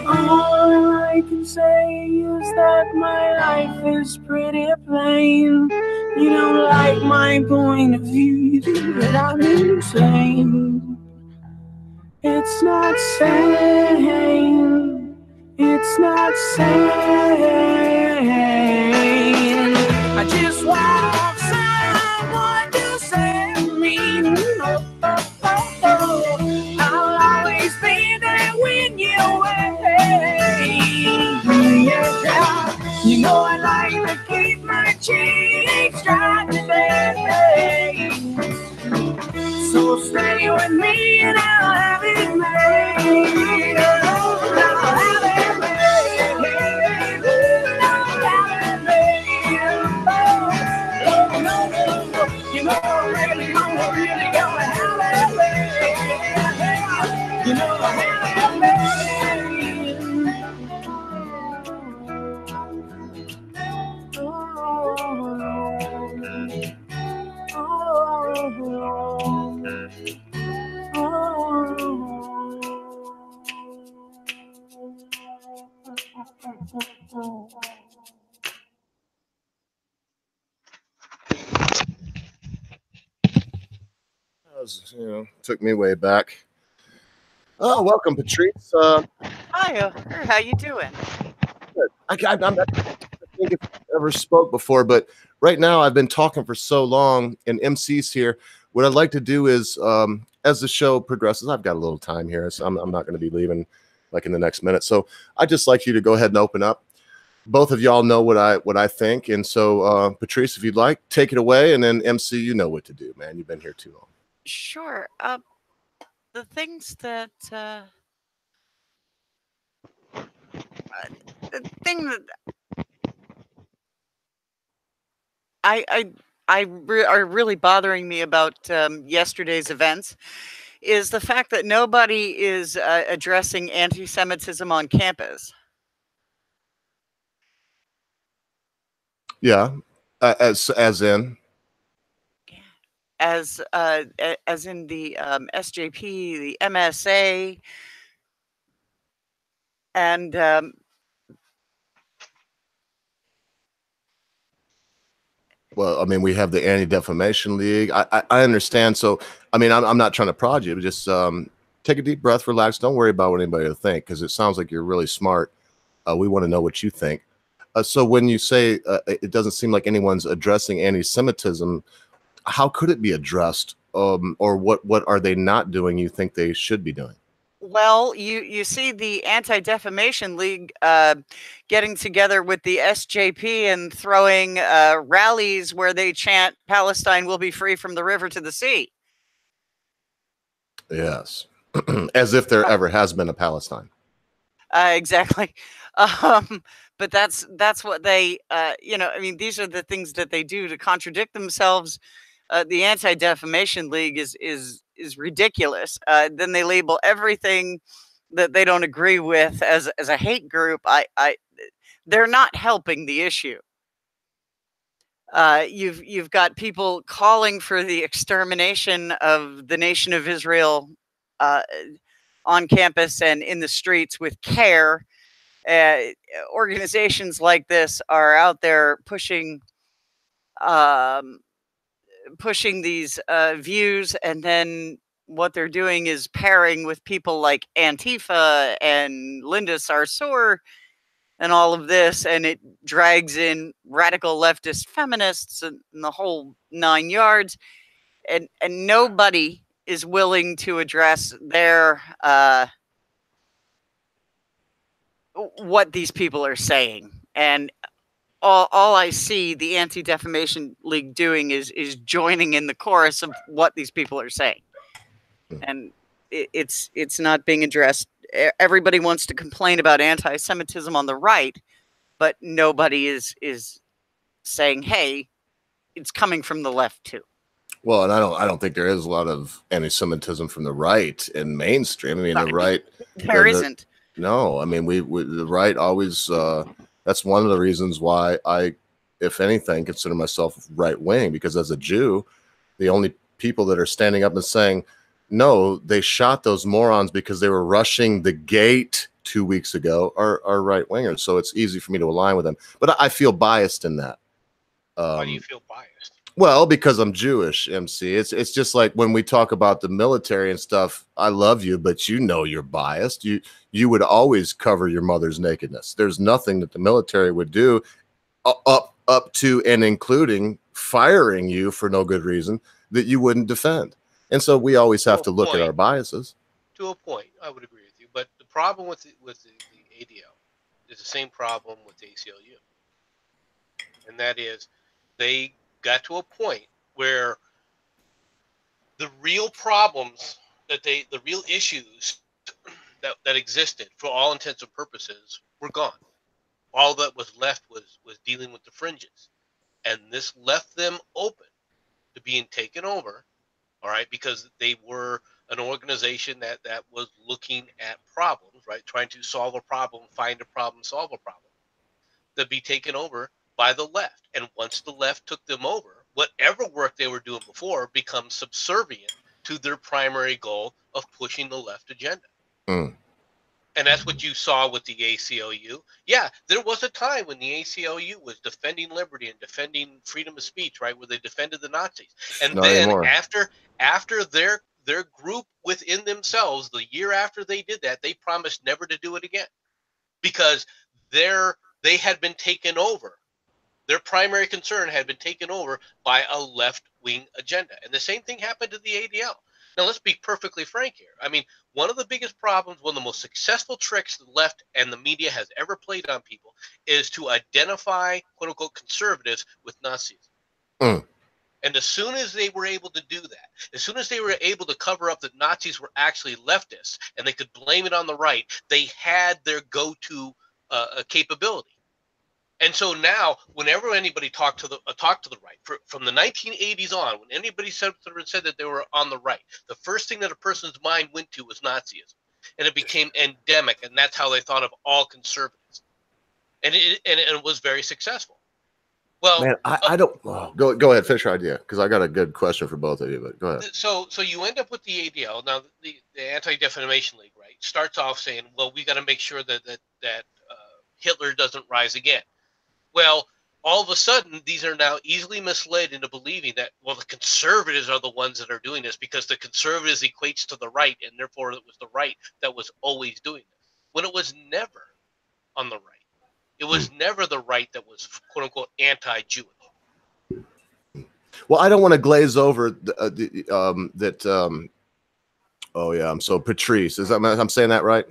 All I can say is that my life is pretty plain. You don't like my point of view, you think that I'm insane. It's not sane. It's not sane. I just want someone to save me. I'll always be there when you're away. Yeah, you know I like to keep my cheeks dry today. So stay with me and I'll have it made. I'll have it made. I'll have it made. Oh, no, no, no. You know I'm really gonna have it made. You know I'm have it made. That was, took me way back. Oh, welcome, Patrice. Hi, how you doing? I think if I ever spoke before, but right now I've been talking for so long, and MC's here. What I'd like to do is, as the show progresses, I've got a little time here, so I'm not going to be leaving like in the next minute. So I'd just like you to go ahead and open up. Both of y'all know what I think, and so Patrice, if you'd like, take it away, and then MC, you know what to do, man. You've been here too long. Sure. The things that the thing that are really bothering me about yesterday's events is the fact that nobody is addressing anti-Semitism on campus. Yeah, as in. As in the SJP, the MSA, and well, I mean, we have the Anti-Defamation League. I understand. So, I mean, I'm not trying to prod you, but just take a deep breath, relax. Don't worry about what anybody will think, because it sounds like you're really smart. We want to know what you think. So when you say it doesn't seem like anyone's addressing anti-Semitism, how could it be addressed? Or what are they not doing you think they should be doing? Well, you see the Anti-Defamation League getting together with the SJP and throwing rallies where they chant Palestine will be free from the river to the sea. Yes. As if there ever has been a Palestine. Exactly. But that's what they, I mean, these are the things that they do to contradict themselves. The Anti-Defamation League is ridiculous. Then they label everything that they don't agree with as a hate group. They're not helping the issue. You've got people calling for the extermination of the nation of Israel on campus and in the streets with CARE. Organizations like this are out there pushing pushing these views, and then what they're doing is pairing with people like Antifa and Linda Sarsour and all of this, and it drags in radical leftist feminists and the whole 9 yards, and nobody is willing to address their what these people are saying. And all I see the Anti-Defamation League doing is joining in the chorus of what these people are saying, and it's not being addressed. Everybody wants to complain about anti-Semitism on the right, but nobody is saying, "Hey, it's coming from the left too." Well, and I don't think there is a lot of anti-Semitism from the right in mainstream. I mean, the right there isn't. No, I mean, we the right always. That's one of the reasons why I, if anything, consider myself right wing, because as a Jew, the only people that are standing up and saying, no, they shot those morons because they were rushing the gate 2 weeks ago are right wingers. So it's easy for me to align with them. But I feel biased in that. Why do you feel biased? Well, because I'm Jewish, MC. It's just like when we talk about the military and stuff. I love you, but you know you're biased. You would always cover your mother's nakedness. There's nothing that the military would do up to and including firing you for no good reason that you wouldn't defend. And so we always have to look at our biases. To a point, I would agree with you. But the problem with the ADL is the same problem with the ACLU. And that is they got to a point where the real problems the real issues that existed for all intents and purposes were gone. All that was left was dealing with the fringes. And this left them open to being taken over, all right, because they were an organization that was looking at problems, right, trying to solve a problem, find a problem, solve a problem, to be taken over by the left. And once the left took them over, whatever work they were doing before becomes subservient to their primary goal of pushing the left agenda. Mm. And that's what you saw with the ACLU. Yeah, there was a time when the ACLU was defending liberty and defending freedom of speech, right, where they defended the Nazis. And Not then anymore. after their group within themselves, the year after they did that, they promised never to do it again because they had been taken over. Their primary concern had been taken over by a left-wing agenda. And the same thing happened to the ADL. Now, let's be perfectly frank here. I mean, one of the biggest problems, one of the most successful tricks the left and the media has ever played on people is to identify, quote-unquote, conservatives with Nazis. Mm. And as soon as they were able to do that, as soon as they were able to cover up that Nazis were actually leftists and they could blame it on the right, they had their go-to capability. And so now, whenever anybody talked to the right, from the 1980s on, when anybody said that they were on the right, the first thing that a person's mind went to was Nazism, and it became endemic, and that's how they thought of all conservatives, and it was very successful. Well, man, I don't go ahead, finish your idea, because I got a good question for both of you. But go ahead. So you end up with the ADL now, the Anti-Defamation League, right? Starts off saying, well, we got to make sure that Hitler doesn't rise again. Well, all of a sudden, these are now easily misled into believing that, well, the conservatives are the ones that are doing this because the conservatives equates to the right, and therefore it was the right that was always doing this, when it was never on the right. It was never the right that was, quote unquote, anti-Jewish. Well, I don't want to glaze over oh yeah, I'm so Patrice. I'm saying that right?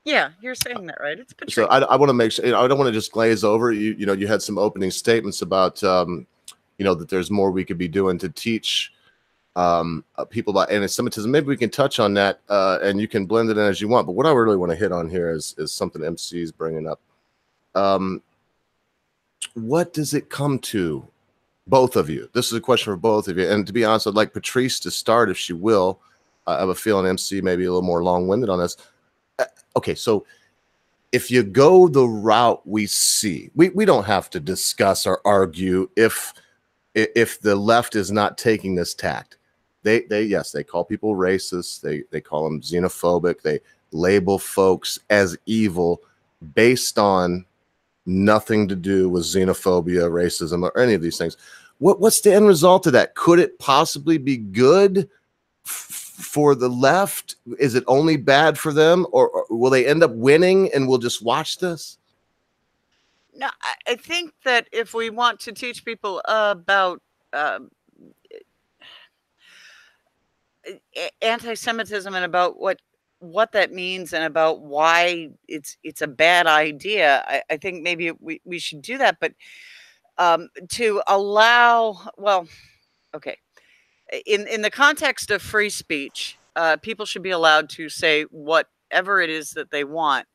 Yeah, you're saying that right. It's Patrice. So I want to make sure, I don't want to just glaze over. You had some opening statements about, that there's more we could be doing to teach people about anti-Semitism. Maybe we can touch on that, and you can blend it in as you want. But what I really want to hit on here is something MC is bringing up. What does it come to, both of you? This is a question for both of you. And to be honest, I'd like Patrice to start, if she will. I have a feeling MC may be a little more long-winded on this. Okay, so if you go the route we see, we don't have to discuss or argue if the left is not taking this tact. They call people racist. They call them xenophobic. They label folks as evil based on nothing to do with xenophobia, racism, or any of these things. what's the end result of that? Could it possibly be good for the left? Is it only bad for them, or will they end up winning and we'll just watch this? No, I think that if we want to teach people about anti-Semitism and about what that means and about why it's a bad idea, I think maybe we should do that. But to allow, well, okay, in the context of free speech, people should be allowed to say whatever it is that they want,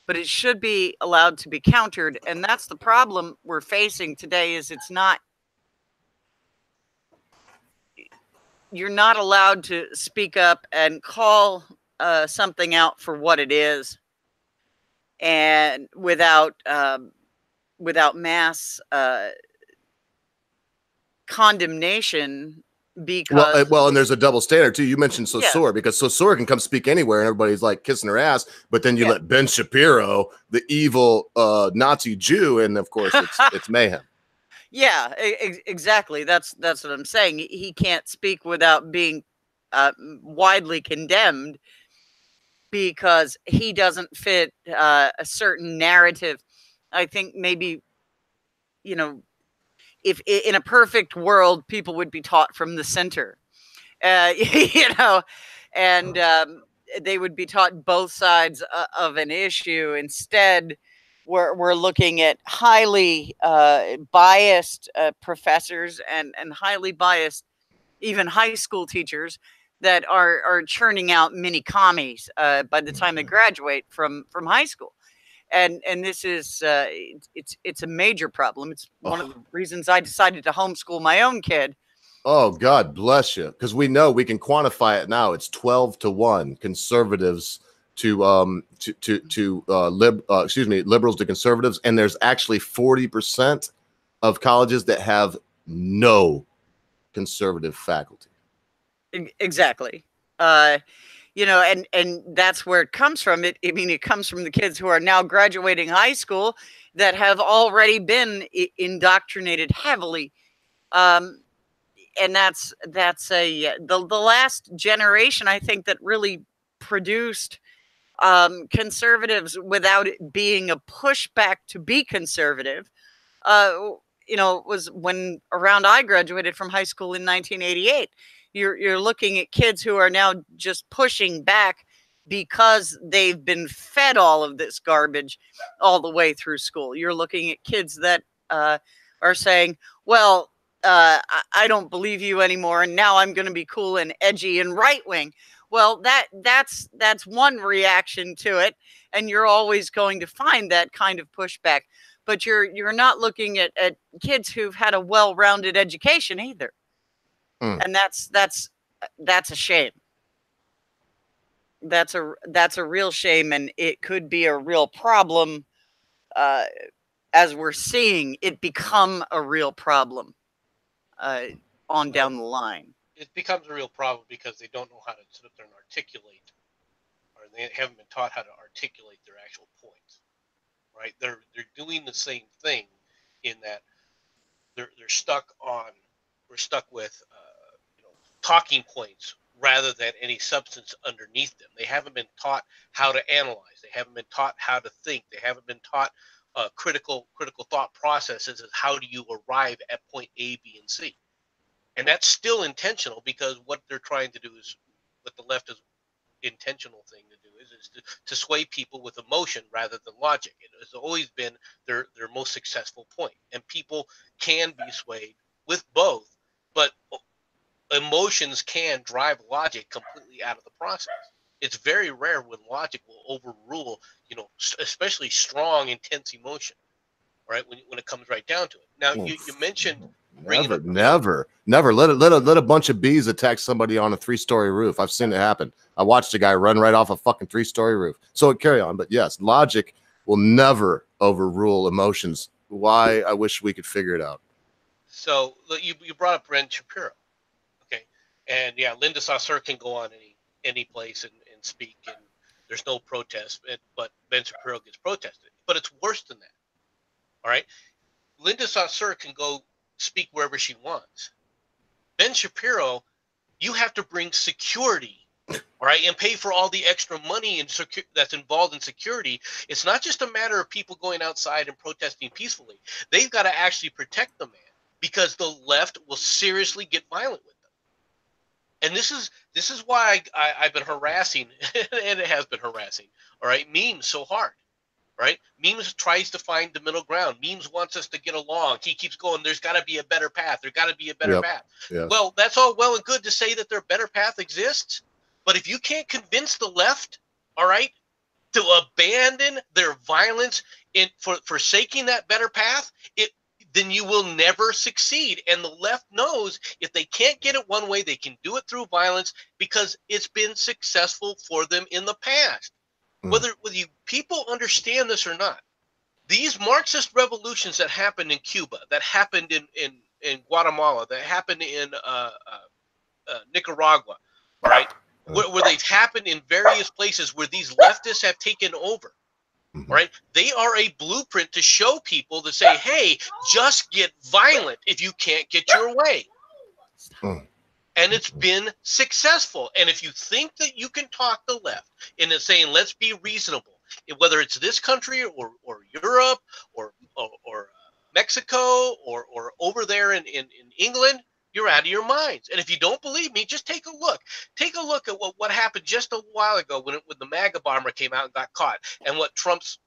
but it should be allowed to be countered. And that's the problem we're facing today, is you're not allowed to speak up and call something out for what it is, and without mass condemnation. Because well, and there's a double standard too. You mentioned Saussure, because Saussure can come speak anywhere and everybody's like kissing her ass, but then you let Ben Shapiro, the evil Nazi Jew, and of course it's mayhem. Yeah, exactly. That's what I'm saying. He can't speak without being widely condemned because he doesn't fit a certain narrative. I think maybe, if in a perfect world, people would be taught from the center, and they would be taught both sides of an issue. Instead, we're looking at highly biased professors and highly biased even high school teachers that are churning out mini commies by the time they graduate from high school. And this is it's a major problem. It's one of the reasons I decided to homeschool my own kid. Oh, God bless you. Because we know we can quantify it now. It's 12-1 conservatives to liberals to conservatives, and there's actually 40% of colleges that have no conservative faculty. Exactly. And that's where it comes from. It comes from the kids who are now graduating high school that have already been indoctrinated heavily. And that's the last generation, I think, that really produced conservatives without it being a pushback to be conservative. Was when around I graduated from high school in 1988. You're looking at kids who are now just pushing back because they've been fed all of this garbage all the way through school. You're looking at kids that are saying, well, I don't believe you anymore, and now I'm going to be cool and edgy and right-wing. Well, that's one reaction to it, and you're always going to find that kind of pushback. But you're not looking at kids who've had a well-rounded education either. And that's a shame. That's a real shame, and it could be a real problem as we're seeing it become a real problem on down the line. It becomes a real problem because they don't know how to sit up there and articulate, or they haven't been taught how to articulate their actual points. Right? They're doing the same thing in that we're stuck with talking points rather than any substance underneath them. They haven't been taught how to analyze. They haven't been taught how to think. They haven't been taught critical thought processes of how do you arrive at point A, B, and C. And that's still intentional, because what they're trying to do is what the left is intentional thing to do is to sway people with emotion rather than logic. It has always been their most successful point. And people can be swayed with both, but emotions can drive logic completely out of the process. It's very rare when logic will overrule, especially strong, intense emotion, right? When it comes right down to it. Now, you mentioned never let a bunch of bees attack somebody on a 3-story roof. I've seen it happen. I watched a guy run right off a fucking 3-story roof. So carry on, but yes, logic will never overrule emotions. Why? I wish we could figure it out. So you brought up Ben Shapiro. And yeah, Linda Saussure can go on any place and speak, and there's no protest, but Ben Shapiro gets protested. But it's worse than that. All right, Linda Saussure can go speak wherever she wants. Ben Shapiro, you have to bring security, all right, and pay for all the extra money and that's involved in security. It's not just a matter of people going outside and protesting peacefully. They've got to actually protect the man, because the left will seriously get violent with them. And this is why I've been harassing, and it has been harassing, all right, memes so hard. Right? Memes tries to find the middle ground. Memes wants us to get along. He keeps going, there's got to be a better path. There's got to be a better path. Yes. Well, that's all well and good to say that their better path exists. But if you can't convince the left, all right, to abandon their violence in forsaking that better path, then you will never succeed. And the left knows if they can't get it one way, they can do it through violence, because it's been successful for them in the past. Whether you people understand this or not, these Marxist revolutions that happened in Cuba, that happened in Guatemala, that happened in Nicaragua, right, where they've happened in various places where these leftists have taken over, right? They are a blueprint to show people to say, hey, just get violent if you can't get your way. And it's been successful. And if you think that you can talk the left into saying, let's be reasonable, whether it's this country or Europe or Mexico or over there in England, you're out of your minds. And if you don't believe me, just take a look. Take a look at what happened just a while ago when the MAGA bomber came out and got caught, and what Trump's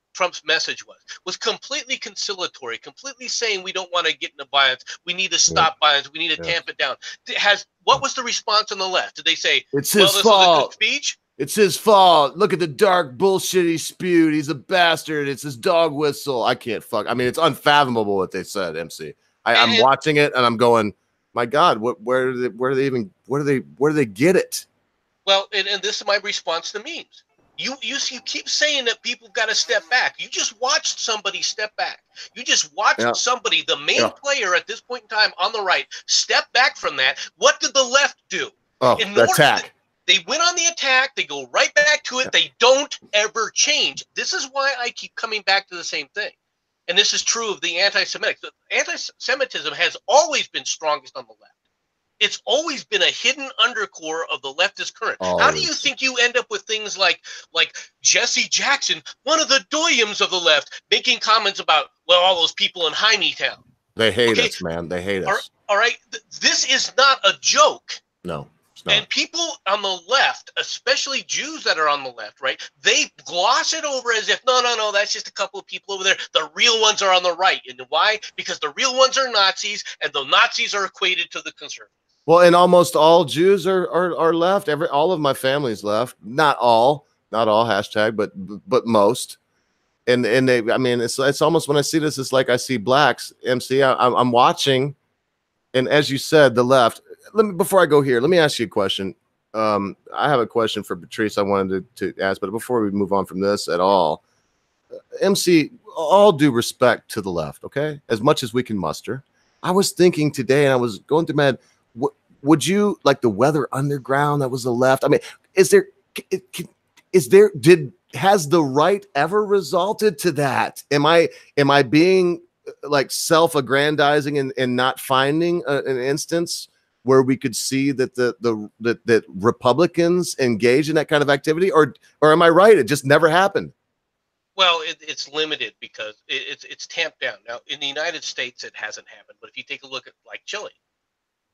message was completely conciliatory, completely saying we don't want to get into violence, we need to stop violence, we need to tamp it down. What was the response on the left? Did they say it's his fault? Was a good speech? It's his fault. Look at the dark bullshit he spewed. He's a bastard. It's his dog whistle. I can't fuck. I mean, it's unfathomable what they said, MC. I'm watching it and I'm going, my God, where do they get it? Well, and this is my response to memes. You keep saying that people got to step back. You just watched somebody step back. You just watched somebody, the main player at this point in time on the right, step back from that. What did the left do? Attack. They went on the attack. They go right back to it. They don't ever change. This is why I keep coming back to the same thing. And this is true of the anti-Semitic. The anti-Semitism has always been strongest on the left. It's always been a hidden undercore of the leftist current. Always. How do you think you end up with things like Jesse Jackson, one of the doyums of the left, making comments about, well, all those people in Hymietown? They hate us, man. They hate us. All right. This is not a joke. No, it's not. And people on the left, especially Jews that are on the left, right, they gloss it over as if, no, that's just a couple of people over there. The real ones are on the right. And why? Because the real ones are Nazis, and the Nazis are equated to the conservatives. Well, and almost all Jews are left. All of my family's left. Not all hashtag, but most. And they, I mean, it's almost, when I see this, it's like I see blacks. MC, I'm watching, and as you said, the left. Before I go here, let me ask you a question. I have a question for Patrice I wanted to ask, but before we move on from this at all, MC, all due respect to the left, okay? As much as we can muster. I was thinking today, and I was going through my head, would you, like the Weather Underground, that was the left? I mean, has the right ever resulted to that? Am I being like self-aggrandizing and not finding an instance where we could see that that Republicans engage in that kind of activity, or am I right? It just never happened. Well, it's limited because it's tamped down. Now, in the United States, it hasn't happened. But if you take a look at like Chile,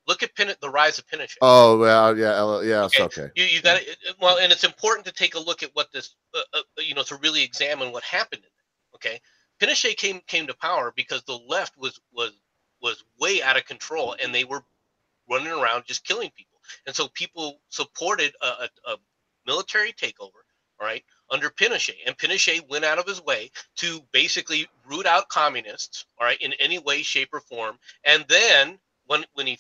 look at the rise of Pinochet. Oh, well, yeah, it's okay. You got it. Well, and it's important to take a look at what this, to really examine what happened in it. Okay, Pinochet came to power because the left was way out of control, and they were running around just killing people, and so people supported a military takeover. All right, under Pinochet, and Pinochet went out of his way to basically root out communists. All right, in any way, shape, or form, and then when he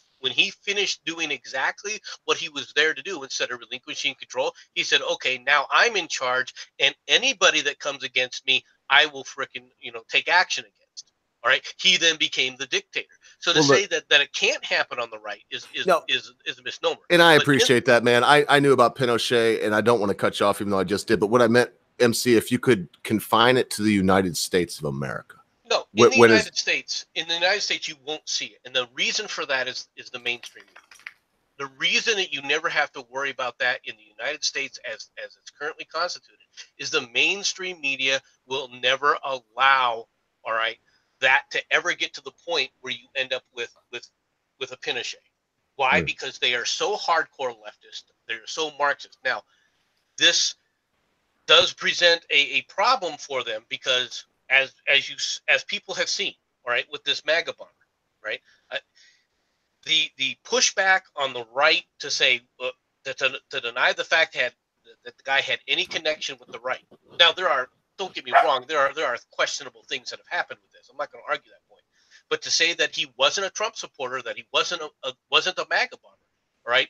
finished doing exactly what he was there to do, instead of relinquishing control, he said, okay, now I'm in charge, and anybody that comes against me, I will frickin' take action against. All right. He then became the dictator. So to say that it can't happen on the right is a misnomer. And I appreciate that, man. I knew about Pinochet, and I don't want to cut you off, even though I just did. But what I meant, MC, if you could confine it to the United States of America. No, What- in the what United States, you won't see it, and the reason for that is the mainstream media. The reason that you never have to worry about that in the United States as it's currently constituted is the mainstream media will never allow, all right, that to ever get to the point where you end up with a Pinochet. Why? Mm. Because they are so hardcore leftist. They're so Marxist. Now, this does present a problem for them because as people have seen, all right, with this MAGA bomber, right? The pushback on the right to say to deny the fact that the guy had any connection with the right. Now don't get me wrong, there are questionable things that have happened with this. I'm not going to argue that point, but to say that he wasn't a Trump supporter, that he wasn't a MAGA bomber, right,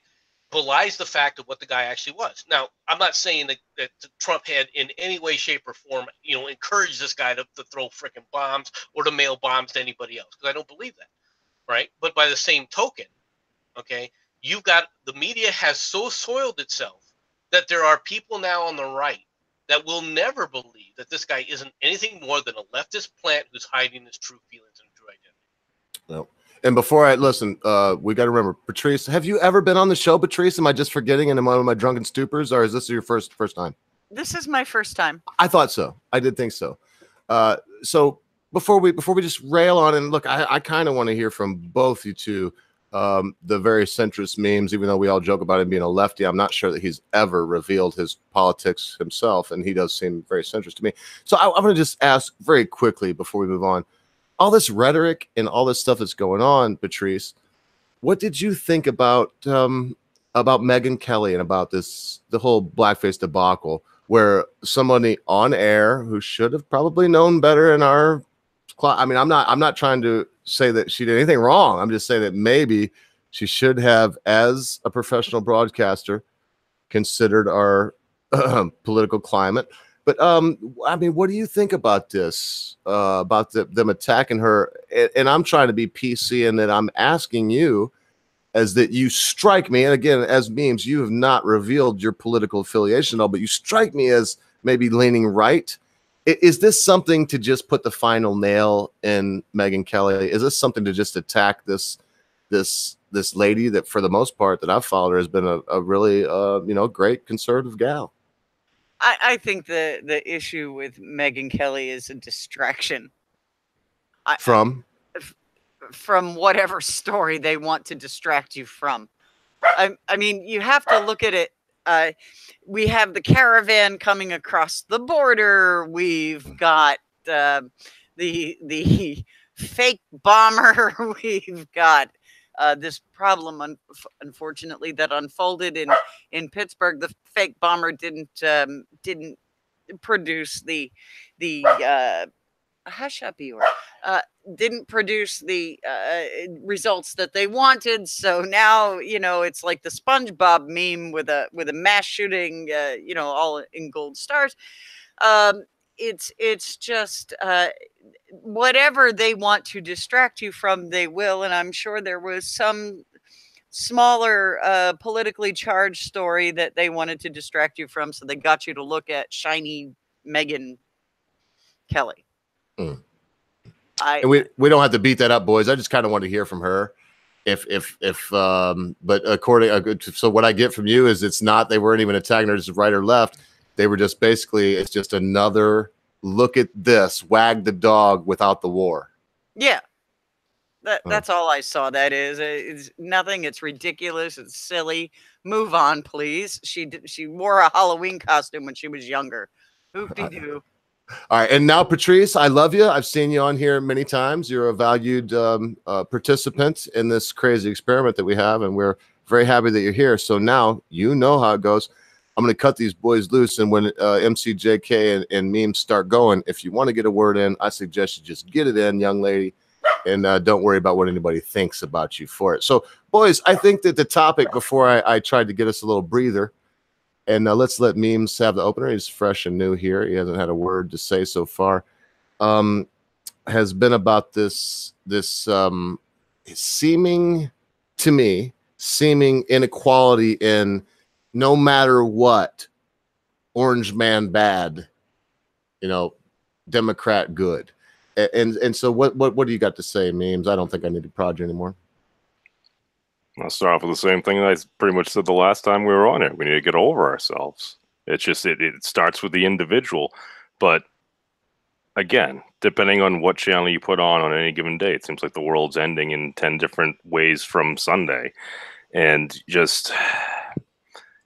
belies the fact of what the guy actually was. Now, I'm not saying that Trump had in any way, shape, or form, encouraged this guy to throw frickin' bombs or to mail bombs to anybody else, because I don't believe that. Right. But by the same token, OK, you've got the media has so soiled itself that there are people now on the right that will never believe that this guy isn't anything more than a leftist plant who's hiding his true feelings and true identity. No. And before I listen, we got to remember, Patrice, have you ever been on the show, Patrice? Am I just forgetting in one of my drunken stupors, or is this your first time? This is my first time. I thought so. I did think so. So before we just rail on, and look, I kind of want to hear from both you two, the very centrist memes, even though we all joke about him being a lefty. I'm not sure that he's ever revealed his politics himself, and he does seem very centrist to me. So I want to just ask very quickly before we move on, all this rhetoric and all this stuff that's going on, Patrice, what did you think about Megyn Kelly and about the whole blackface debacle, where somebody on air who should have probably known better in our I mean, I'm not trying to say that she did anything wrong. I'm just saying that maybe she should have, as a professional broadcaster, considered our political climate. But I mean, what do you think about this? About them attacking her? And I'm trying to be PC, and that I'm asking you, as that you strike me. And again, as memes, you have not revealed your political affiliation at all, but you strike me as maybe leaning right. Is this something to just put the final nail in Megyn Kelly? Is this something to just attack this lady that, for the most part, that I've followed her, has been a really great conservative gal? I think the issue with Megyn Kelly is a distraction From whatever story they want to distract you from. I mean, you have to look at it. We have the caravan coming across the border. We've got the fake bomber. We've got this problem, unfortunately, that unfolded in Pittsburgh. The fake bomber didn't produce the hush up, Eeyore. Didn't produce the results that they wanted. So now, it's like the SpongeBob meme with a mass shooting, all in gold stars. It's just whatever they want to distract you from, they will. And I'm sure there was some smaller politically charged story that they wanted to distract you from. So they got you to look at shiny Megyn Kelly. Mm. And we don't have to beat that up, boys. I just kind of want to hear from her. But according, so what I get from you is it's not, they weren't even attacking her just right or left. They were just basically, it's just another look at this, wag the dog without the war. Yeah. That's all I saw. That is, it's nothing. It's ridiculous. It's silly. Move on, please. She wore a Halloween costume when she was younger. Hoop-de-doo. All right, and now, Patrice, I love you. I've seen you on here many times. You're a valued participant in this crazy experiment that we have, and we're very happy that you're here. So now you know how it goes. I'm going to cut these boys loose, and when MCJK and memes start going, if you want to get a word in, I suggest you just get it in, young lady, and don't worry about what anybody thinks about you for it. So, boys, I think that the topic, before I tried to get us a little breather, and let's let memes have the opener. He's fresh and new here. He hasn't had a word to say so far. Has been about this seeming inequality in no matter what, orange man bad, Democrat good. And so what do you got to say, Memes? I don't think I need to prod you anymore. I'll start off with the same thing that I pretty much said the last time we were on it. We need to get over ourselves. It's just it starts with the individual. But again, depending on what channel you put on any given day, it seems like the world's ending in 10 different ways from Sunday. And just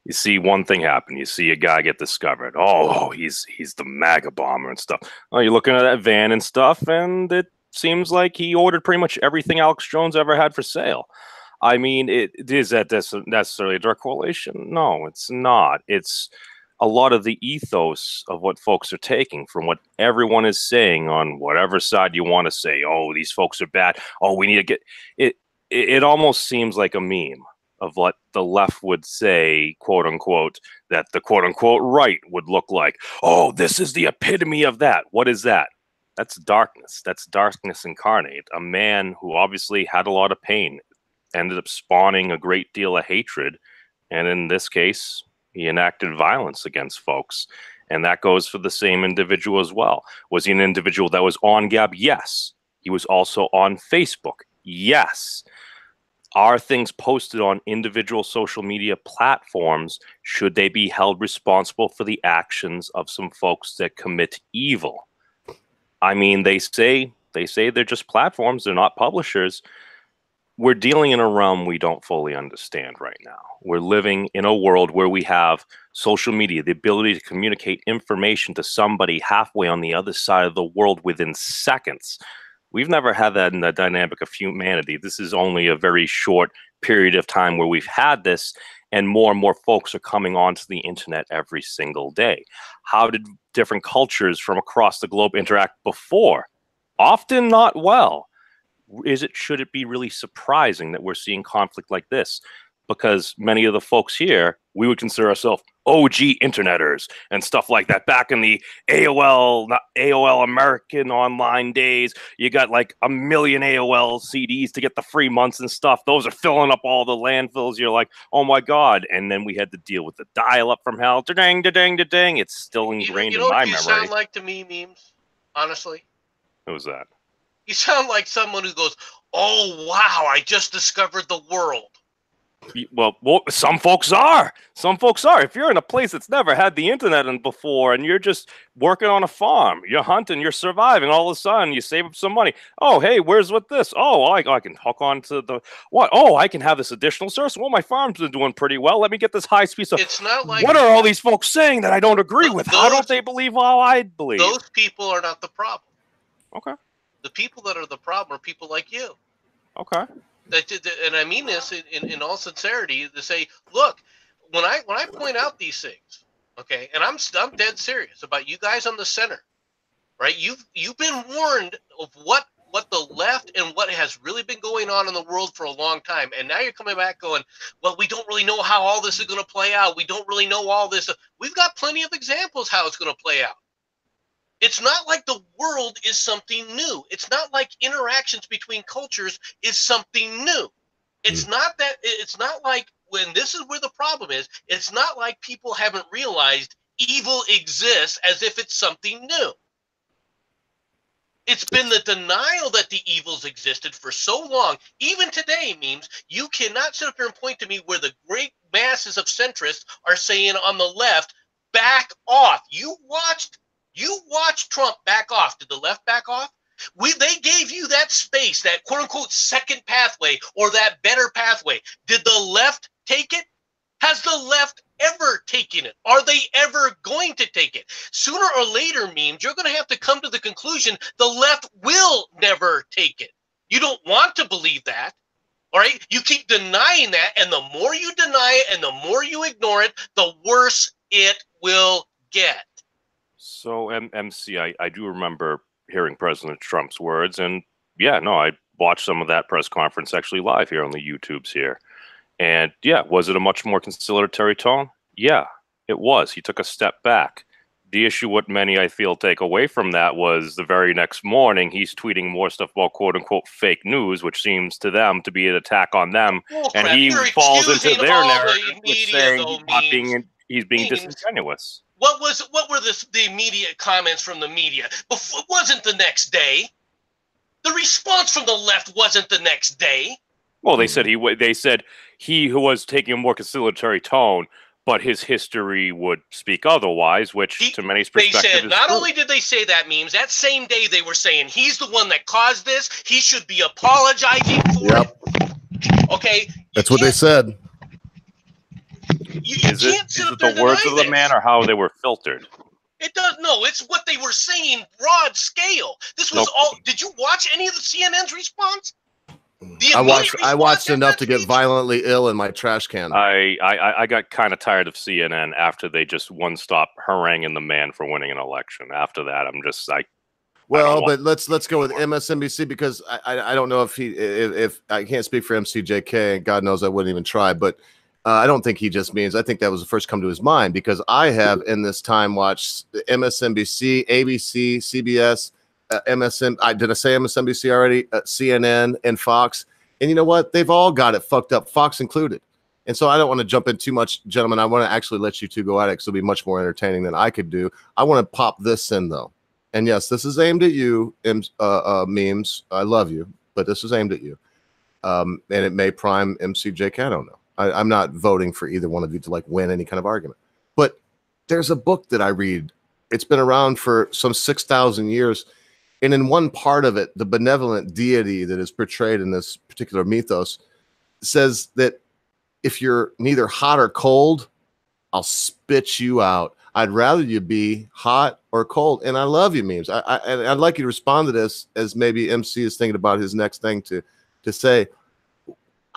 you see one thing happen. You see a guy get discovered. Oh, he's the MAGA bomber and stuff. Oh, you're looking at that van and stuff, and it seems like he ordered pretty much everything Alex Jones ever had for sale. I mean, is that necessarily a direct correlation? No, it's not. It's a lot of the ethos of what folks are taking from what everyone is saying on whatever side you want to say. Oh, these folks are bad. Oh, we need to get it. It almost seems like a meme of what the left would say, quote unquote, that the quote unquote right would look like. Oh, this is the epitome of that. What is that? That's darkness. That's darkness incarnate. A man who obviously had a lot of pain ended up spawning a great deal of hatred. And in this case, he enacted violence against folks. And that goes for the same individual as well. Was he an individual that was on Gab? Yes. He was also on Facebook. Yes. Are things posted on individual social media platforms? Should they be held responsible for the actions of some folks that commit evil? I mean, they say they're just platforms. They're not publishers. We're dealing in a realm we don't fully understand right now. We're living in a world where we have social media, the ability to communicate information to somebody halfway on the other side of the world within seconds. We've never had that in the dynamic of humanity. This is only a very short period of time where we've had this, and more folks are coming onto the internet every single day. How did different cultures from across the globe interact before? Often not well. Should it be really surprising that we're seeing conflict like this? Because many of the folks here, we would consider ourselves OG interneters and stuff like that. Back in the AOL American online days, you got like 1 million AOL CDs to get the free months and stuff. Those are filling up all the landfills. You're like, oh my God. And then we had to deal with the dial-up from hell. Da-dang, da-dang, da-dang. It's still ingrained in my memory. You know what you sound like to me, Memes? Honestly? Who's that? You sound like someone who goes, oh, wow, I just discovered the world. Well, some folks are. Some folks are. If you're in a place that's never had the internet before and you're just working on a farm, you're hunting, you're surviving, all of a sudden you save up some money. Oh, hey, where's with this? Oh, I can hook on to the what? Oh, I can have this additional source. Well, my farm's been doing pretty well. Let me get this high speed stuff. It's not like what are all these folks saying that I don't agree with? How don't they believe how I believe? Those people are not the problem. Okay. The people that are the problem are people like you. Okay. And I mean this in all sincerity to say, look, when I point out these things, okay, and I'm dead serious about you guys on the center, right? You've been warned of what the left and what has really been going on in the world for a long time, and now you're coming back going, well, we don't really know how all this is going to play out. We don't really know all this. We've got plenty of examples how it's going to play out. It's not like the world is something new. It's not like interactions between cultures is something new. It's not that. It's not like when this is where the problem is. It's not like people haven't realized evil exists as if it's something new. It's been the denial that the evils existed for so long. Even today, Memes, you cannot sit up here and point to me where the great masses of centrists are saying on the left, back off. You watched Trump back off. Did the left back off? They gave you that space, that quote unquote second pathway or that better pathway. Did the left take it? Has the left ever taken it? Are they ever going to take it? Sooner or later, Memes, you're going to have to come to the conclusion the left will never take it. You don't want to believe that. All right? You keep denying that, and the more you deny it and the more you ignore it, the worse it will get. So, MC, I do remember hearing President Trump's words, and yeah, no, I watched some of that press conference actually live here on the YouTubes here. And yeah, was it a much more conciliatory tone? Yeah, it was. He took a step back. The issue, what many I feel take away from that was the very next morning, he's tweeting more stuff about quote unquote fake news, which seems to them to be an attack on them. Well, and he falls into their narrative with saying he's being disingenuous. What were the immediate comments from the media? It wasn't the next day. The response from the left wasn't the next day. Well, they said he who was taking a more conciliatory tone, but his history would speak otherwise, which to many's They perspective said, is not true. only did they say that, Memes, that same day they were saying he's the one that caused this. He should be apologizing for it. Okay. That's what they said. Is it the words of the man or how they were filtered? It does no. It's what they were saying, broad scale. This was all. Did you watch any of the CNN's response? I watched enough to get violently ill in my trash can. I got kind of tired of CNN after they just one-stop haranguing the man for winning an election. After that, I'm just like, well, but let's go with MSNBC because I don't know if I can't speak for MCJK, and God knows I wouldn't even try, but I don't think he just means. I think that was the first come to his mind because I have in this time watched MSNBC, ABC, CBS. Did I say MSNBC already? CNN and Fox. And you know what? They've all got it fucked up, Fox included. And so I don't want to jump in too much, gentlemen. I want to actually let you two go at it because it'll be much more entertaining than I could do. I want to pop this in, though. And yes, this is aimed at you, Memes. I love you, but this is aimed at you. And it may prime MCJK. I don't know. I'm not voting for either one of you to like win any kind of argument. But there's a book that I read. It's been around for some 6,000 years. And in one part of it, the benevolent deity that is portrayed in this particular mythos says that if you're neither hot or cold, I'll spit you out. I'd rather you be hot or cold. And I love you, Memes. And I'd like you to respond to this as maybe MC is thinking about his next thing to say.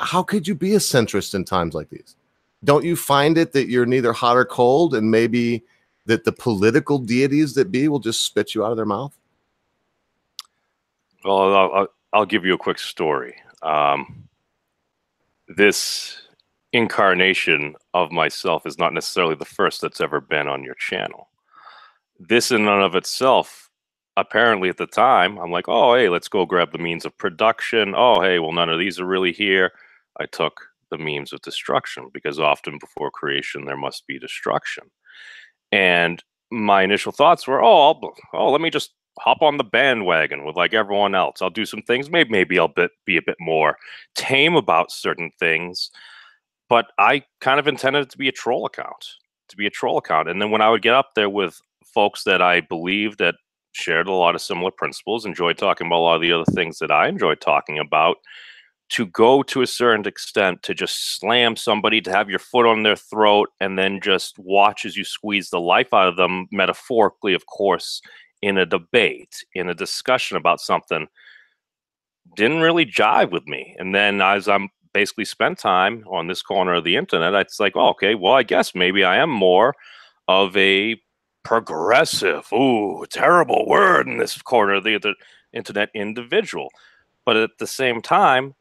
How could you be a centrist in times like these? Don't you find it that you're neither hot or cold and maybe that the political deities that be will just spit you out of their mouth? Well, I'll give you a quick story. This incarnation of myself is not necessarily the first that's ever been on your channel. This in and of itself, apparently at the time, I'm like, oh, hey, let's go grab the means of production. Oh, hey, well, none of these are really here. I took the means of destruction because often before creation, there must be destruction. And my initial thoughts were, let me just hop on the bandwagon with like everyone else. I'll do some things. Maybe I'll be a bit more tame about certain things. But I kind of intended it to be a troll account, And then when I would get up there with folks that I believed that shared a lot of similar principles, enjoyed talking about a lot of the other things that I enjoyed talking about, to go to a certain extent to just slam somebody, to have your foot on their throat, and then just watch as you squeeze the life out of them, metaphorically, of course, in a debate, in a discussion about something, didn't really jive with me. And then as I'm basically spent time on this corner of the internet, it's like, oh, okay, well, I guess maybe I am more of a progressive, terrible word in this corner of the internet individual. But at the same time,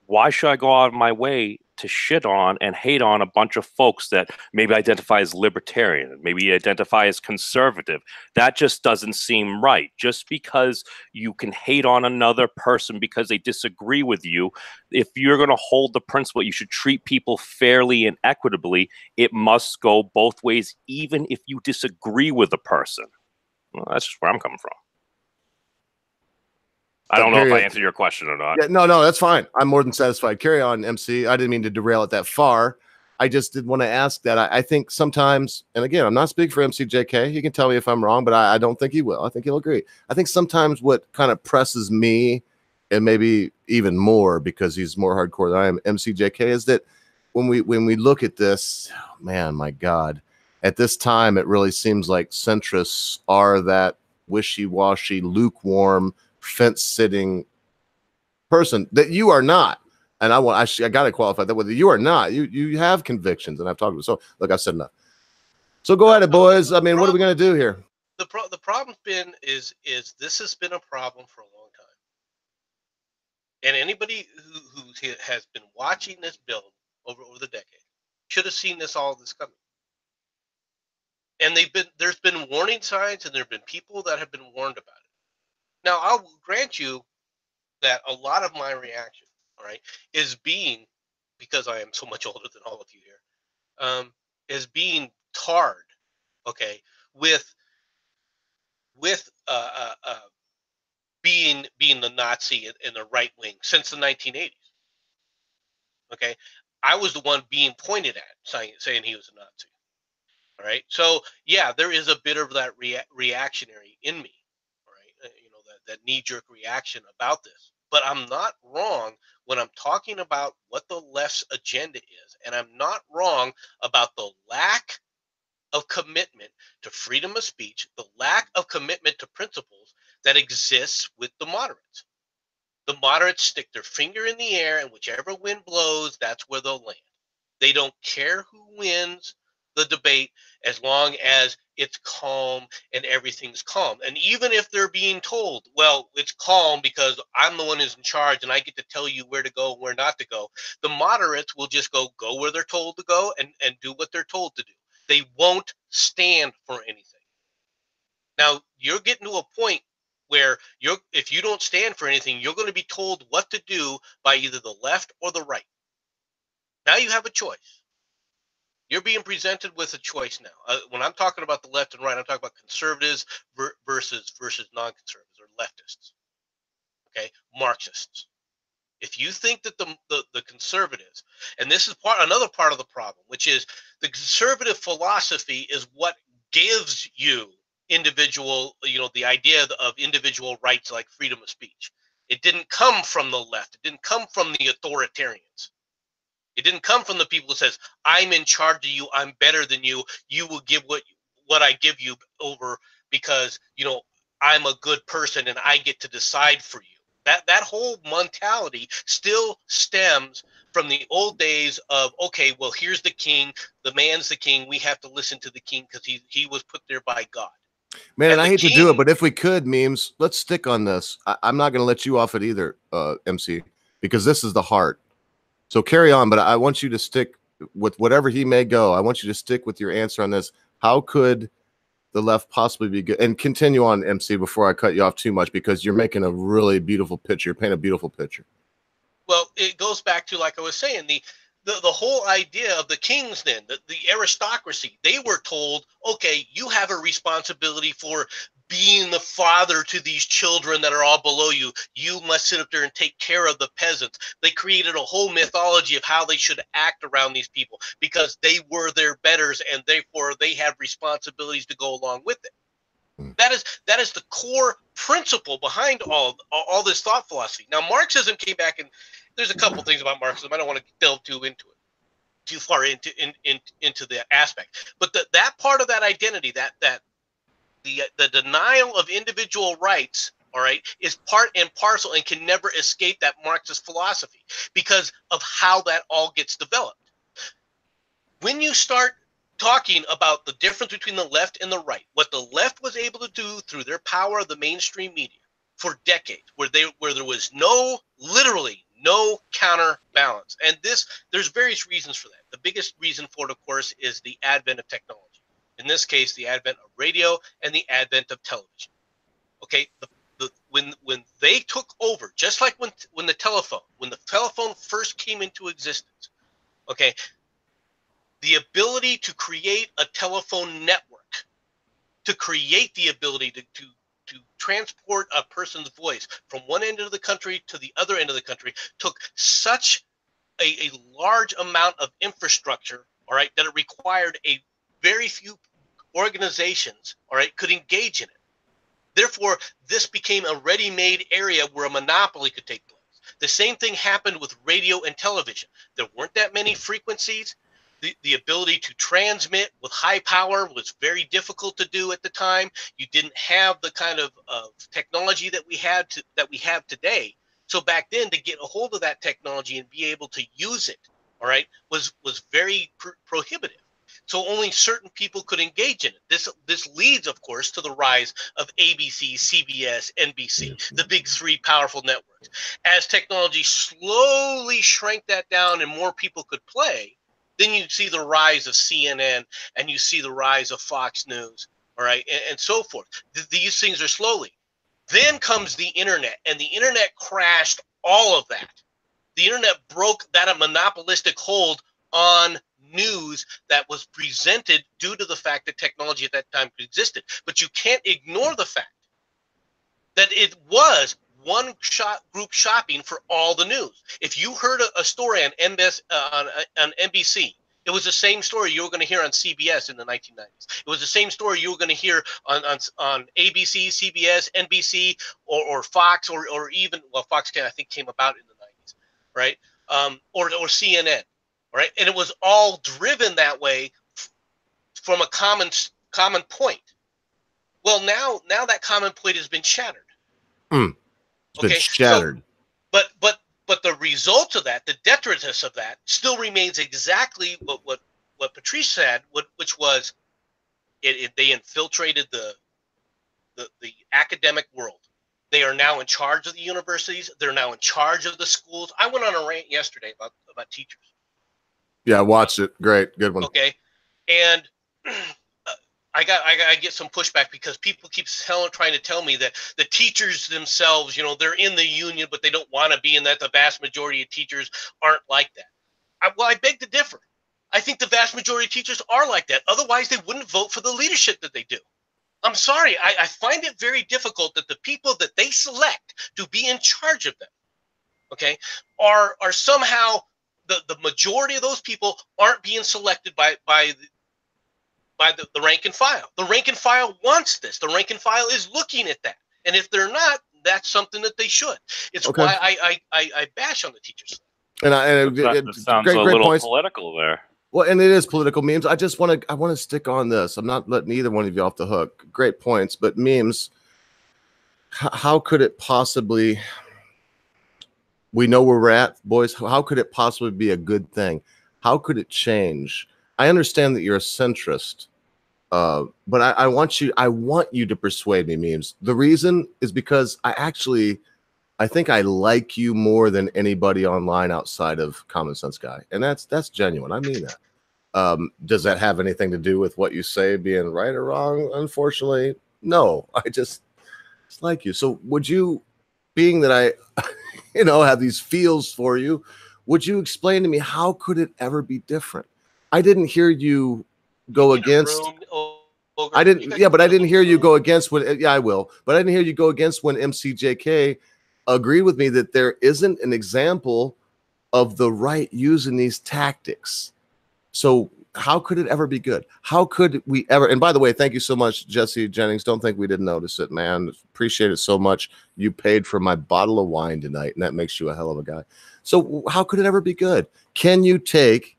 why should I go out of my way to shit on and hate on a bunch of folks that maybe identify as libertarian, maybe identify as conservative? That just doesn't seem right. Just because you can hate on another person because they disagree with you, if you're going to hold the principle you should treat people fairly and equitably, it must go both ways, even if you disagree with the person. Well, that's just where I'm coming from. I don't know if I answered your question or not. Yeah, no, that's fine. I'm more than satisfied. Carry on, MC. I didn't mean to derail it that far. I just did want to ask that. I think sometimes, and again, I'm not speaking for MCJK. He can tell me if I'm wrong, but I don't think he will. I think he'll agree. I think sometimes what kind of presses me, and maybe even more because he's more hardcore than I am, MCJK, is that when we look at this, man, my God, at this time, it really seems like centrists are that wishy-washy, lukewarm, fence-sitting person that you are not. And I got to qualify that whether you are not, you have convictions, and I've talked about. So look, I've said enough. So go at it, boys. I mean, what are we going to do here? The problem's been is this has been a problem for a long time, and anybody who has been watching this build over the decade should have seen this coming. And there's been warning signs, and there have been people that have been warned about it. Now, I'll grant you that a lot of my reaction, all right, is being, because I am so much older than all of you here, is being tarred, okay, with being the Nazi and the right wing since the 1980s. Okay, I was the one being pointed at saying he was a Nazi. All right, so yeah, there is a bit of that reactionary in me. All right, that knee-jerk reaction about this. But I'm not wrong when I'm talking about what the left's agenda is, and I'm not wrong about the lack of commitment to freedom of speech, the lack of commitment to principles that exists with the moderates. The moderates stick their finger in the air, and whichever wind blows, that's where they'll land. They don't care who wins the debate as long as it's calm and everything's calm. And even if they're being told, well, it's calm because I'm the one who's in charge and I get to tell you where to go and where not to go, the moderates will just go where they're told to go and do what they're told to do. They won't stand for anything. Now, you're getting to a point where if you don't stand for anything, you're going to be told what to do by either the left or the right. Now you have a choice. You're being presented with a choice now. When I'm talking about the left and right, I'm talking about conservatives versus non-conservatives or leftists. Okay, Marxists. If you think that the conservatives, and this is another part of the problem, which is the conservative philosophy is what gives you individual, the idea of individual rights like freedom of speech. It didn't come from the left. It didn't come from the authoritarians. It didn't come from the people who says, I'm in charge of you, I'm better than you, you will give what I give you over because, I'm a good person and I get to decide for you. That whole mentality still stems from the old days of, okay, well, here's the king, the man's the king, we have to listen to the king because he was put there by God. Man, and I hate to do it, but if we could, Memes, let's stick on this. I'm not going to let you off it either, MC, because this is the heart. So carry on, but I want you to stick with whatever he may go. I want you to stick with your answer on this. How could the left possibly be good? And continue on, MC, before I cut you off too much, because you're making a really beautiful picture. You're painting a beautiful picture. Well, it goes back to, like I was saying, the whole idea of the kings then, the aristocracy, they were told, okay, you have a responsibility for being the father to these children that are all below you. You must sit up there and take care of the peasants. They created a whole mythology of how they should act around these people because they were their betters and therefore they have responsibilities to go along with it. That is the core principle behind all this thought philosophy. Now, Marxism came back, and there's a couple things about Marxism. I don't want to delve too far into the aspect, but that part of that identity, the denial of individual rights, all right, is part and parcel and can never escape that Marxist philosophy because of how that all gets developed. When you start talking about the difference between the left and the right, what the left was able to do through their power of the mainstream media for decades, where there was literally no counterbalance. And there's various reasons for that. The biggest reason for it, of course, is the advent of technology. In this case, the advent of radio and the advent of television. Okay, when they took over, just like when the telephone first came into existence, okay, the ability to create a telephone network, to create the ability to transport a person's voice from one end of the country to the other end of the country took such a large amount of infrastructure, all right, that it required a very few organizations, all right, could engage in it. Therefore, this became a ready-made area where a monopoly could take place. The same thing happened with radio and television. There weren't that many frequencies. The ability to transmit with high power was very difficult to do at the time. You didn't have the kind of technology that we have today. So back then, to get a hold of that technology and be able to use it, all right, was very prohibitive. So only certain people could engage in it. This leads, of course, to the rise of ABC, CBS, NBC, the big three powerful networks. As technology slowly shrank that down and more people could play, then you see the rise of CNN and you see the rise of Fox News, all right, and so forth. These things are slowly. Then comes the internet, and the internet crashed all of that. The internet broke that monopolistic hold on news that was presented due to the fact that technology at that time existed. But you can't ignore the fact that it was one group shopping for all the news. If you heard a story on NBC, it was the same story you were going to hear on CBS in the 1990s. It was the same story you were going to hear on ABC, CBS, NBC, or Fox, or even, well, Fox I think came about in the 90s, right? Or CNN, right? And it was all driven that way from a common point. Well, now that common point has been shattered. It's been shattered. So, but the result of that, the detritus of that, still remains exactly what Patrice said, which was they infiltrated the academic world. They are now in charge of the universities. They're now in charge of the schools. I went on a rant yesterday about teachers. Yeah, I watched it. Great, good one. Okay, and I get some pushback because people keep trying to tell me that the teachers themselves, they're in the union, but they don't want to be, and that the vast majority of teachers aren't like that. I beg to differ. I think the vast majority of teachers are like that. Otherwise, they wouldn't vote for the leadership that they do. I'm sorry. I find it very difficult that the people that they select to be in charge of them, okay, are somehow the majority of those people aren't being selected by the rank and file. The rank and file wants this. The rank and file is looking at that. And if they're not, that's something that they should. It's why I bash on the teachers. That sounds a little points. Political there. Well, and it is political. Memes. I want to stick on this. I'm not letting either one of you off the hook. Great points, but memes. How could it possibly? We know where we're at, boys. How could it possibly be a good thing? How could it change? I understand that you're a centrist, but I want you to persuade me, memes. The reason is because I think I like you more than anybody online outside of Common Sense Guy, and that's genuine. I mean that. Does that have anything to do with what you say being right or wrong? Unfortunately, no. I just like you. So would you, being that I, have these feels for you, would you explain to me how could it ever be different? I didn't hear you go against. I didn't. Yeah, but I didn't hear you go against when. Yeah, I will. But I didn't hear you go against when MCJK agreed with me that there isn't an example of the right using these tactics. So how could it ever be good? How could we ever? And by the way, thank you so much, Jesse Jennings. Don't think we didn't notice it, man. Appreciate it so much. You paid for my bottle of wine tonight, and that makes you a hell of a guy. So how could it ever be good? Can you take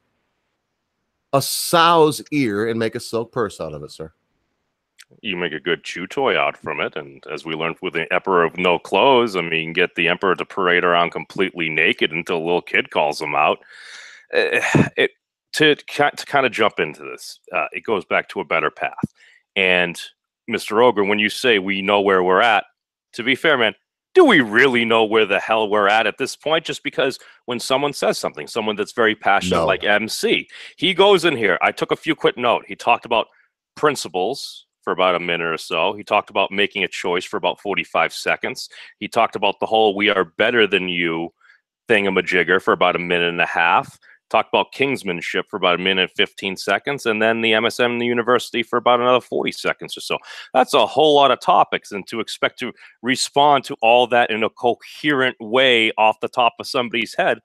a sow's ear and make a silk purse out of it, sir? You make a good chew toy out from it, and as we learned with the Emperor of No Clothes, I mean, get the Emperor to parade around completely naked until a little kid calls him out. To kind of jump into this, it goes back to a better path. And Mr. Ogre, when you say we know where we're at, to be fair, man, do we really know where the hell we're at this point? Just because when someone says something, someone that's very passionate like MC, he goes in here. I took a few quick note. He talked about principles for about a minute or so. He talked about making a choice for about 45 seconds. He talked about the whole "we are better than you" thingamajigger for about a minute and a half. Talked about kingsmanship for about a minute and 15 seconds, and then the MSM and the university for about another 40 seconds or so. That's a whole lot of topics, and to expect to respond to all that in a coherent way off the top of somebody's head,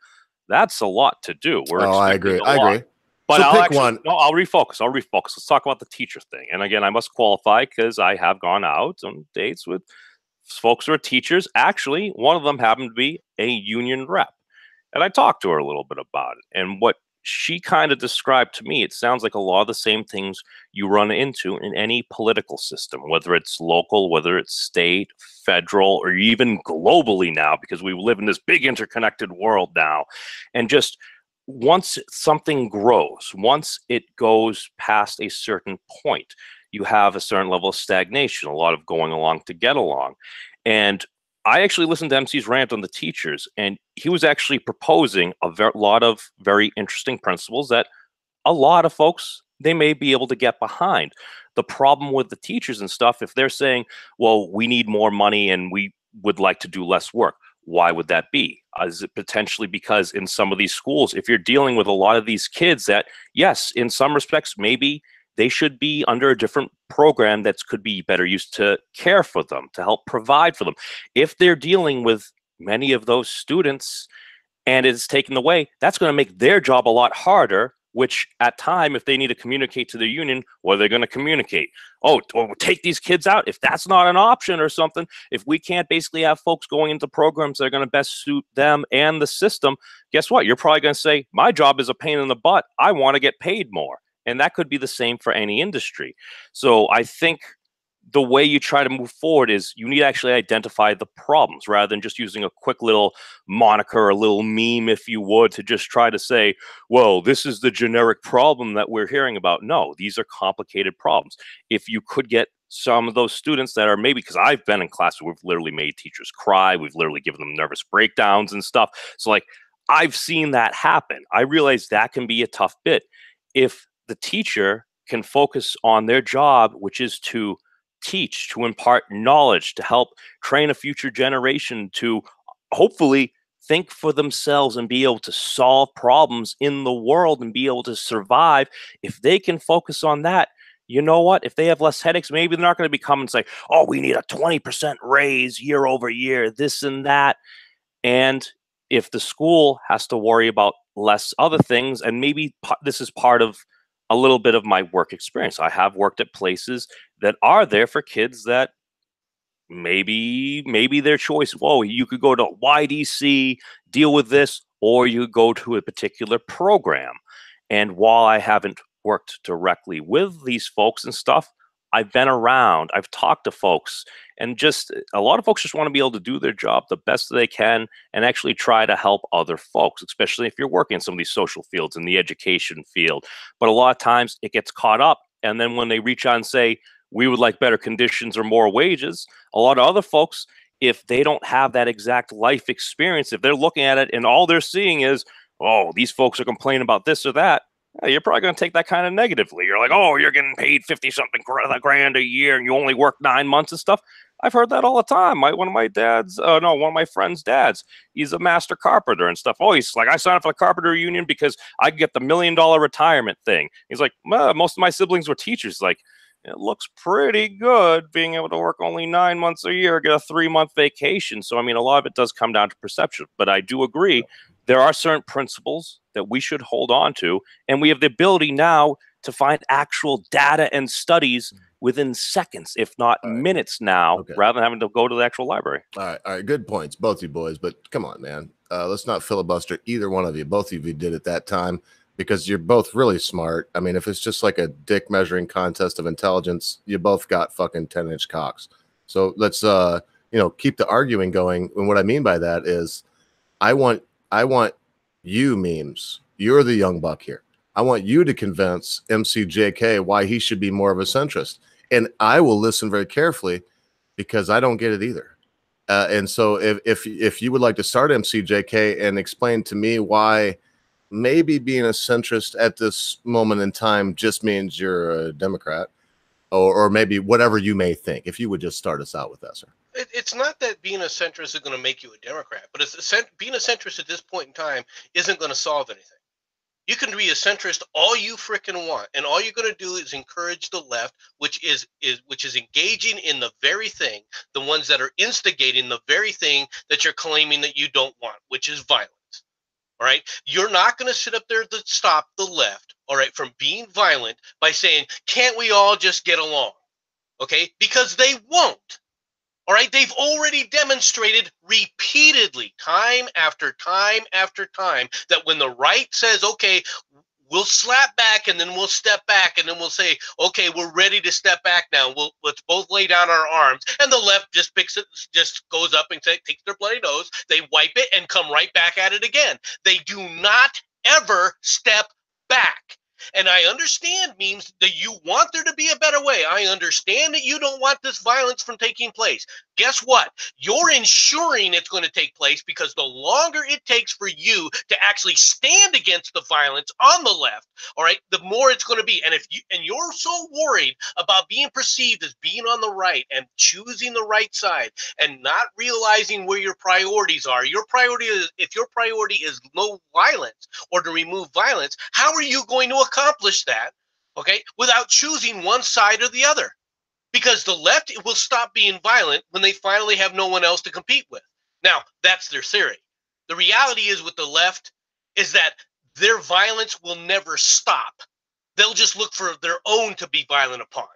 that's a lot to do. I agree. But so I'll pick one. No, I'll refocus. Let's talk about the teacher thing. And again, I must qualify because I have gone out on dates with folks who are teachers. Actually, one of them happened to be a union rep. And I talked to her a little bit about it. And what she kind of described to me, it sounds like a lot of the same things you run into in any political system, whether it's local, whether it's state, federal, or even globally now, because we live in this big interconnected world now. And just once something grows, once it goes past a certain point, you have a certain level of stagnation, a lot of going along to get along. And I actually listened to MC's rant on the teachers, and he was actually proposing a lot of very interesting principles that a lot of folks, they may be able to get behind. The problem with the teachers and stuff, if they're saying, well, we need more money and we would like to do less work, why would that be? Is it potentially because in some of these schools, if you're dealing with a lot of these kids that, yes, in some respects, maybe they should be under a different program that could be better used to care for them, to help provide for them. If they're dealing with many of those students and it's taken away, that's going to make their job a lot harder, which at time, if they need to communicate to the union, what are they going to communicate? Oh, take these kids out. If that's not an option or something, if we can't basically have folks going into programs that are going to best suit them and the system, guess what? You're probably going to say, my job is a pain in the butt. I want to get paid more. And that could be the same for any industry. So I think the way you try to move forward is you need to actually identify the problems rather than just using a quick little moniker, a little meme, if you would, to just try to say, well, this is the generic problem that we're hearing about. No, these are complicated problems. If you could get some of those students that are maybe, because I've been in class where we've literally made teachers cry, we've literally given them nervous breakdowns and stuff. So like, I've seen that happen. I realize that can be a tough bit. If the teacher can focus on their job, which is to teach, to impart knowledge, to help train a future generation to hopefully think for themselves and be able to solve problems in the world and be able to survive. If they can focus on that, you know what? If they have less headaches, maybe they're not going to be coming and say, oh, we need a 20% raise year over year, this and that. And if the school has to worry about less other things, and maybe this is part of a little bit of my work experience. I have worked at places that are there for kids that maybe their choice, whoa, you could go to YDC, deal with this, or you could go to a particular program. And while I haven't worked directly with these folks and stuff, I've been around, I've talked to folks, and just a lot of folks just want to be able to do their job the best that they can and actually try to help other folks, especially if you're working in some of these social fields, in the education field. But a lot of times it gets caught up. And then when they reach out and say, we would like better conditions or more wages, a lot of other folks, if they don't have that exact life experience, if they're looking at it and all they're seeing is, oh, these folks are complaining about this or that, you're probably going to take that kind of negatively. You're like, oh, you're getting paid 50-something grand a year and you only work 9 months and stuff. I've heard that all the time. One of my friend's dads, he's a master carpenter and stuff. Oh, he's like, I signed up for the carpenter union because I get the $1 million retirement thing. He's like, well, most of my siblings were teachers. Like, it looks pretty good being able to work only 9 months a year, get a 3-month vacation. So, I mean, a lot of it does come down to perception. But I do agree there are certain principles that we should hold on to. And we have the ability now to find actual data and studies within seconds, if not minutes now, rather than having to go to the actual library. All right. Good points, both of you boys. But come on, man. Let's not filibuster either one of you. Both of you did at that time because you're both really smart. I mean, if it's just like a dick measuring contest of intelligence, you both got fucking 10-inch cocks. So let's, keep the arguing going. And what I mean by that is I want you, Memes. You're the young buck here. I want you to convince MCJK why he should be more of a centrist. And I will listen very carefully because I don't get it either. And so if you would like to start MCJK and explain to me why maybe being a centrist at this moment in time just means you're a Democrat or maybe whatever you may think, if you would just start us out with that, sir. It's not that being a centrist is going to make you a Democrat, but being a centrist at this point in time isn't going to solve anything. You can be a centrist all you freaking want, and all you're going to do is encourage the left, which is engaging in the very thing, the ones that are instigating the very thing that you're claiming that you don't want, which is violence. All right, you're not going to sit up there to stop the left, all right, from being violent by saying, "Can't we all just get along?" Okay, because they won't. All right, they've already demonstrated repeatedly, time after time after time, that when the right says, okay, we'll slap back and then we'll step back and then we'll say, okay, we're ready to step back now. Let's both lay down our arms. And the left just picks it, just goes up and takes their bloody nose. They wipe it and come right back at it again. They do not ever step back. And I understand, Memes, that you want there to be a better way. I understand that you don't want this violence from taking place. Guess what? You're ensuring it's going to take place because the longer it takes for you to actually stand against the violence on the left, all right, the more it's going to be. And you're so worried about being perceived as being on the right and choosing the right side and not realizing where your priorities are. Your priority is, if your priority is no violence or to remove violence, how are you going to accomplish that okay, without choosing one side or the other. Because the left will stop being violent when they finally have no one else to compete with. Now, that's their theory. The reality is with the left is that their violence will never stop. They'll just look for their own to be violent upon.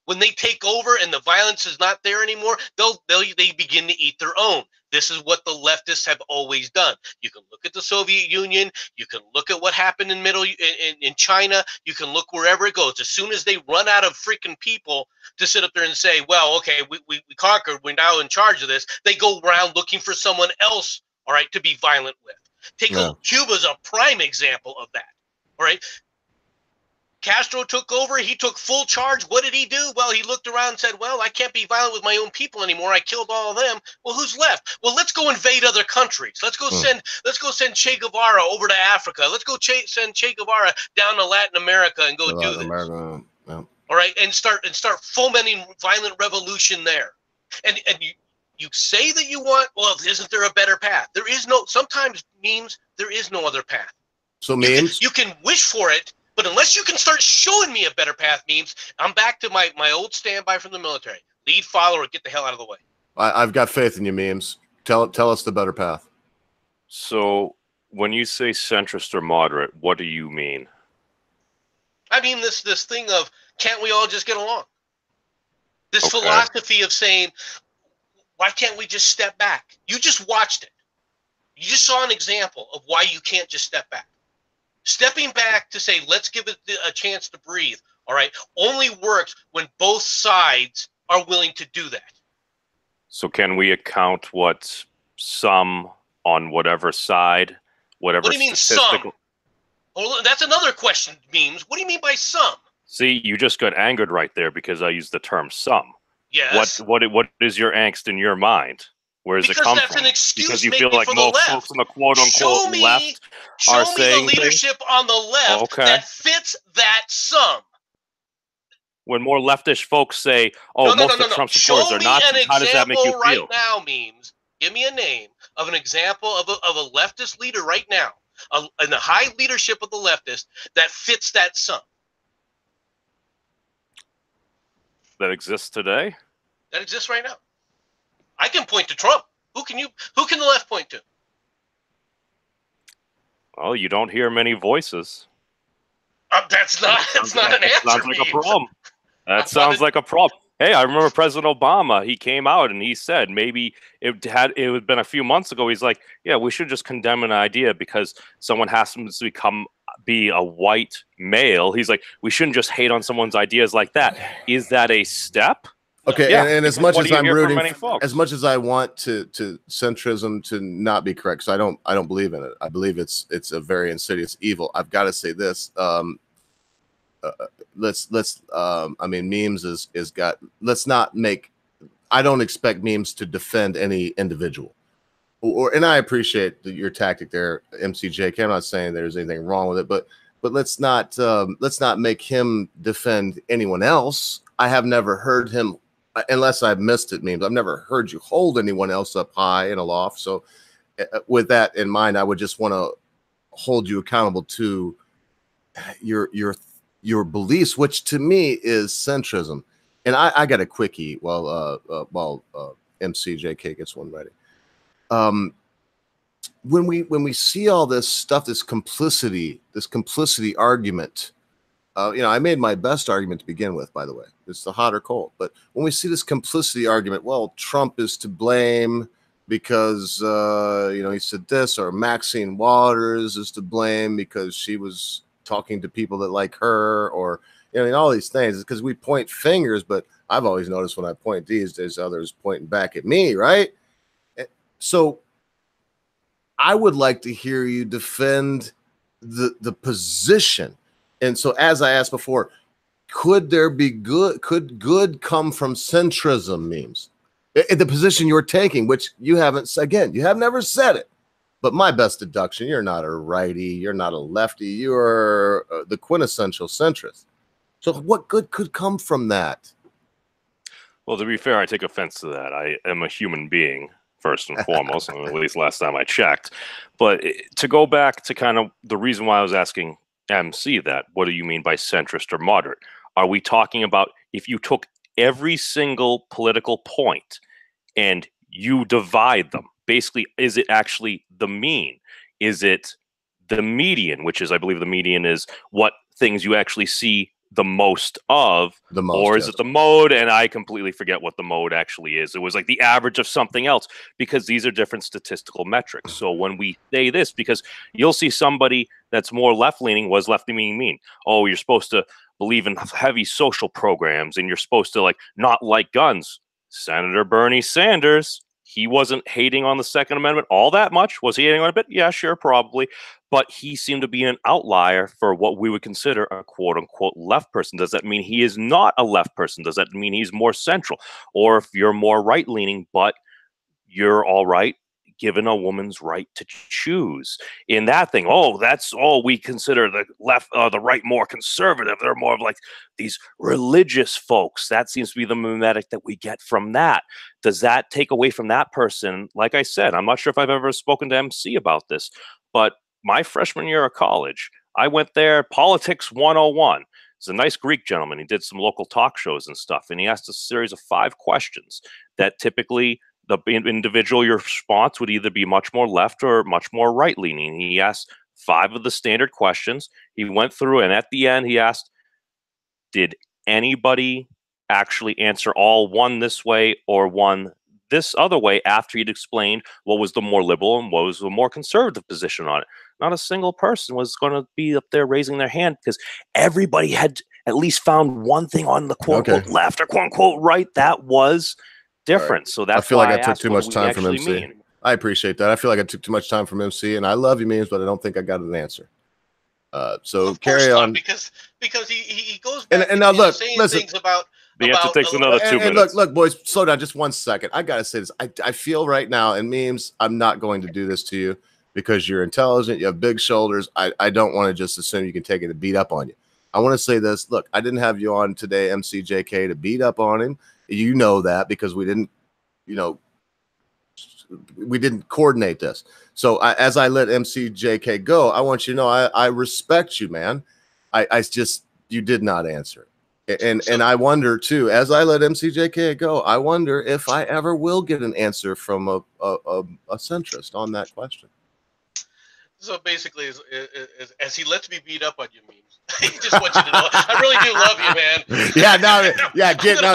When they take over and the violence is not there anymore, they begin to eat their own. This is what the leftists have always done. You can look at the Soviet Union. You can look at what happened in China. You can look wherever it goes. As soon as they run out of freaking people to sit up there and say, well, okay, we conquered. We're now in charge of this. They go around looking for someone else, all right, to be violent with. Cuba's a prime example of that, all right? Castro took over. He took full charge. What did he do? Well, he looked around and said, well, I can't be violent with my own people anymore. I killed all of them. Well, who's left? Well, let's go invade other countries. Let's go send Che Guevara over to Africa. Let's go send Che Guevara down to Latin America and go do this. Yeah. All right, and start fomenting violent revolution there. And you say that you want, well, isn't there a better path? There is no, sometimes memes, there is no other path. So memes? You can wish for it, but unless you can start showing me a better path, memes, I'm back to my old standby from the military. Lead, follow, or get the hell out of the way. I've got faith in you, memes. Tell us the better path. So when you say centrist or moderate, what do you mean? I mean this thing of, can't we all just get along? This philosophy of saying, why can't we just step back? You just watched it. You just saw an example of why you can't just step back. Stepping back to say, let's give it a chance to breathe, all right, only works when both sides are willing to do that. So can we account what some on whatever side, whatever What do you mean some? Well, that's another question, memes. What do you mean by some? See, you just got angered right there because I used the term some. Yes. What is your angst in your mind? Where does it come that's from? an excuse Because you maybe feel like for the most left. folks on the quote-unquote left are saying the leadership on the left that fits that some. When more leftish folks say, "Oh, most of Trump supporters are Nazis," how does that make you feel? Right now, memes. Give me a name of an example of a leftist leader right now, in the high leadership of the leftist that fits that some. That exists today? That exists right now. I can point to Trump. Who can the left point to? Well, you don't hear many voices. That's not an answer. Sounds like a problem. That sounds like a problem. Hey, I remember President Obama. He came out and he said maybe it had been a few months ago. He's like, yeah, we should just condemn an idea because someone has to be a white male. He's like, we shouldn't just hate on someone's ideas like that. Is that a step? Okay, yeah, and as much as I'm rooting, as much as I want to centrism to not be correct, so I don't believe in it. I believe it's a very insidious evil. I've got to say this. I mean, memes is got. Let's not make. I don't expect memes to defend any individual, and I appreciate your tactic there, MCJK. I'm not saying there's anything wrong with it, but let's not make him defend anyone else. I have never heard him. Unless I've missed it, memes. I've never heard you hold anyone else up high and aloft. So with that in mind, I would just want to hold you accountable to your beliefs, which to me is centrism. And I got a quickie while MCJK gets one ready. When we see all this stuff, this complicity argument, I made my best argument to begin with, by the way. It's the hot or cold. But when we see this complicity argument, well, Trump is to blame because, he said this, or Maxine Waters is to blame because she was talking to people that like her, or, all these things. It's because we point fingers, but I've always noticed when I point these, there's others pointing back at me, right? So I would like to hear you defend the position. And so, as I asked before, could good come from centrism, memes? The position you're taking, which you haven't, again, you have never said it, but my best deduction, you're not a righty, you're not a lefty, you're the quintessential centrist. So what good could come from that? Well, to be fair, I take offense to that. I am a human being, first and foremost, at least last time I checked. But to go back to kind of the reason why I was asking MC that. What do you mean by centrist or moderate? Are we talking about if you took every single political point and you divide them? Basically, is it actually the mean? Is it the median, which is, I believe the median is what things you actually see the most of, or is it the mode? And I completely forget what the mode actually is. It was like the average of something else, because these are different statistical metrics. So when we say this, because you'll see somebody that's more left-leaning was left-leaning mean. Oh, you're supposed to believe in heavy social programs and you're supposed to like not like guns. Senator Bernie Sanders, he wasn't hating on the Second Amendment all that much. Was he hating on it a bit? Yeah, sure, probably. But he seemed to be an outlier for what we would consider a quote-unquote left person. Does that mean he is not a left person? Does that mean he's more central? Or if you're more right-leaning, but you're all right, given a woman's right to choose in that thing. Oh, that's all we consider the left, the right more conservative. They're more of like these religious folks. That seems to be the mimetic that we get from that. Does that take away from that person? Like I said, I'm not sure if I've ever spoken to MC about this, but my freshman year of college, I went there, Politics 101. He's a nice Greek gentleman. He did some local talk shows and stuff, and he asked a series of 5 questions that typically the individual, your response would either be much more left or much more right-leaning. He asked 5 of the standard questions. He went through, and at the end, he asked, did anybody actually answer all one this way or one this other way after he'd explained what was the more liberal and what was the more conservative position on it? Not a single person was going to be up there raising their hand, because everybody had at least found one thing on the quote-unquote left or quote-unquote right that was different. So that's I feel like why I took too much time from MC. mean. I appreciate that. I feel like I took too much time from MC, and I love you, memes, but I don't think I got an answer. So carry on. Because he goes back and now look, saying listen. things about the answer takes another 2 minutes. Look, boys, slow down just 1 second. I gotta say this. I feel right now, and memes, I'm not going to do this to you because you're intelligent, you have big shoulders. I don't want to just assume you can take it and beat up on you. I want to say this. Look, I didn't have you on today, MCJK, to beat up on him. You know that because we didn't, we didn't coordinate this. So as I let MCJK go, I want you to know I respect you, man. I just, you did not answer. And I wonder too, as I let MCJK go, I wonder if I ever will get an answer from a centrist on that question. So basically, as he lets me beat up on you, memes, he just wants you to know I really do love you, man. Yeah, now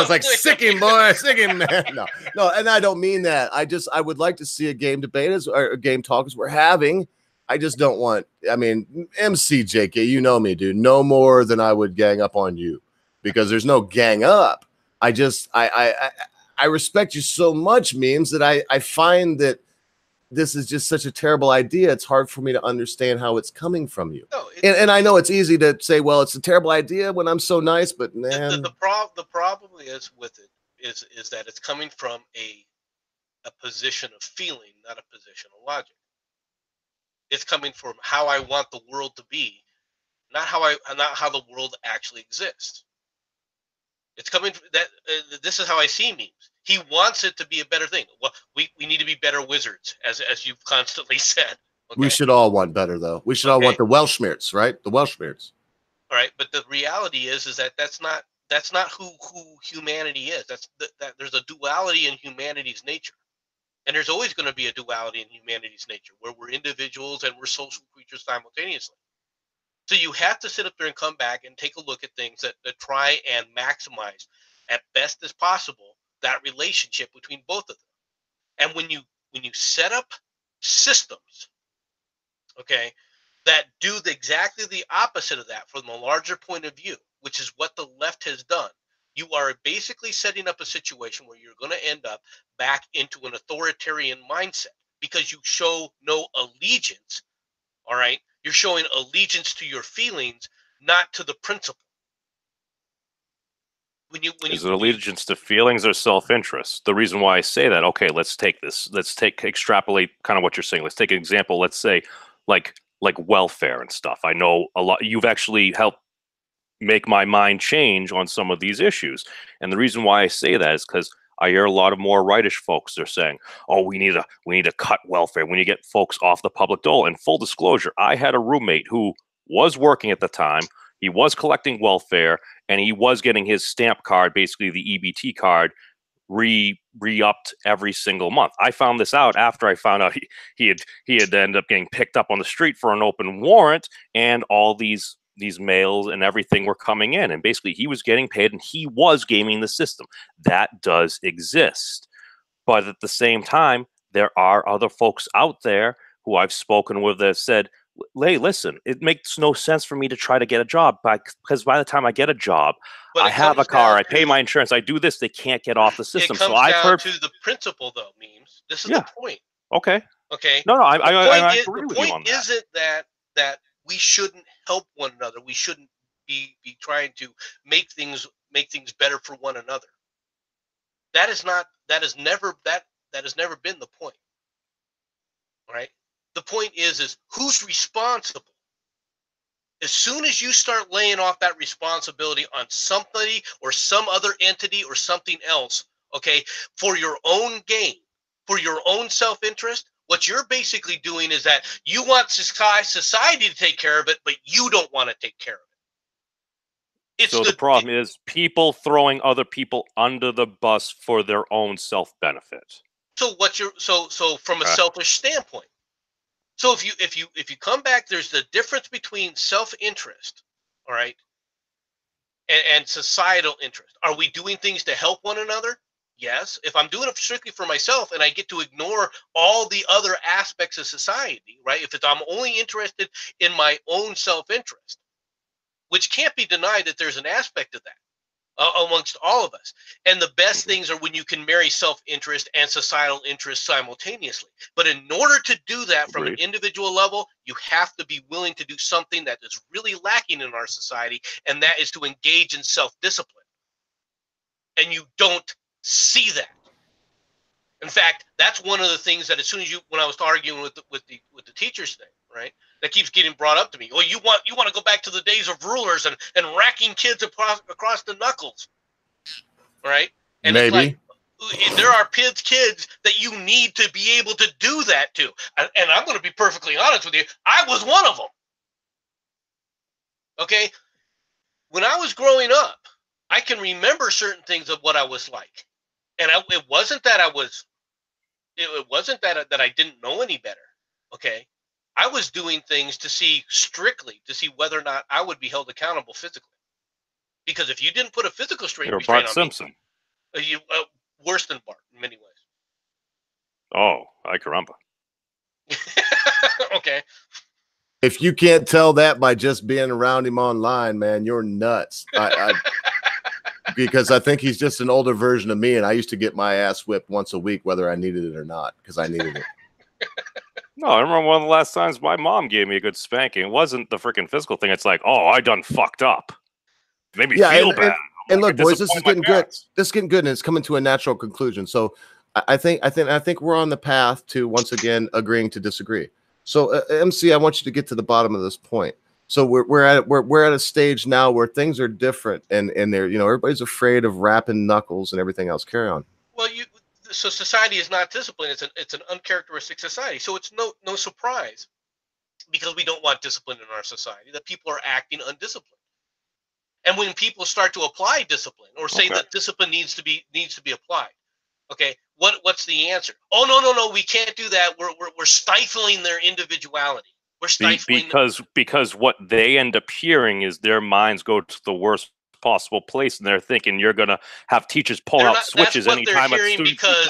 it's like sick him, boy, sick him, man. No, and I don't mean that. I would like to see a game debate or a game talk as we're having. I just don't want. I mean, MCJK, you know me, dude. No more than I would gang up on you, because there's no gang up. I respect you so much, memes, that I find that this is just such a terrible idea. It's hard for me to understand how it's coming from you. No, and I know it's easy to say, well, it's a terrible idea when I'm so nice, but man, the problem is with it is that it's coming from a position of feeling, not a position of logic. It's coming from how I want the world to be, not how the world actually exists. It's coming from that. This is how I see memes. He wants it to be a better thing. Well, we need to be better wizards, as you've constantly said. Okay? We should all want better, though. We should all want the Welshmirts, right? The Welshmirts. All right, but the reality is that that's not who humanity is. That there's a duality in humanity's nature, and there's always going to be a duality in humanity's nature, where we're individuals and we're social creatures simultaneously. So you have to sit up there and come back and take a look at things that try and maximize, at best as possible, that relationship between both of them. And when you set up systems, okay, that do exactly the opposite of that from a larger point of view, which is what the left has done, you are basically setting up a situation where you're going to end up back into an authoritarian mindset, because you show no allegiance. All right, you're showing allegiance to your feelings, not to the principle. Is it allegiance to feelings or self-interest? The reason why I say that, okay, let's extrapolate kind of what you're saying. Let's take an example. Let's say like welfare and stuff. I know a lot. You've actually helped make my mind change on some of these issues. And the reason why I say that is because I hear a lot of more rightish folks. They're saying, "Oh, we need to cut welfare. We need to get folks off the public dole." And full disclosure, I had a roommate who was working at the time. He was collecting welfare, and he was getting his stamp card, basically the EBT card, re-upped every single month. I found this out after I found out he had ended up getting picked up on the street for an open warrant, and all these mails and everything were coming in, and basically he was getting paid and he was gaming the system. That does exist. But at the same time, there are other folks out there who I've spoken with that said, hey, listen, it makes no sense for me to try to get a job because by the time I get a job, I have a car, I pay my insurance, I do this, they can't get off the system. It comes I've down heard to the principle, though, Memes. This is the point. Okay. Okay. No, I The agree with you on point that. isn't that we shouldn't help one another. We shouldn't be trying to make things better for one another. That has never been the point. Right? The point is who's responsible? As soon as you start laying off that responsibility on somebody or some other entity or something else, okay, for your own gain, for your own self-interest, what you're basically doing is that you want society to take care of it, but you don't want to take care of it. So the problem is people throwing other people under the bus for their own self-benefit. So so from a selfish standpoint. So if you come back, there's the difference between self-interest, all right, and societal interest. Are we doing things to help one another? Yes. If I'm doing it strictly for myself and I get to ignore all the other aspects of society, right? If I'm only interested in my own self-interest, which can't be denied that there's an aspect of that amongst all of us. And the best things are when you can marry self-interest and societal interest simultaneously. But in order to do that from an individual level, you have to be willing to do something that is really lacking in our society, and that is to engage in self-discipline. And you don't see that. In fact, that's one of the things that as soon as when I was arguing with the teachers thing, right, that keeps getting brought up to me. Well, you want to go back to the days of rulers and racking kids across the knuckles, right? And maybe it's like, there are kids that you need to be able to do that to. And I'm going to be perfectly honest with you. I was one of them. Okay, when I was growing up, I can remember certain things of what I was like, and it wasn't that I didn't know any better. Okay, I was doing things to see whether or not I would be held accountable physically. Because if you didn't put a physical restraint You're Bart on Simpson. me, you worse than Bart in many ways. Oh, ay caramba. Okay. If you can't tell that by just being around him online, man, you're nuts. Because I think he's just an older version of me, and I used to get my ass whipped once a week, whether I needed it or not, because I needed it. No, I remember one of the last times my mom gave me a good spanking. It wasn't the freaking physical thing. It's like, oh, I done fucked up. It made me feel bad. And look, boys, this is getting good. This is getting good, and it's coming to a natural conclusion. So I think we're on the path to once again agreeing to disagree. So MC, I want you to get to the bottom of this point. So we're at a stage now where things are different, and they're, everybody's afraid of rapping knuckles and everything else. Carry on. Well, so society is not disciplined. It's an uncharacteristic society. So it's no surprise, because we don't want discipline in our society, that people are acting undisciplined. And when people start to apply discipline or say that discipline needs to be applied, okay, what's the answer? Oh, no, we can't do that. We're stifling their individuality. We're stifling because what they end up hearing is their minds go to the worst possible place, and they're thinking you're gonna have teachers pull out switches anytime a student because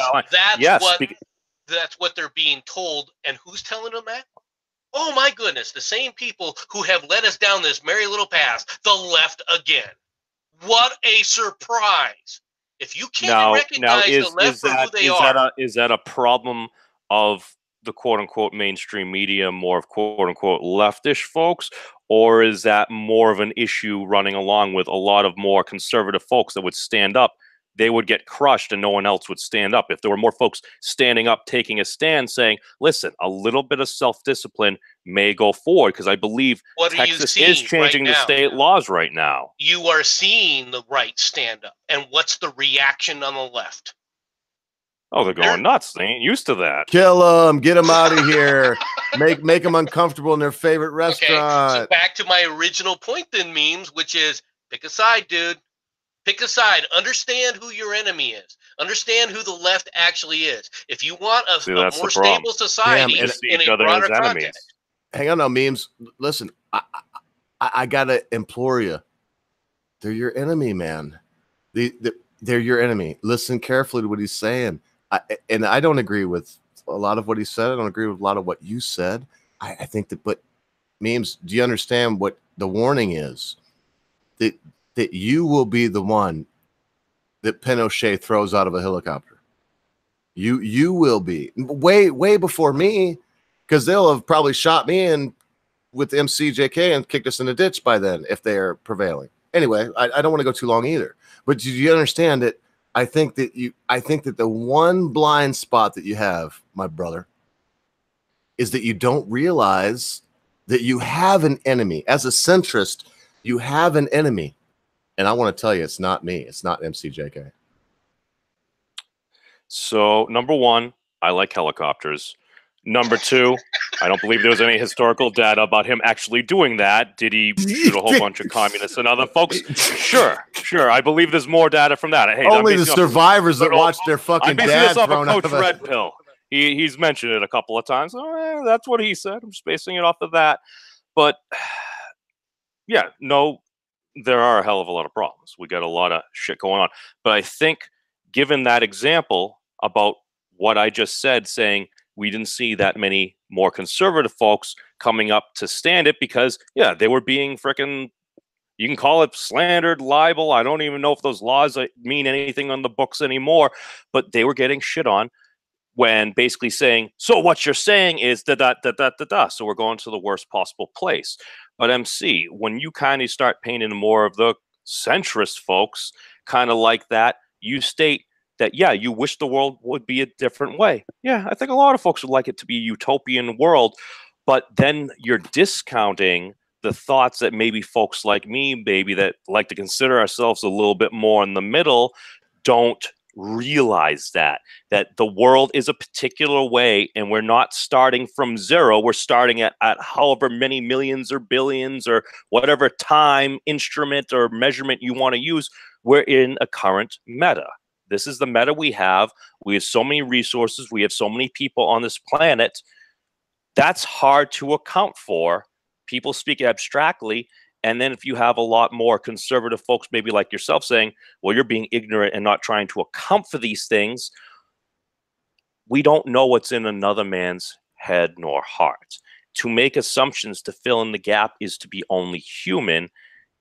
that's what they're being told. And who's telling them that? Oh my goodness, the same people who have led us down this merry little path, the left again. What a surprise. If you can't recognize the left for who they are. Is that a problem of the quote-unquote mainstream media, more of quote-unquote leftish folks, or is that more of an issue running along with a lot of more conservative folks that would stand up? They would get crushed and no one else would stand up. If there were more folks standing up, taking a stand, saying, listen, a little bit of self-discipline may go forward, because I believe Texas is changing the state laws right now. You are seeing the right stand up. And what's the reaction on the left? Oh, they're going nuts. They ain't used to that. Kill them. Get them out of here. Make them uncomfortable in their favorite restaurant. So back to my original point then, memes, which is pick a side, dude. Pick a side. Understand who your enemy is. Understand who the left actually is. If you want a more stable society in a broader context. Hang on now, memes. Listen, I gotta implore you. They're your enemy, man. They're your enemy. Listen carefully to what he's saying. And I don't agree with a lot of what he said. I don't agree with a lot of what you said. I think that, but memes, do you understand what the warning is? That you will be the one that Pinochet throws out of a helicopter. You will be way before me, because they'll have probably shot me in with MCJK and kicked us in the ditch by then if they are prevailing. Anyway, I don't want to go too long either. But do you understand that? I think that the one blind spot that you have, my brother, is that you don't realize that you have an enemy. As a centrist, you have an enemy. And I want to tell you, it's not me. It's not MCJK. So, number one, I like helicopters. Number two, I don't believe there was any historical data about him actually doing that. Did he shoot a whole bunch of communists and other folks? Sure. I believe there's more data from that. Hey, only the survivors that watched their fucking dad thrown out of Coach Red Pill. He's mentioned it a couple of times. Oh, that's what he said. I'm just basing it off of that. But yeah, no, there are a hell of a lot of problems. We got a lot of shit going on. But I think, given that example about what I just said, saying we didn't see that many more conservative folks coming up to stand it because, yeah, they were being frickin', you can call it slandered, libel. I don't even know if those laws mean anything on the books anymore, but they were getting shit on when basically saying, so what you're saying is da-da-da-da-da-da. So we're going to the worst possible place. But MC, when you kind of start painting more of the centrist folks kind of like that, you state that, yeah, you wish the world would be a different way. Yeah, I think a lot of folks would like it to be a utopian world, but then you're discounting the thoughts that maybe folks like me, maybe that like to consider ourselves a little bit more in the middle, don't realize that the world is a particular way, and we're not starting from zero. We're starting at however many millions or billions or whatever time instrument or measurement you want to use. We're in a current meta. This is the meta we have. We have so many resources. We have so many people on this planet. That's hard to account for. People speak abstractly. And then if you have a lot more conservative folks, maybe like yourself, saying, well, you're being ignorant and not trying to account for these things, we don't know what's in another man's head nor heart. To make assumptions to fill in the gap is to be only human.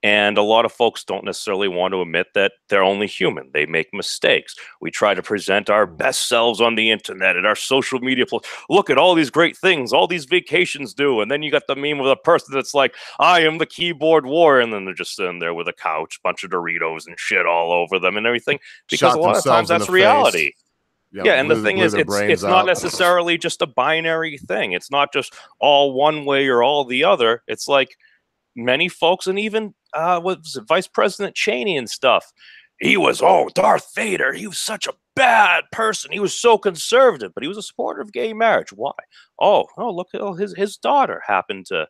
And a lot of folks don't necessarily want to admit that they're only human. They make mistakes. We try to present our best selves on the internet and our social media. Look at all these great things, all these vacations do. And then you got the meme of a person that's like, I am the keyboard warrior. And then they're just sitting there with a couch, bunch of Doritos and shit all over them and everything. Because a lot of times that's reality. Yeah, and the thing is, it's not necessarily just a binary thing. It's not just all one way or all the other. It's like many folks, and even what was it, Vice President Cheney and stuff. He was, Darth Vader. He was such a bad person. He was so conservative, but he was a supporter of gay marriage. Why? Look, his daughter happened to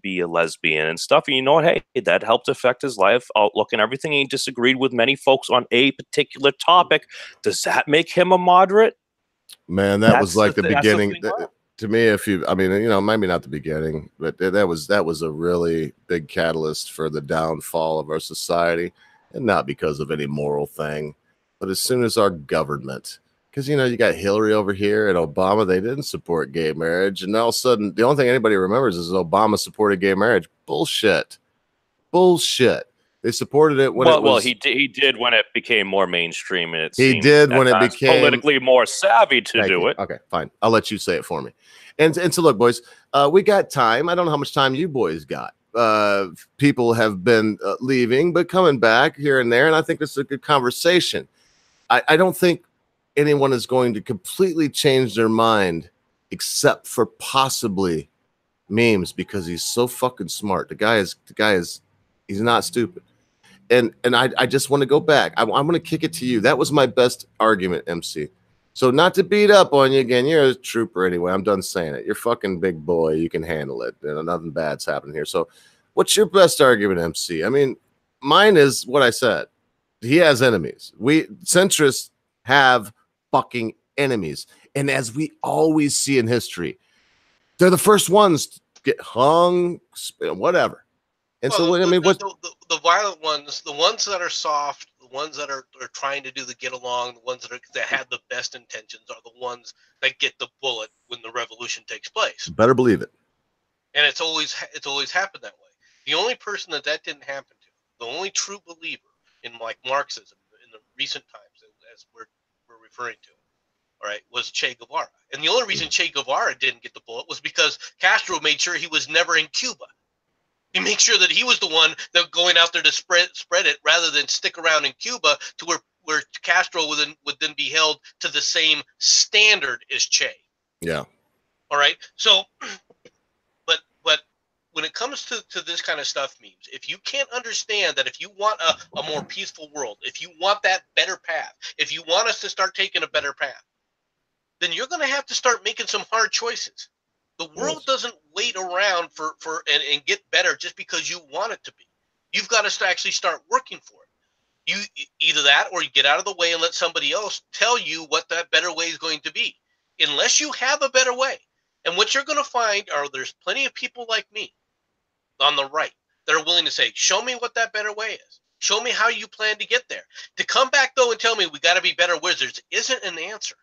be a lesbian and stuff. And you know what? Hey, that helped affect his life outlook and everything. He disagreed with many folks on a particular topic. Does that make him a moderate? Man, that was like the beginning. To me, maybe not the beginning, but that was a really big catalyst for the downfall of our society, and not because of any moral thing, but as soon as our government, because you got Hillary over here and Obama, they didn't support gay marriage, and all of a sudden the only thing anybody remembers is Obama supported gay marriage. Bullshit. They supported it when he did when it became more mainstream, and he did when it became politically more savvy to do it. Okay, fine. I'll let you say it for me. And so look, boys, we got time. I don't know how much time you boys got. People have been leaving, but coming back here and there, and I think this is a good conversation. I don't think anyone is going to completely change their mind, except for possibly memes, because he's so fucking smart. The guy is he's not stupid. And I just want to go back. I'm going to kick it to you. That was my best argument, MC. So not to beat up on you again, you're a trooper anyway. I'm done saying it. You're fucking big boy. You can handle it. You know, nothing bad's happening here. So what's your best argument, MC? I mean, mine is what I said. He has enemies. We centrists have fucking enemies. And as we always see in history, they're the first ones to get hung, whatever. And well, so, I mean, what the violent ones, the ones that are soft, the ones that are trying to do the get along, the ones that have the best intentions are the ones that get the bullet when the revolution takes place. better believe it. And it's always happened that way. The only person that didn't happen to, the only true believer in like Marxism in the recent times, as we're referring to, all right, was Che Guevara. And the only reason Che Guevara didn't get the bullet was because Castro made sure he was never in Cuba. He made sure that he was the one that going out there to spread it rather than stick around in Cuba to where Castro would then be held to the same standard as Che. Yeah. All right. So, but when it comes to this kind of stuff, memes, if you can't understand that if you want a more peaceful world, if you want that better path, if you want us to start taking a better path, then you're going to have to start making some hard choices. The world doesn't wait around and get better just because you want it to be. You've got to actually start working for it. You either that or you get out of the way and let somebody else tell you what that better way is going to be. Unless you have a better way. And what you're going to find are there's plenty of people like me on the right that are willing to say, show me what that better way is. Show me how you plan to get there. To come back, though, and tell me we got to be better wizards isn't an answer.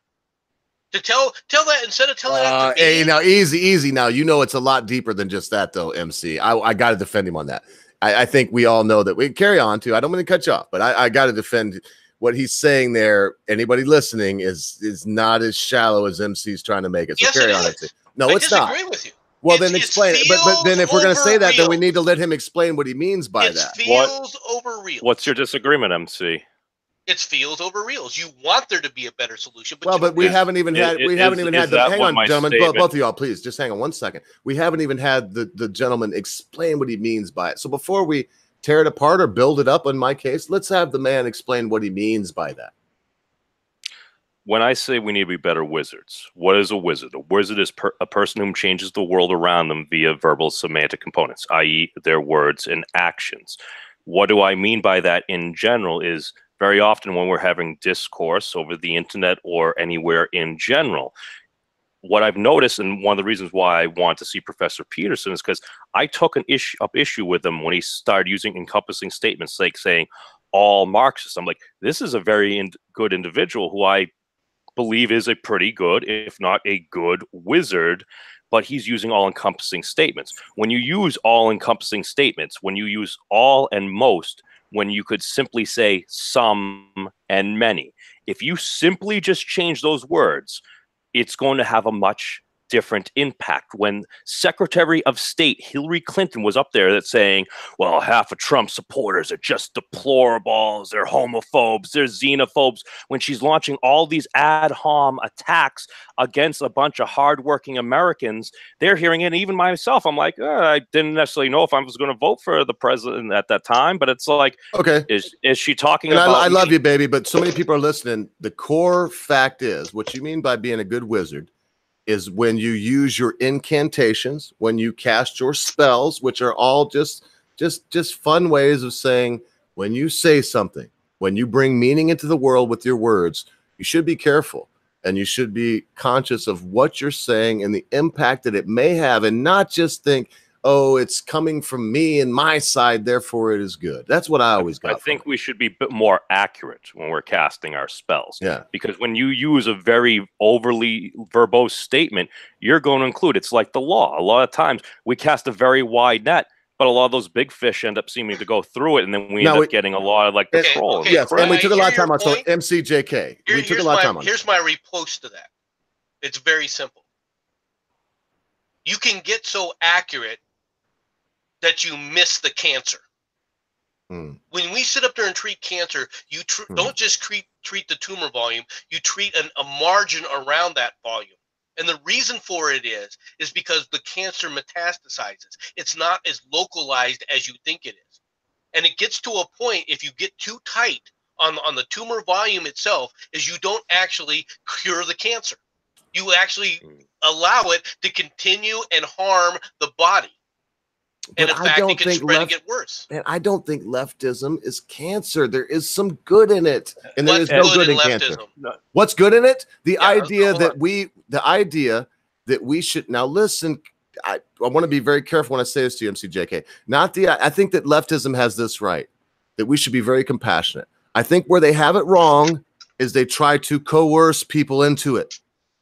To tell that instead of telling that to me. Hey, now easy. Now, you know it's a lot deeper than just that, though, MC. I got to defend him on that. I think we all know that. We carry on, too. I don't want to cut you off, but I got to defend what he's saying there. Anybody listening is not as shallow as MC's trying to make it. So yes, carry it on. is. MC. No, it's not. I disagree with you. Well, then explain it. But then if we're going to say that, then we need to let him explain what he means by that. It feels over real. What's your disagreement, MC? It's feels over reals. You want there to be a better solution, but we haven't even had the hang on, gentlemen, both of y'all, please just hang on 1 second. We haven't even had the gentleman explain what he means by it. So before we tear it apart or build it up, in my case, let's have the man explain what he means by that. When I say we need to be better wizards, what is a wizard? A wizard is a person who changes the world around them via verbal semantic components, i.e. their words and actions. What do I mean by that in general is very often when we're having discourse over the internet or anywhere in general, what I've noticed, and one of the reasons why I want to see Professor Peterson, is because I took an issue with him when he started using encompassing statements like saying all Marxists. I'm like, this is a very good individual who I believe is a pretty good, if not a good wizard, but he's using all-encompassing statements. When you use all-encompassing statements, when you use all and most, when you could simply say some and many. If you simply just change those words, it's going to have a much different impact. When Secretary of State Hillary Clinton was up there that's saying, well, half of Trump's supporters are just deplorables, they're homophobes, they're xenophobes, when she's launching all these ad hom attacks against a bunch of hardworking Americans, they're hearing it. And even myself, I'm like, I didn't necessarily know if I was going to vote for the president at that time, but it's like, okay, is she talking and about I love you, baby, but so many people are listening. The core fact is, what you mean by being a good wizard is when you use your incantations, when you cast your spells, which are all just fun ways of saying, when you say something, when you bring meaning into the world with your words, you should be careful and you should be conscious of what you're saying and the impact that it may have, and not just think, oh, it's coming from me and my side, therefore it is good. That's what I always got. I think we should be a bit more accurate when we're casting our spells. Yeah. Because when you use a very overly verbose statement, you're going to include, it's like the law. A lot of times we cast a very wide net, but a lot of those big fish end up seeming to go through it, and then we end up getting a lot of like trolls. Yes, and we took a lot of time on so MCJK. We took a lot of time on. Here's my repost to that. It's very simple. You can get so accurate that you miss the cancer. When we sit up there and treat cancer, you don't just treat the tumor volume, you treat a margin around that volume. And the reason for it is because the cancer metastasizes. It's not as localized as you think it is. And it gets to a point, if you get too tight on the tumor volume itself is you don't actually cure the cancer. You actually allow it to continue and harm the body. And in fact, it can spread and get worse. And I don't think leftism is cancer. There is some good in it, and there is no good in cancer. What's good in it? The idea that we should now listen. I want to be very careful when I say this to you, MCJK. I think that leftism has this right, that we should be very compassionate. I think where they have it wrong is they try to coerce people into it.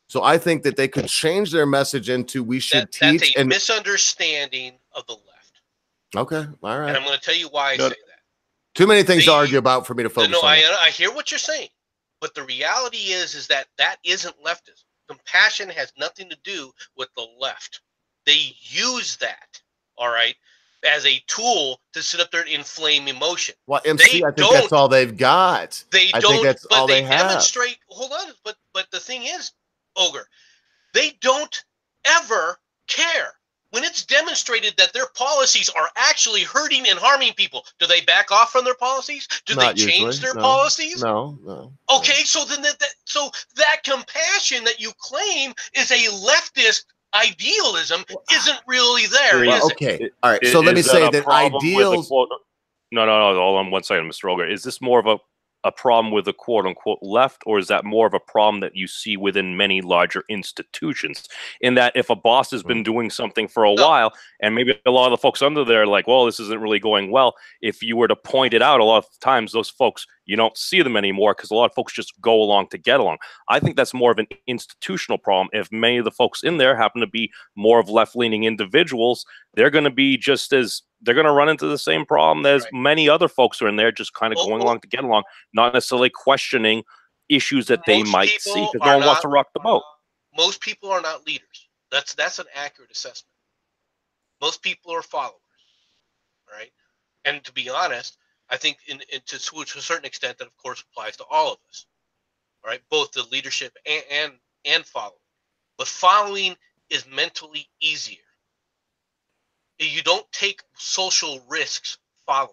So I think that they could change their message into we should teach. That's a misunderstanding of the left. Okay, all right. And I'm going to tell you why I say that. Too many things to argue about for me to focus on. I hear what you're saying, but the reality is that isn't leftism. Compassion has nothing to do with the left. They use that, all right, as a tool to sit up there and inflame emotion. Well, MC, I think that's all they've got. They don't. Think that's all they have. Demonstrate. Hold on, but the thing is, Ogre, they don't ever care. When it's demonstrated that their policies are actually hurting and harming people, do they back off from their policies? Do they change their policies? No. Okay, so then that compassion that you claim is a leftist idealism isn't really there, is it? Okay, all right. So let me say that ideals. No. Hold on one second, Mr. Ogre. Is this more of a problem with the quote unquote left, or is that more of a problem that you see within many larger institutions? In that if a boss has been doing something for a while, and maybe a lot of the folks under there are like, well, this isn't really going well. If you were to point it out, a lot of times those folks, you don't see them anymore because a lot of folks just go along to get along. I think that's more of an institutional problem. If many of the folks in there happen to be more of left-leaning individuals, they're going to be they're going to run into the same problem as many other folks who are in there, just kind of going along to get along, not necessarily questioning issues that they might see because no one wants to rock the boat. Most people are not leaders. That's an accurate assessment. Most people are followers, right? And to be honest, I think to a certain extent that, of course, applies to all of us, right? Both the leadership and following. But following is mentally easier. You don't take social risks following.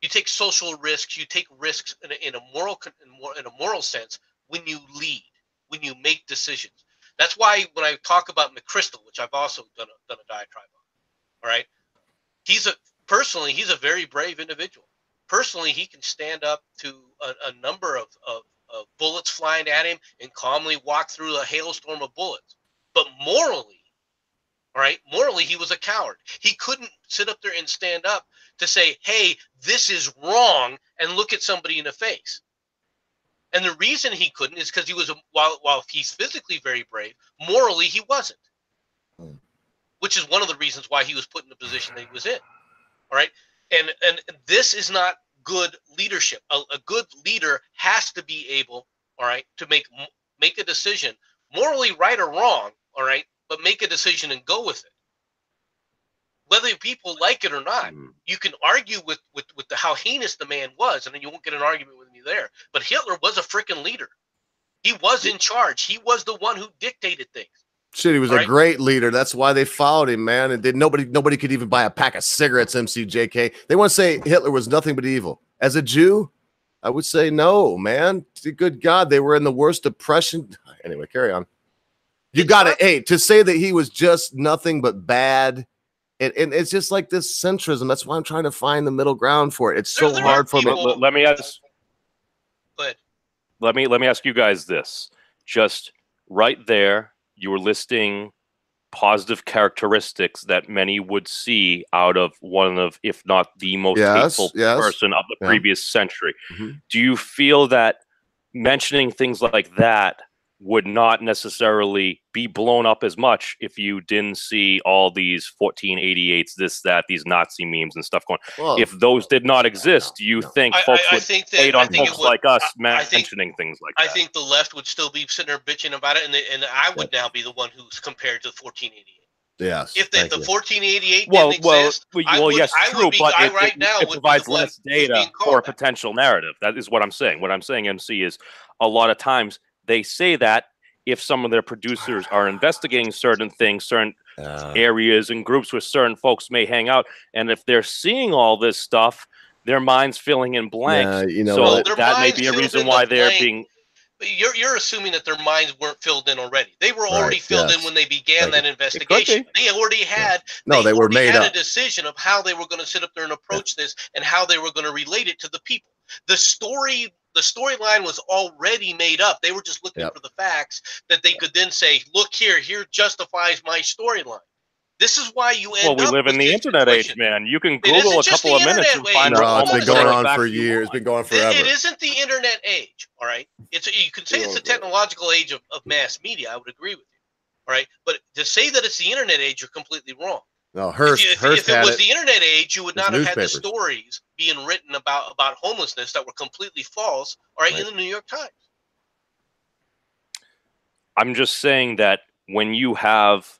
You take social risks. You take risks in a moral sense when you lead, when you make decisions. That's why when I talk about McChrystal, which I've also done a diatribe on, all right, he's a very brave individual. Personally, he can stand up to a number of bullets flying at him and calmly walk through a hailstorm of bullets. But morally, all right, morally, he was a coward. He couldn't sit up there and stand up to say, hey, this is wrong, and look at somebody in the face. And the reason he couldn't is because he was, while he's physically very brave, morally he wasn't. Which is one of the reasons why he was put in the position that he was in. All right? And this is not good leadership. A good leader has to be able, all right, to make a decision, morally right or wrong, all right, but make a decision and go with it. Whether people like it or not, you can argue with how heinous the man was, and then you won't get an argument with me there. But Hitler was a freaking leader. He was in charge. He was the one who dictated things. Shit, he was a great leader. That's why they followed him, man. And nobody could even buy a pack of cigarettes, MCJK. They want to say Hitler was nothing but evil. As a Jew, I would say no, man. Good God, they were in the worst depression. Anyway, carry on. You got it. Hey, to say that he was just nothing but bad, and it's just like this centrism. That's why I'm trying to find the middle ground for it. It's so hard for me. Let me ask. Let me ask you guys this. Just right there, you were listing positive characteristics that many would see out of one of, if not the most hateful person of the previous century. Do you feel that mentioning things like that would not necessarily be blown up as much if you didn't see all these 1488s, these Nazi memes and stuff going? Well, if those did not exist, do you think folks would hate on folks like us mentioning things like that? I think the left would still be sitting there bitching about it, and I would now be the one who's compared to 1488. Yes. If the 1488 didn't exist, it provides less data for a potential narrative. That is what I'm saying. What I'm saying, MC, is a lot of times they say that if some of their producers are investigating certain things, certain areas and groups where certain folks may hang out, and if they're seeing all this stuff, their minds filling in blanks. Yeah, you know so what? Their that may minds be a filled reason in why the they're blank. being. But you're assuming that their minds weren't filled in already. They were already Right, filled in yes. when they began Thank that you. investigation. They already had No, they were already made had up. a decision of how they were going to sit up there and approach this and how they were going to relate it to the people. The storyline was already made up. They were just looking Yep. for the facts that they could then say, look here justifies my storyline. This is why you end Well, we up live in with the this internet age, situation. man. You can It Google isn't a just couple the of minutes internet and find age. out No, it's been almost going any on fact for you years. want. It's been going It forever. isn't the internet age, all right? You can say it's the technological age of mass media. I would agree with you, all right? But to say that it's the internet age, you're completely wrong. No, Hearst If it had was it. the internet age, you would There's not have had the newspapers. stories being written about homelessness that were completely false, all right, in the New York Times. I'm just saying that when you have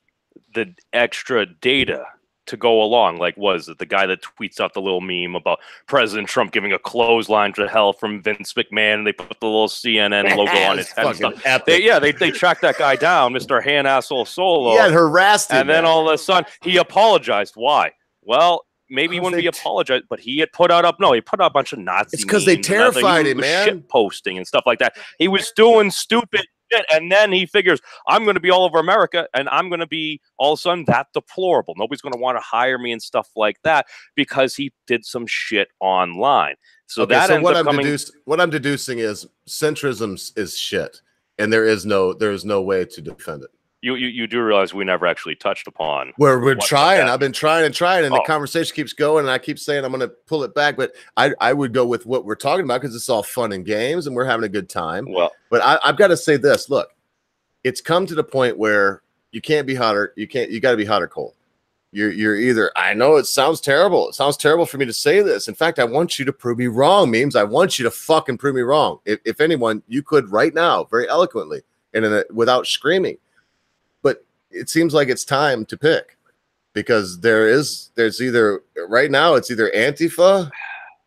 the extra data to go along, like was it the guy that tweets out the little meme about President Trump giving a clothesline to hell from Vince McMahon, and they put the little CNN logo on his It's head and fucking stuff. epic. They tracked that guy down, Mr. Han Asshole Solo. He had harassed him, and then man. all of a sudden he apologized. Why? Well, maybe he wouldn't be apologized, but he had put out a bunch of Nazi. It's 'cause they memes and other- terrified he him, was man. Shit posting and stuff like that. He was doing stupid shit, and then he figures I'm going to be all over America, and I'm going to be all of a sudden that deplorable. Nobody's going to want to hire me and stuff like that because he did some shit online. So Okay, that so ends what up I'm coming. what I'm deducing is centrism is shit, and there is no way to defend it. You do realize we never actually touched upon. We're what trying. that I've been trying and trying, and Oh. the conversation keeps going. And I keep saying I'm going to pull it back, but I would go with what we're talking about because it's all fun and games, and we're having a good time. Well, but I've got to say this. Look, it's come to the point where you can't be hot or you got to be hot or cold. You're either. I know it sounds terrible. It sounds terrible for me to say this. In fact, I want you to prove me wrong, memes. I want you to fucking prove me wrong. If anyone, you could right now, very eloquently, and without screaming. But it seems like it's time to pick because there's either right now it's either Antifa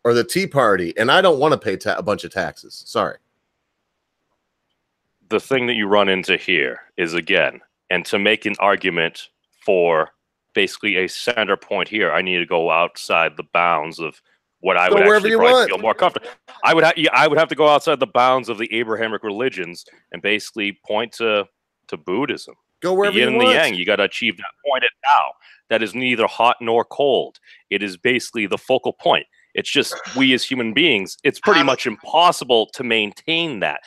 or the Tea Party, and I don't want to pay a bunch of taxes. Sorry. The thing that you run into here is, again, and to make an argument for basically a center point here, I need to go outside the bounds of what I Go would wherever actually you probably want. feel more comfortable. I would have to go outside the bounds of the Abrahamic religions and basically point to Buddhism. Go wherever the yin you and the want. yang. You got to achieve that point at now. That is neither hot nor cold. It is basically the focal point. It's just we as human beings, it's pretty much impossible to maintain that.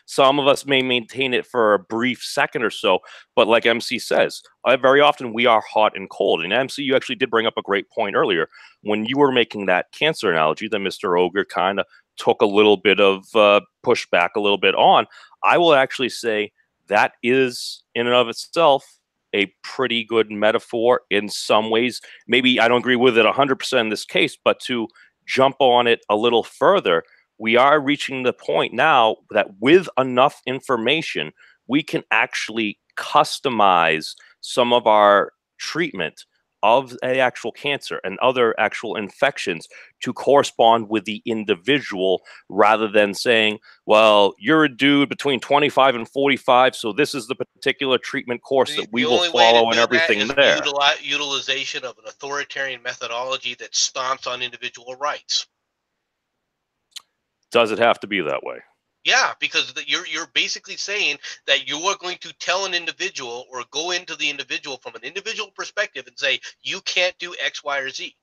Some of us may maintain it for a brief second or so, but like MC says, very often we are hot and cold. And MC, you actually did bring up a great point earlier. When you were making that cancer analogy that Mr. Ogre kind of took a little bit of pushback a little bit on, I will actually say that is in and of itself a pretty good metaphor in some ways. Maybe I don't agree with it 100% in this case, but to jump on it a little further, we are reaching the point now that with enough information, we can actually customize some of our treatment of an actual cancer and other actual infections to correspond with the individual rather than saying, well, you're a dude between 25 and 45, so this is the particular treatment course that we will follow and everything there. Utilization of an authoritarian methodology that stomps on individual rights. Does it have to be that way? Yeah, because you're basically saying that you are going to tell an individual or go into the individual from an individual perspective and say, you can't do X, Y, or Z.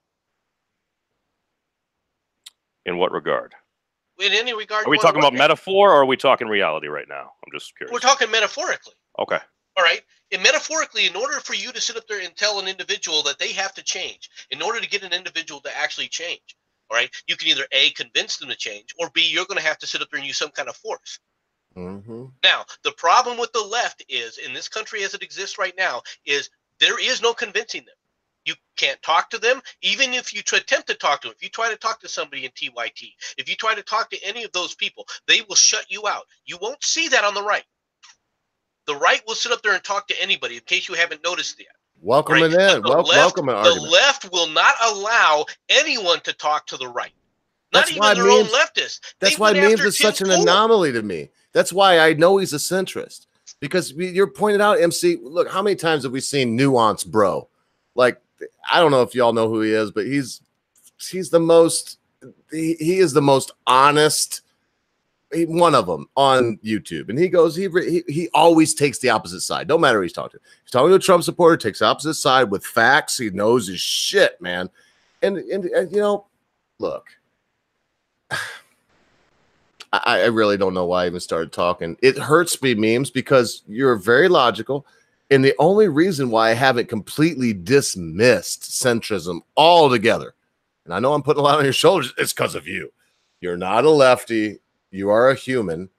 In what regard? In any regard. Are we talking about metaphor or are we talking reality right now? I'm just curious. We're talking metaphorically. Okay. All right. And metaphorically, in order for you to sit up there and tell an individual that they have to change, in order to get an individual to actually change, all right, you can either A, convince them to change, or B, you're going to have to sit up there and use some kind of force. Mm-hmm. Now, the problem with the left is, in this country as it exists right now, is there is no convincing them. You can't talk to them, even if you attempt to talk to them. If you try to talk to somebody in TYT, if you try to talk to any of those people, they will shut you out. You won't see that on the right. The right will sit up there and talk to anybody, in case you haven't noticed yet. Welcome Right? it in. Welcome an The argument. left will not allow anyone to talk to the right. Not even their own leftists. That's They why went memes after is such Tim an Pool. anomaly to me. That's why I know he's a centrist. Because you're pointing out, MC, look, how many times have we seen Nuance Bro? Like, I don't know if y'all know who he is, but he's the most he is the most honest, one of them on YouTube, and he goes, he always takes the opposite side, no matter who he's talking to. He's talking to a Trump supporter, takes the opposite side with facts. He knows his shit, man. And you know, look, I really don't know why I even started talking. It hurts me, Memes, because you're very logical. And the only reason why I haven't completely dismissed centrism altogether, and I know I'm putting a lot on your shoulders, it's because of you. You're not a lefty. You are a human,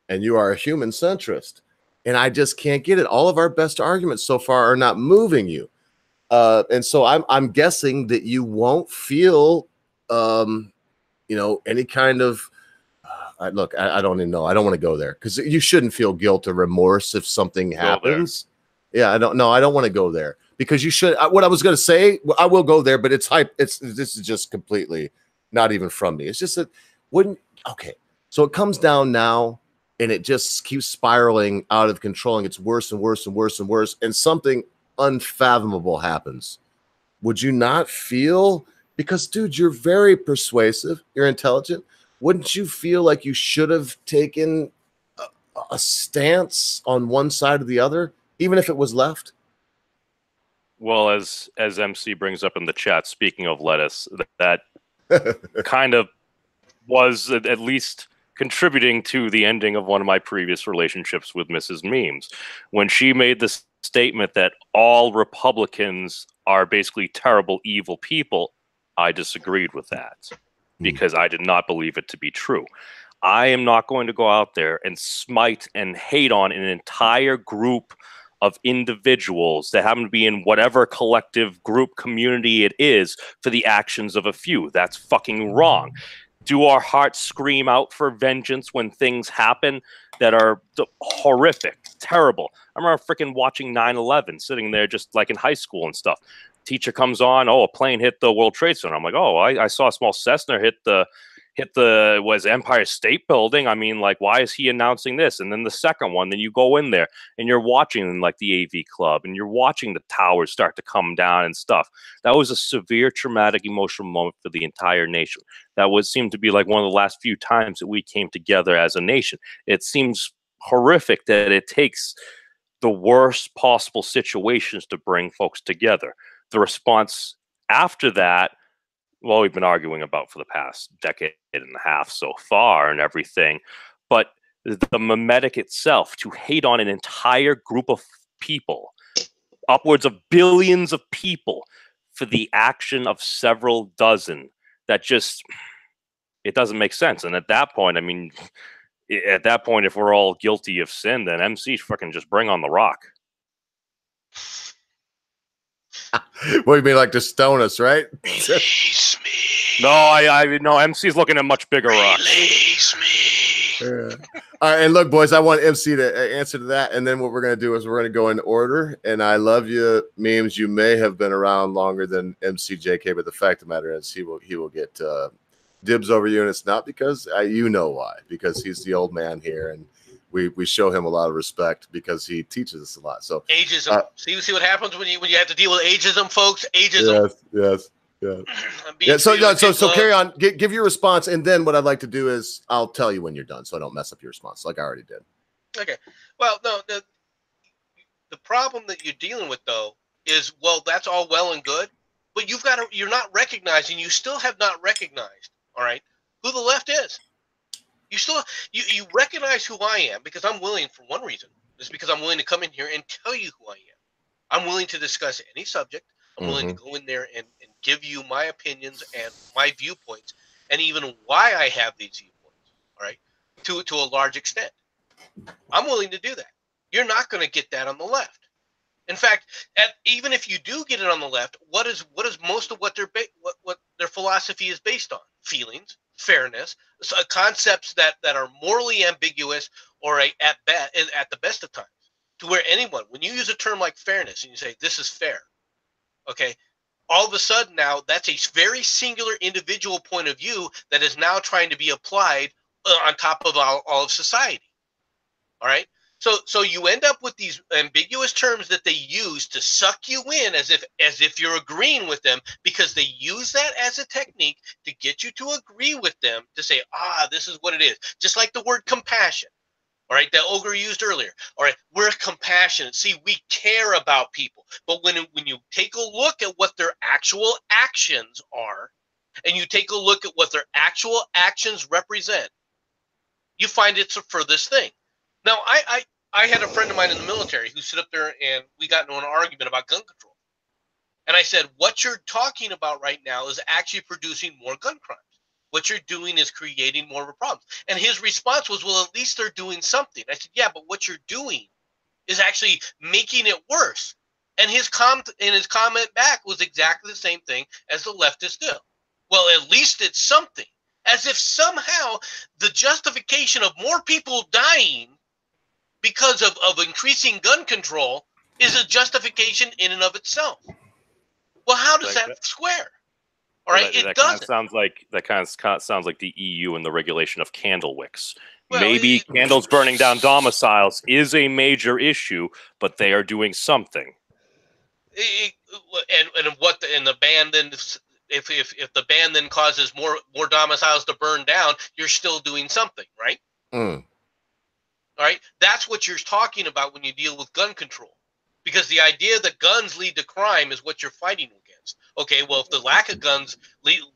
and you are a human centrist. And I just can't get it. All of our best arguments so far are not moving you. And so I'm guessing that you won't feel, you know, any kind of, look, I don't even know. I don't want to go there because you shouldn't feel guilt or remorse if something happens. Yeah, I don't know. I don't want to go there because you should. What I was going to say, I will go there, but it's hype. This is just completely not even from me. It's just that okay. So it comes down now and it just keeps spiraling out of control and gets worse and worse and worse and worse. And something unfathomable happens. Would you not feel, because dude, you're very persuasive, you're intelligent. Wouldn't you feel like you should have taken a stance on one side or the other, even if it was left? Well, as MC brings up in the chat, speaking of lettuce, that kind of was at least contributing to the ending of one of my previous relationships with Mrs. Memes, when she made this statement that all Republicans are basically terrible, evil people. I disagreed with that because I did not believe it to be true. I am not going to go out there and smite and hate on an entire group of individuals that happen to be in whatever collective group community it is for the actions of a few. That's fucking wrong. Do our hearts scream out for vengeance when things happen that are horrific, terrible? I remember freaking watching 9/11, sitting there just like in high school and stuff. Teacher comes on, oh, a plane hit the World Trade Center. I'm like, oh, I saw a small Cessna hit the Empire State Building. I mean, like, why is he announcing this? And then the second one, then you go in there and you're watching like the AV Club and you're watching the towers start to come down and stuff. That was a severe, traumatic, emotional moment for the entire nation. That seemed to be like one of the last few times that we came together as a nation. It seems horrific that it takes the worst possible situations to bring folks together. The response after that, well, we've been arguing about for the past decade and a half so far and everything, but the mimetic itself, to hate on an entire group of people, upwards of billions of people, for the action of several dozen, that just, it doesn't make sense. And at that point, I mean, at that point, if we're all guilty of sin, then MC fucking just bring on the rock. What do you mean, like to stone us, right? Release me. No, no, MC's looking at much bigger rocks. Release me. Yeah. All right, and look, boys, I want MC to answer to that, and then what we're going to do is we're going to go in order. And I love you, Memes. You may have been around longer than MCJK, but the fact of the matter is he will get dibs over you, and it's not because you know why, because he's the old man here, and we show him a lot of respect because he teaches us a lot. So ageism. See what happens when you have to deal with ageism, folks. Ageism. Yes. Yeah. So carry on. Give your response, and then what I'd like to do is I'll tell you when you're done, so I don't mess up your response, like I already did. Okay. Well, no. The problem that you're dealing with, though, is, well, that's all well and good, but you're not recognizing. You still have not recognized. All right, who the left is. You still you recognize who I am, because I'm willing, for one reason, is because I'm willing to come in here and tell you who I am. I'm willing to discuss any subject. I'm willing to go in there and give you my opinions and my viewpoints, and even why I have these viewpoints, all right, to a large extent. I'm willing to do that. You're not going to get that on the left. In fact, even if you do get it on the left, what is most of what their philosophy is based on? Feelings, fairness, concepts that are morally ambiguous, or at the best of times, to where anyone, when you use a term like fairness and you say this is fair, okay, all of a sudden now that's a very singular individual point of view that is now trying to be applied on top of all of society. All right, So you end up with these ambiguous terms that they use to suck you in as if you're agreeing with them, because they use that as a technique to get you to agree with them, to say, this is what it is. Just like the word compassion, all right, that Ogre used earlier. All right, we're compassionate. See, we care about people. But when you take a look at what their actual actions are, and you take a look at what their actual actions represent, you find it's the furthest thing. Now, I had a friend of mine in the military who stood up there and we got into an argument about gun control. And I said, what you're talking about right now is actually producing more gun crimes. What you're doing is creating more of a problem. And his response was, well, at least they're doing something. I said, yeah, but what you're doing is actually making it worse. And his comment back was exactly the same thing as the leftists do. Well, at least it's something. As if somehow the justification of more people dying because of increasing gun control is a justification in and of itself. Well, how does that square? All right, it doesn't. That kind of sounds like the EU and the regulation of candle wicks. Well, maybe candles burning down domiciles is a major issue, but they are doing something. And the ban then, if the ban then causes more domiciles to burn down, you're still doing something, right? All right, that's what you're talking about when you deal with gun control, because the idea that guns lead to crime is what you're fighting against. Okay, well, if the lack of guns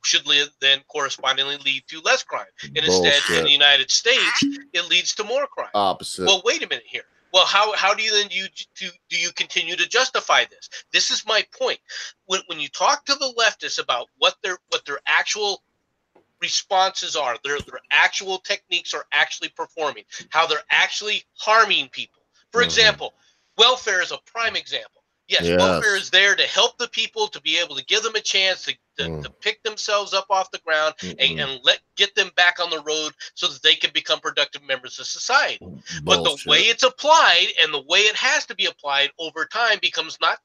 should then correspondingly lead to less crime, and instead in the United States it leads to more crime. Opposite. Well, wait a minute here. Well, how do you then do you continue to justify this? This is my point. When you talk to the leftists about what their actual responses are, their actual techniques are actually performing, how they're actually harming people. For example, welfare is a prime example. Yes, welfare is there to help the people, to be able to give them a chance to pick themselves up off the ground and get them back on the road so that they can become productive members of society. But the way it's applied and the way it has to be applied over time becomes not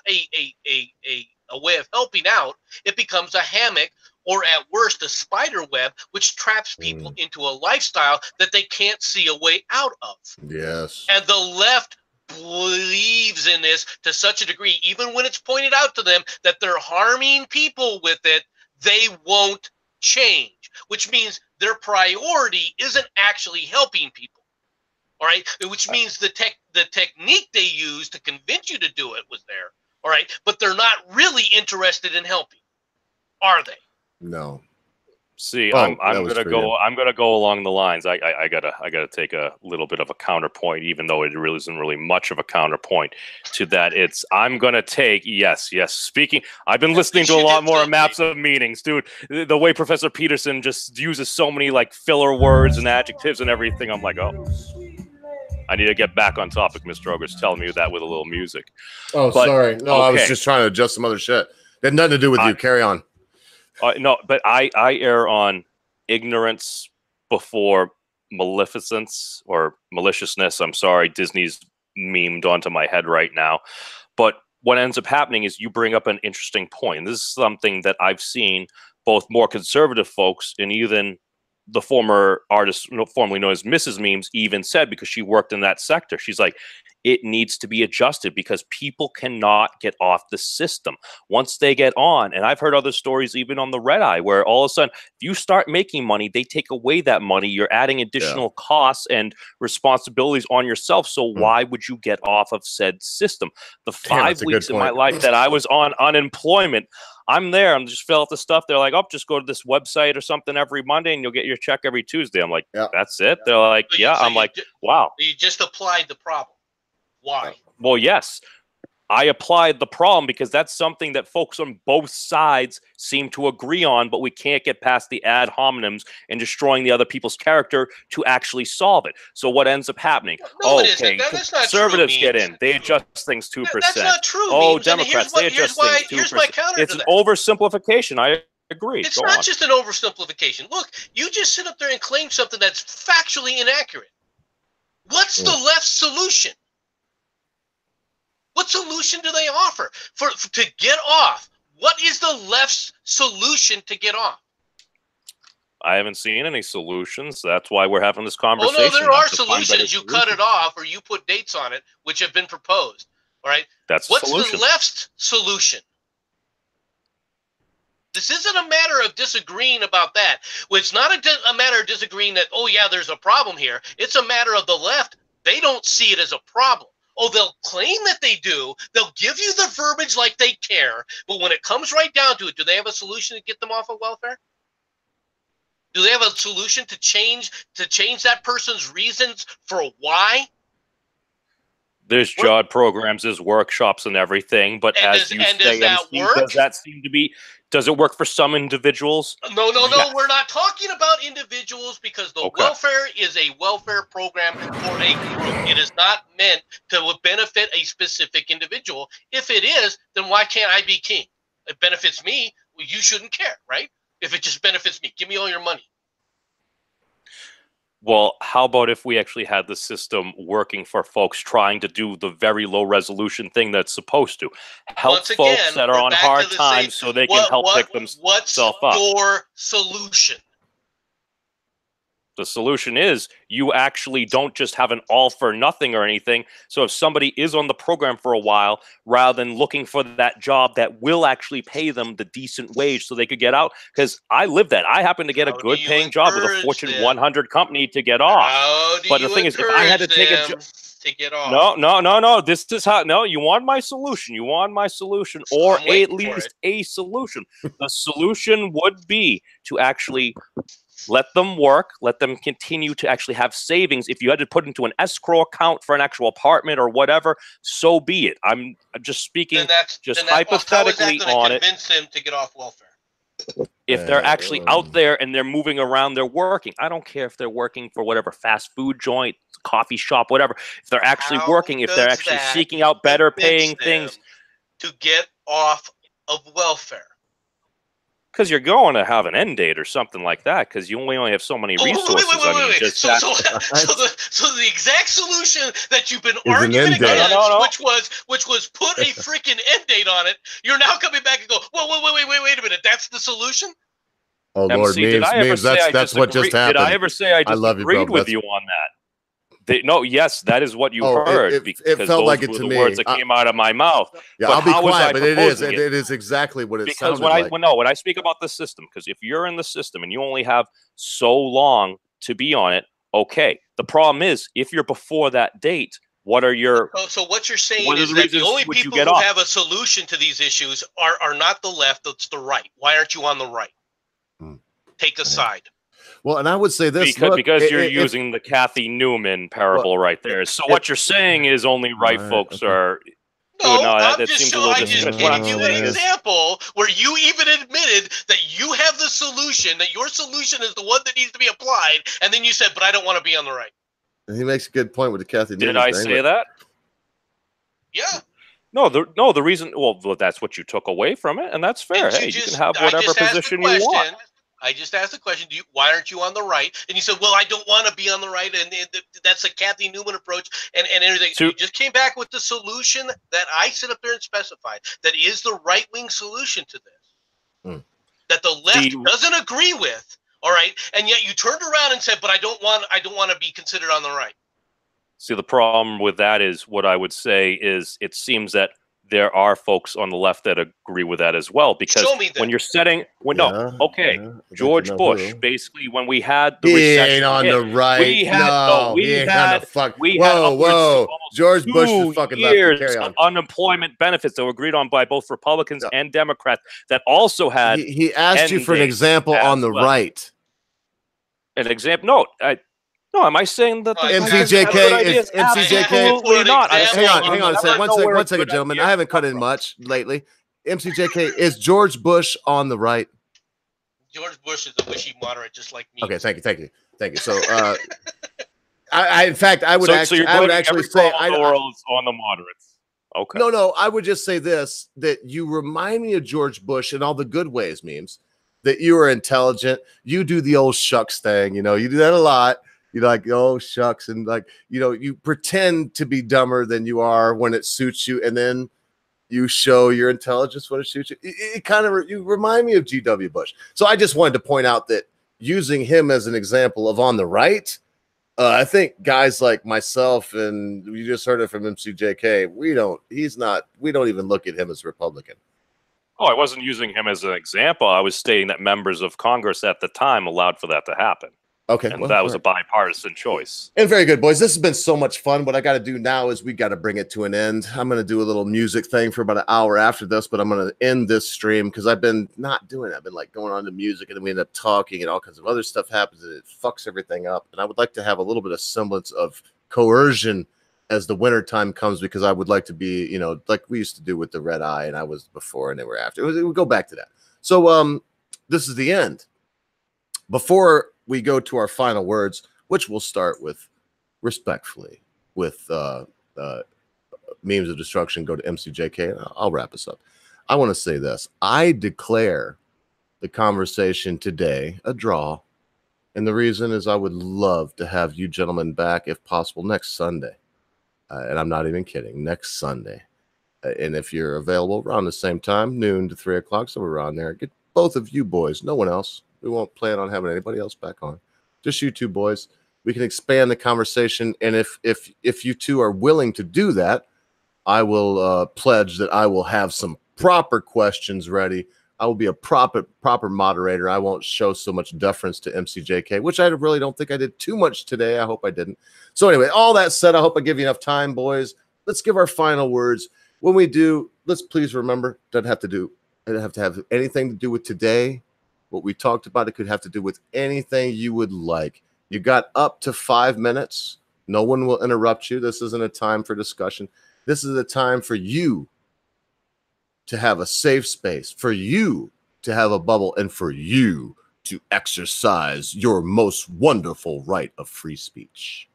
a way of helping out. It becomes a hammock, or at worst a spider web, which traps people into a lifestyle that they can't see a way out of. Yes. And the left believes in this to such a degree, even when it's pointed out to them that they're harming people with it, they won't change, which means their priority isn't actually helping people. All right, which means the technique they use to convince you to do it was there. All right, but they're not really interested in helping, are they? No. See, I'm gonna go along the lines. I gotta take a little bit of a counterpoint, even though it really isn't really much of a counterpoint to that. I'm gonna take yes. Speaking, I've been listening to a lot more maps of meetings, dude. The way Professor Peterson just uses so many like filler words and adjectives and everything, I'm like, oh, I need to get back on topic. Mr. Ogre's telling me that with a little music. Oh, but, sorry. No, okay. I was just trying to adjust some other shit. It had nothing to do with you. Carry on. No, but I err on ignorance before maleficence or maliciousness. I'm sorry, Disney's memed onto my head right now. But what ends up happening is you bring up an interesting point. This is something that I've seen both more conservative folks and even the former artist, formerly known as Mrs. Memes, even said, because she worked in that sector. She's like, it needs to be adjusted because people cannot get off the system once they get on. And I've heard other stories, even on the Red Eye, where all of a sudden, if you start making money, they take away that money. You're adding additional costs and responsibilities on yourself. So why would you get off of said system? The 5 weeks in my life that I was on unemployment, I'm there. I'm just fill out the stuff. They're like, oh, just go to this website or something every Monday and you'll get your check every Tuesday. I'm like, that's it? They're like, I'm like, wow. You just applied the problem. Why? Well, yes. I applied the problem because that's something that folks on both sides seem to agree on, but we can't get past the ad hominems and destroying the other people's character to actually solve it. So what ends up happening? No, okay, conservatives get in. They adjust things 2%. That's not true. Oh, Democrats, they adjust things 2%. Here's my counter it's an oversimplification. I agree. It's not just an oversimplification. Look, you just sit up there and claim something that's factually inaccurate. What's the left's solution? What solution do they offer to get off? What is the left's solution to get off? I haven't seen any solutions. That's why we're having this Oh conversation. no, there not are to find better solutions. You cut it off, or you put dates on it, which have been proposed. All right. That's a What's solution. the left's solution? This isn't a matter of disagreeing about that. Well, it's not a matter of disagreeing that, oh, yeah, there's a problem here. It's a matter of the left. They don't see it as a problem. Oh, they'll claim that they do. They'll give you the verbiage like they care. But when it comes right down to it, do they have a solution to get them off of welfare? Do they have a solution to change that person's reasons for why? There's job programs, there's workshops and everything, but as you say, MC, does that seem to be? Does it work for some individuals? No. Yes. We're not talking about individuals because the welfare is a welfare program for a group. It is not meant to benefit a specific individual. If it is, then why can't I be king? It benefits me. Well, you shouldn't care, right? If it just benefits me, give me all your money. Well, how about if we actually had the system working for folks trying to do the very low resolution thing that's supposed to help folks that are on hard times so they can help pick themselves up? What's your solution? The solution is you actually don't just have an all for nothing or anything. So if somebody is on the program for a while, rather than looking for that job that will actually pay them the decent wage so they could get out, because I live that. I happen to get a good paying job with a Fortune 100 company to get off. But the thing is, if I had to take a job to get off. No. This is how. No, you want my solution. You want my solution, or at least a solution. The solution would be to actually let them work, let them continue to actually have savings. If you had to put into an escrow account for an actual apartment or whatever, so be it. I'm just speaking hypothetically on it. Convince them to get off welfare. If they're actually out there and they're moving around, they're working. I don't care if they're working for whatever fast food joint, coffee shop, whatever. If they're actually working, if they're actually seeking out better paying things to get off of welfare. Because you're going to have an end date or something like that, because you only have so many resources. Wait. So the exact solution that you've been arguing against, which was put a freaking end date on it, you're now coming back and go, wait a minute, that's the solution? Oh Lord, memes, that's what just happened. Did I ever say I disagreed with you on that? Yes, that is what you heard. It felt like it to me. Words that came out of my mouth. Yeah, I'll be quiet, but it is exactly what it sounded like. When I speak about the system, because if you're in the system and you only have so long to be on it, okay. The problem is, if you're before that date, what are your... So what you're saying is that the only people who have a solution to these issues are not the left, it's the right. Why aren't you on the right? Take a side. Well, and I would say this because you're using the Kathy Newman parable right there. So what you're saying is only right folks are. I just gave you an example where you even admitted that you have the solution, that your solution is the one that needs to be applied, and then you said, "But I don't want to be on the right." He makes a good point with the Kathy Newman. Did I say that? Yeah. No, the reason. Well, that's what you took away from it, and that's fair. Hey, you can have whatever position you want. I just asked the question, why aren't you on the right? And you said, well, I don't want to be on the right, and that's a Kathy Newman approach, and everything. So you just came back with the solution that I sit up there and specified, that is the right-wing solution to this, that the left doesn't agree with, all right, and yet you turned around and said, but I don't want to be considered on the right. See, the problem with that is what I would say is it seems that there are folks on the left that agree with that as well, because when you're setting, George Bush, basically, when we had the recession, ain't on the right. We had George Bush is fucking years of unemployment benefits that were agreed on by both Republicans and Democrats. That also had. He asked you for an example on the right. An example? No, am I saying that MCJK is MCJK? Absolutely not. Hang on a second. One second, gentlemen. I haven't cut in much lately. MCJK, is George Bush on the right? George Bush is a wishy moderate, just like me. Okay, thank you. So, in fact, I would actually say the world is on the moderates. Okay. No, I would just say this: that you remind me of George Bush in all the good ways, memes. That you are intelligent. You do the old shucks thing. You do that a lot. You're like, oh, shucks. And you pretend to be dumber than you are when it suits you. And then you show your intelligence when it suits you. You remind me of G.W. Bush. So I just wanted to point out that using him as an example of on the right, I think guys like myself, and you just heard it from MCJK, we don't even look at him as Republican. Oh, I wasn't using him as an example. I was stating that members of Congress at the time allowed for that to happen. Okay. And well, that was a bipartisan choice. And very good, boys. This has been so much fun. What I got to do now is we got to bring it to an end. I'm going to do a little music thing for about an hour after this, but I'm going to end this stream because I've been not doing it. I've been like going on to music, and then we end up talking and all kinds of other stuff happens, and it fucks everything up. And I would like to have a little bit of semblance of coercion as the winter time comes, because I would like to be, you know, like we used to do with the red eye, and I was before and they were after. It would go back to that. So this is the end. Before we go to our final words, which we'll start with respectfully with Memes of Destruction, go to MCJK, and I'll wrap us up. I want to say this. I declare the conversation today a draw. And the reason is I would love to have you gentlemen back, if possible, next Sunday. And I'm not even kidding, next Sunday. And if you're available around the same time, noon to 3 o'clock, somewhere around there, get both of you boys, no one else. We won't plan on having anybody else back on. Just you two boys. We can expand the conversation. And if you two are willing to do that, I will pledge that I will have some proper questions ready. I will be a proper moderator. I won't show so much deference to MCJK, which I really don't think I did too much today. I hope I didn't. So anyway, all that said, I hope I give you enough time, boys. Let's give our final words. When we do, let's please remember, it doesn't have to have anything to do with today. What we talked about, it could have to do with anything you would like. You got up to 5 minutes. No one will interrupt you. This isn't a time for discussion. This is a time for you to have a safe space, for you to have a bubble, and for you to exercise your most wonderful right of free speech.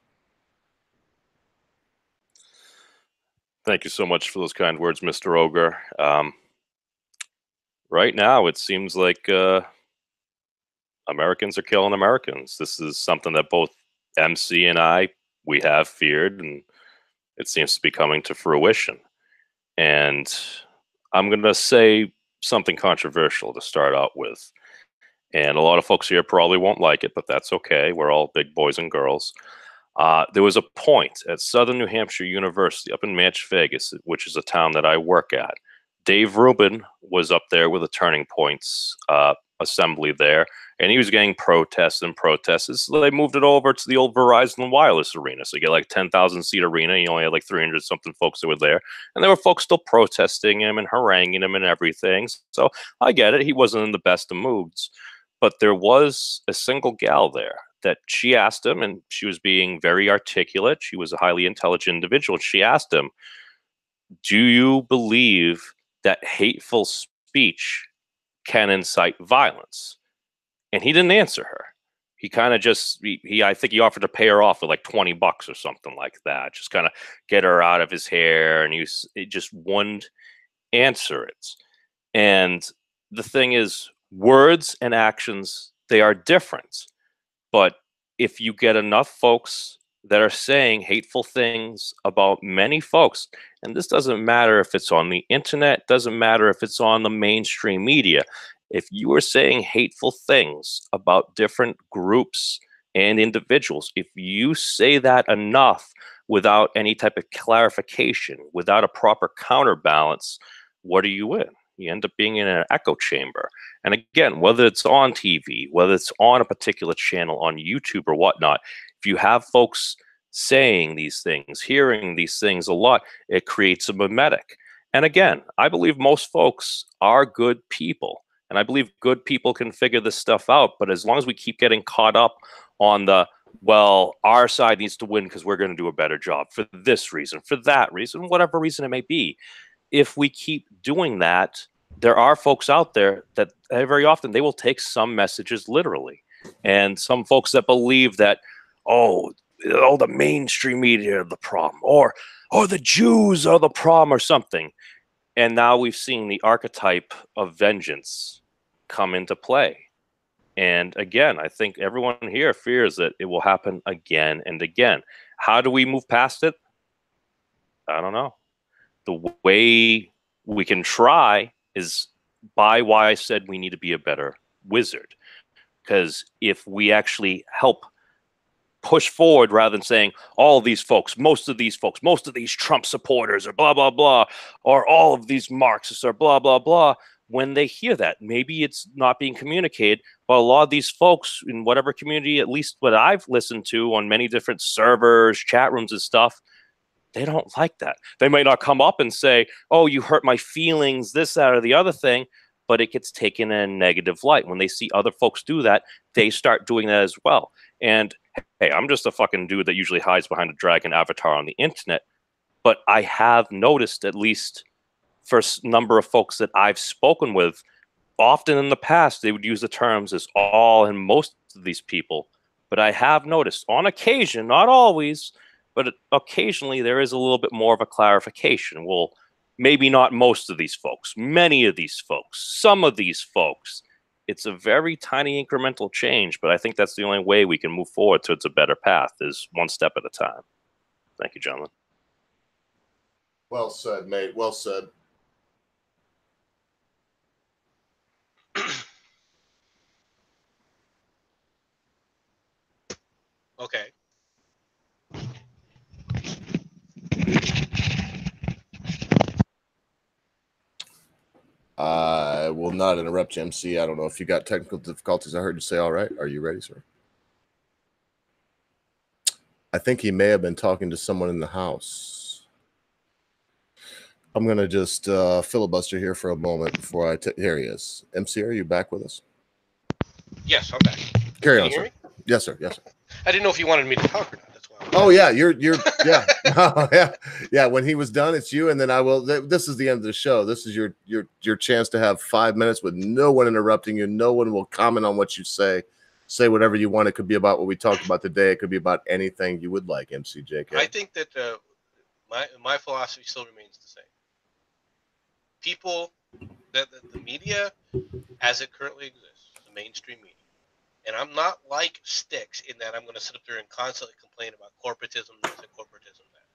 Thank you so much for those kind words, Mr. Ogre. Right now, it seems like Americans are killing Americans. This is something that both MC and we have feared, and it seems to be coming to fruition. And I'm going to say something controversial to start out with. And a lot of folks here probably won't like it, but that's okay. We're all big boys and girls. There was a point at Southern New Hampshire University up in Manch Vegas, which is a town that I work at. Dave Rubin was up there with a Turning Points assembly there, and he was getting protests and protests. So they moved it over to the old Verizon Wireless Arena. So you get like 10,000 seat arena. You only had like 300 something folks that were there, and there were folks still protesting him and haranguing him and everything. So I get it. He wasn't in the best of moods, but there was a single gal there that she asked him, and she was being very articulate. She was a highly intelligent individual. She asked him, "Do you believe that hateful speech can incite violence?" And he didn't answer her. He kind of just, I think he offered to pay her off with like $20 or something like that. Just kind of get her out of his hair. And he just wouldn't answer it. And the thing is, words and actions, they are different. But if you get enough folks that are saying hateful things about many folks, and this doesn't matter if it's on the internet, doesn't matter if it's on the mainstream media, if you are saying hateful things about different groups and individuals, if you say that enough without any type of clarification, without a proper counterbalance, what are you in? You end up being in an echo chamber. And again, whether it's on TV, whether it's on a particular channel, on YouTube or whatnot, if you have folks saying these things, hearing these things a lot, it creates a mimetic. And again, I believe most folks are good people. And I believe good people can figure this stuff out. But as long as we keep getting caught up on the, well, our side needs to win because we're going to do a better job for this reason, for that reason, whatever reason it may be. If we keep doing that, there are folks out there that very often they will take some messages literally. And some folks that believe that, oh, the mainstream media are the problem, or the Jews are the problem or something. And now we've seen the archetype of vengeance come into play. And again, I think everyone here fears that it will happen again and again. How do we move past it? I don't know. The way we can try is by why I said we need to be a better wizard. Because if we actually help push forward rather than saying all of these folks, most of these Trump supporters are blah, blah, blah, or all of these Marxists are blah, blah, blah, when they hear that, maybe it's not being communicated, but a lot of these folks in whatever community, at least what I've listened to on many different servers, chat rooms and stuff, they don't like that. They might not come up and say, oh, you hurt my feelings, this, that, or the other thing, but it gets taken in a negative light. When they see other folks do that, they start doing that as well. And hey, I'm just a fucking dude that usually hides behind a dragon avatar on the internet, but I have noticed, at least for a number of folks that I've spoken with, often in the past, they would use the terms as all and most of these people. But I have noticed on occasion, not always, but occasionally there is a little bit more of a clarification. Well, maybe not most of these folks, many of these folks, some of these folks. It's a very tiny incremental change, but I think that's the only way we can move forward towards a better path, is one step at a time. Thank you, gentlemen. Well said, mate. Well said. Okay. I will not interrupt you, MC. I don't know if you got technical difficulties. I heard you say all right. Are you ready, sir? I think he may have been talking to someone in the house. I'm going to just filibuster here for a moment before I... Here he is. MC, are you back with us? Yes, I'm back. Carry Can on, you hear sir. me? Yes, sir. Yes, sir. I didn't know if you wanted me to talk or not. That's why. Oh yeah, you're yeah. Oh, yeah. When he was done, it's you, and then I will. This is the end of the show. This is your chance to have 5 minutes with no one interrupting you. No one will comment on what you say. Say whatever you want. It could be about what we talked about today. It could be about anything you would like, MCJK. I think that my philosophy still remains the same. People, the media, as it currently exists, the mainstream media. And I'm not like Sticks in that I'm going to sit up there and constantly complain about corporatism this and corporatism that.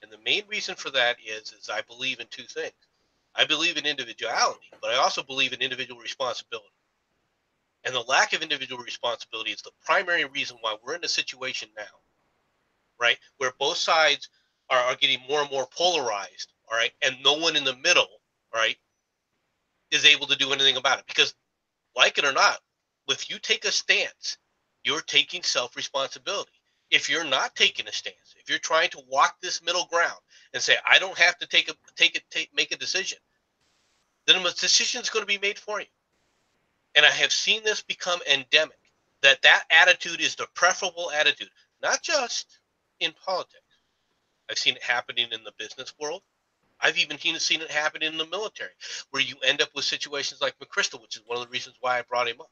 And the main reason for that is I believe in two things. I believe in individuality, but I also believe in individual responsibility. And the lack of individual responsibility is the primary reason why we're in a situation now, right, where both sides are getting more and more polarized, all right, and no one in the middle, all right, is able to do anything about it. Because, like it or not, if you take a stance, you're taking self-responsibility. If you're not taking a stance, if you're trying to walk this middle ground and say, I don't have to make a decision, then a decision is going to be made for you. And I have seen this become endemic, that attitude is the preferable attitude, not just in politics. I've seen it happening in the business world. I've even seen it happen in the military, where you end up with situations like McChrystal, which is one of the reasons why I brought him up.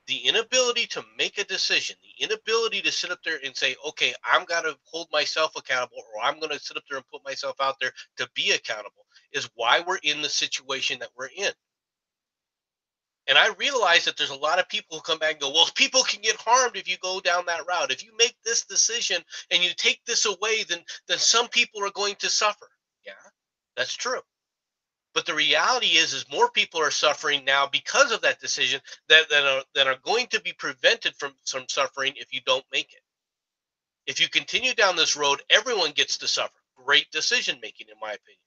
The inability to make a decision, the inability to sit up there and say, okay, I'm going to hold myself accountable, or I'm going to sit up there and put myself out there to be accountable, is why we're in the situation that we're in. And I realize that there's a lot of people who come back and go, well, people can get harmed if you go down that route. If you make this decision and you take this away, then some people are going to suffer. Yeah, that's true. But the reality is more people are suffering now because of that decision that are going to be prevented from suffering if you don't make it. If you continue down this road, everyone gets to suffer. Great decision making, in my opinion.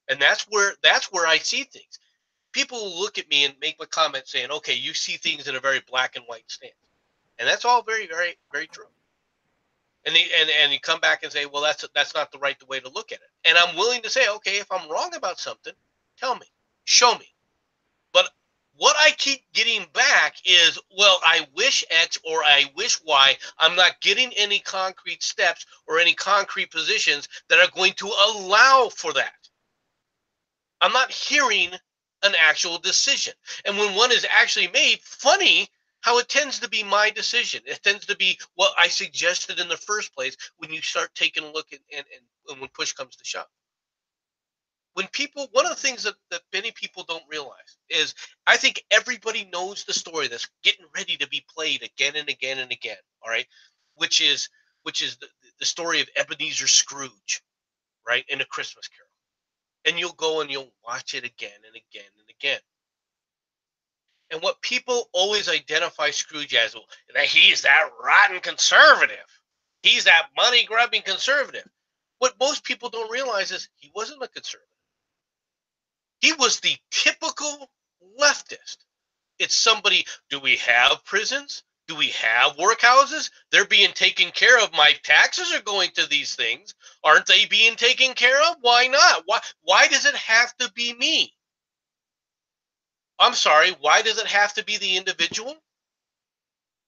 And that's where I see things. People will look at me and make a comment saying, okay, you see things in a very black and white stance. And that's all very, very, very true. And you come back and say, well, that's not the right way to look at it. And I'm willing to say, okay, if I'm wrong about something, tell me, show me. But what I keep getting back is, well, I wish X or I wish Y. I'm not getting any concrete steps or any concrete positions that are going to allow for that. I'm not hearing an actual decision. And when one is actually made, funny how it tends to be my decision. It tends to be what I suggested in the first place when you start taking a look at and when push comes to shove. When people, one of the things that many people don't realize is I think everybody knows the story that's getting ready to be played again and again and again, all right, which is the story of Ebenezer Scrooge, right, in A Christmas Carol. And you'll go and you'll watch it again and again and again. And what people always identify Scrooge as, well, that he's that rotten conservative. He's that money-grubbing conservative. What most people don't realize is he wasn't a conservative. He was the typical leftist. It's somebody, do we have prisons? Do we have workhouses? They're being taken care of. My taxes are going to these things. Aren't they being taken care of? Why not? Why does it have to be me? I'm sorry, why does it have to be the individual?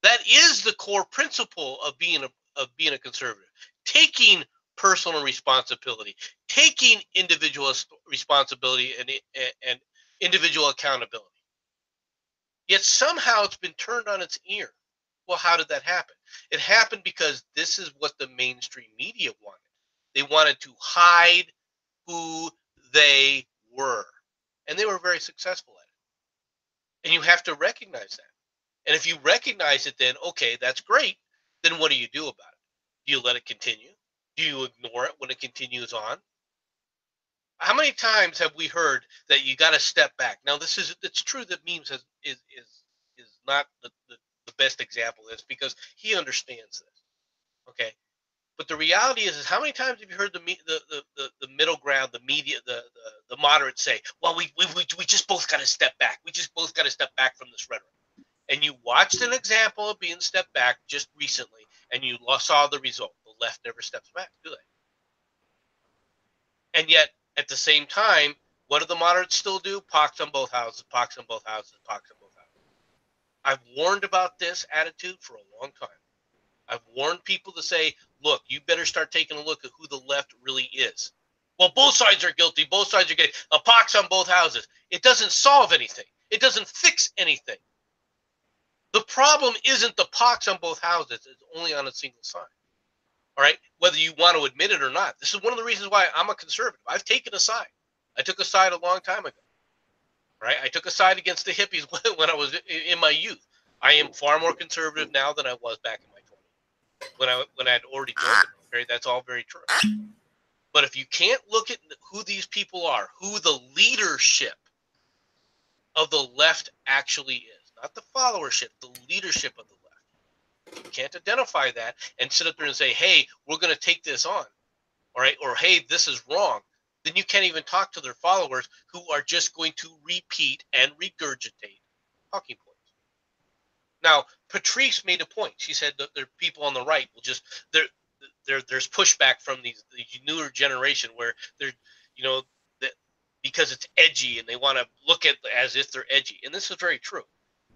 That is the core principle of being a conservative. Taking personal responsibility, taking individual responsibility and individual accountability. Yet somehow it's been turned on its ear. Well, how did that happen? It happened because this is what the mainstream media wanted. They wanted to hide who they were. And they were very successful at it. And you have to recognize that. And if you recognize it, then, okay, that's great. Then what do you do about it? Do you let it continue? Do you ignore it when it continues on? How many times have we heard that you got to step back? Now, it's true that memes is not the best example of this because he understands this. Okay. But the reality is how many times have you heard the middle ground, the media, the moderates say, well, we just both got to step back. We just both got to step back from this rhetoric. And you watched an example of being stepped back just recently, and you saw the result. The left never steps back, do they? And yet, at the same time, what do the moderates still do? Pox on both houses, pox on both houses, pox on both houses. I've warned about this attitude for a long time. I've warned people to say, look, you better start taking a look at who the left really is. Well, both sides are guilty. Both sides are guilty. A pox on both houses. It doesn't solve anything. It doesn't fix anything. The problem isn't the pox on both houses. It's only on a single side. All right? Whether you want to admit it or not. This is one of the reasons why I'm a conservative. I've taken a side. I took a side a long time ago. Right? I took a side against the hippies when I was in my youth. I am far more conservative now than I was back in my 20s. When I had already joined the military. That's all very true. But if you can't look at who these people are, who the leadership of the left actually is, not the followership, the leadership of the left. You can't identify that and sit up there and say, hey, we're going to take this on. All right? Or, hey, this is wrong. Then you can't even talk to their followers who are just going to repeat and regurgitate talking points. Now, Patrice made a point. She said that there are people on the right will just there's pushback from the newer generation where they're, because it's edgy and they want to look at as if they're edgy. And this is very true.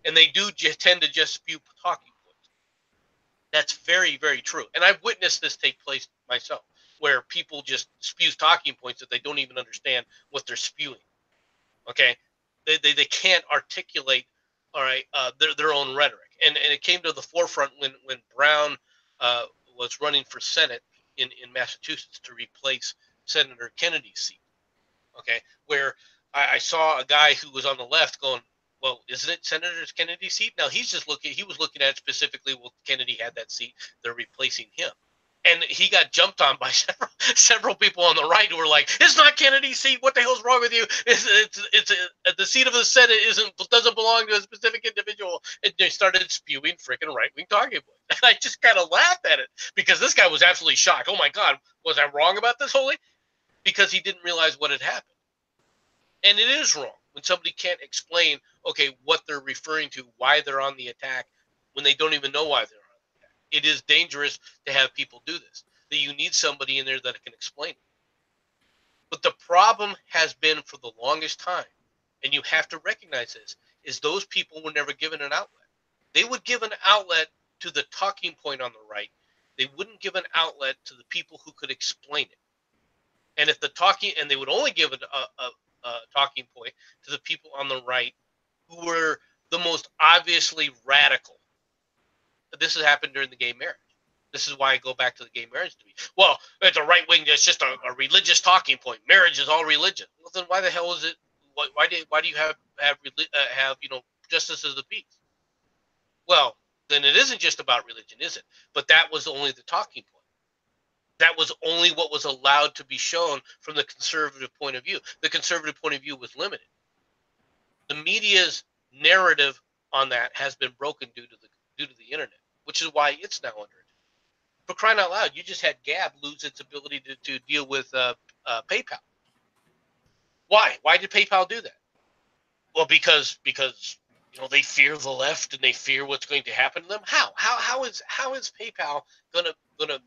And they do tend to just spew talking points. That's very, very true. And I've witnessed this take place myself, where people just spew talking points that they don't even understand what they're spewing. Okay? They can't articulate, all right, their own rhetoric. And it came to the forefront when Brown was running for Senate in Massachusetts to replace Senator Kennedy's seat. Okay? Where I saw a guy who was on the left going, well, isn't it Senator Kennedy's seat? Now he was looking at it specifically, well, Kennedy had that seat, they're replacing him. And he got jumped on by several people on the right who were like, it's not Kennedy's seat, what the hell's wrong with you? It's the seat of the Senate doesn't belong to a specific individual. And they started spewing freaking right-wing talking points. And I just kind of laughed at it because this guy was absolutely shocked. Oh my God, was I wrong about this, Holy? Because he didn't realize what had happened. And it is wrong when somebody can't explain, okay, what they're referring to, why they're on the attack, when they don't even know why they're on the attack. It is dangerous to have people do this. That you need somebody in there that can explain it. But the problem has been for the longest time, and you have to recognize this, is those people were never given an outlet. They would give an outlet to the talking point on the right. They wouldn't give an outlet to the people who could explain it. And if they would only give a talking point to the people on the right who were the most obviously radical. This has happened during the gay marriage. This is why I go back to the gay marriage debate. Well, it's a right wing. It's just a religious talking point. Marriage is all religion. Well, then why the hell is it? Why do you have justice of the peace? Well, then it isn't just about religion, is it? But that was only the talking point. That was only what was allowed to be shown from the conservative point of view. The conservative point of view was limited. The media's narrative on that has been broken due to the internet, which is why it's now under it. For crying out loud, you just had Gab lose its ability to deal with PayPal. Why? Why did PayPal do that? Well, because they fear the left and they fear what's going to happen to them. How is PayPal gonna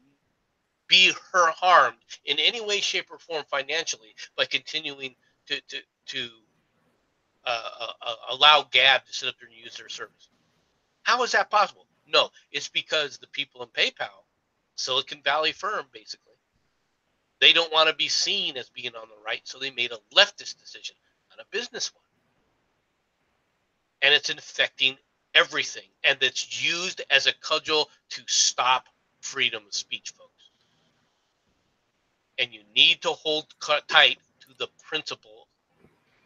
be harmed in any way, shape, or form financially by continuing to allow Gab to sit up there and use their service? How is that possible? No, it's because the people in PayPal, Silicon Valley firm, basically, they don't want to be seen as being on the right, so they made a leftist decision, not a business one. And it's infecting everything, and it's used as a cudgel to stop freedom of speech, folks. And you need to hold tight to the principle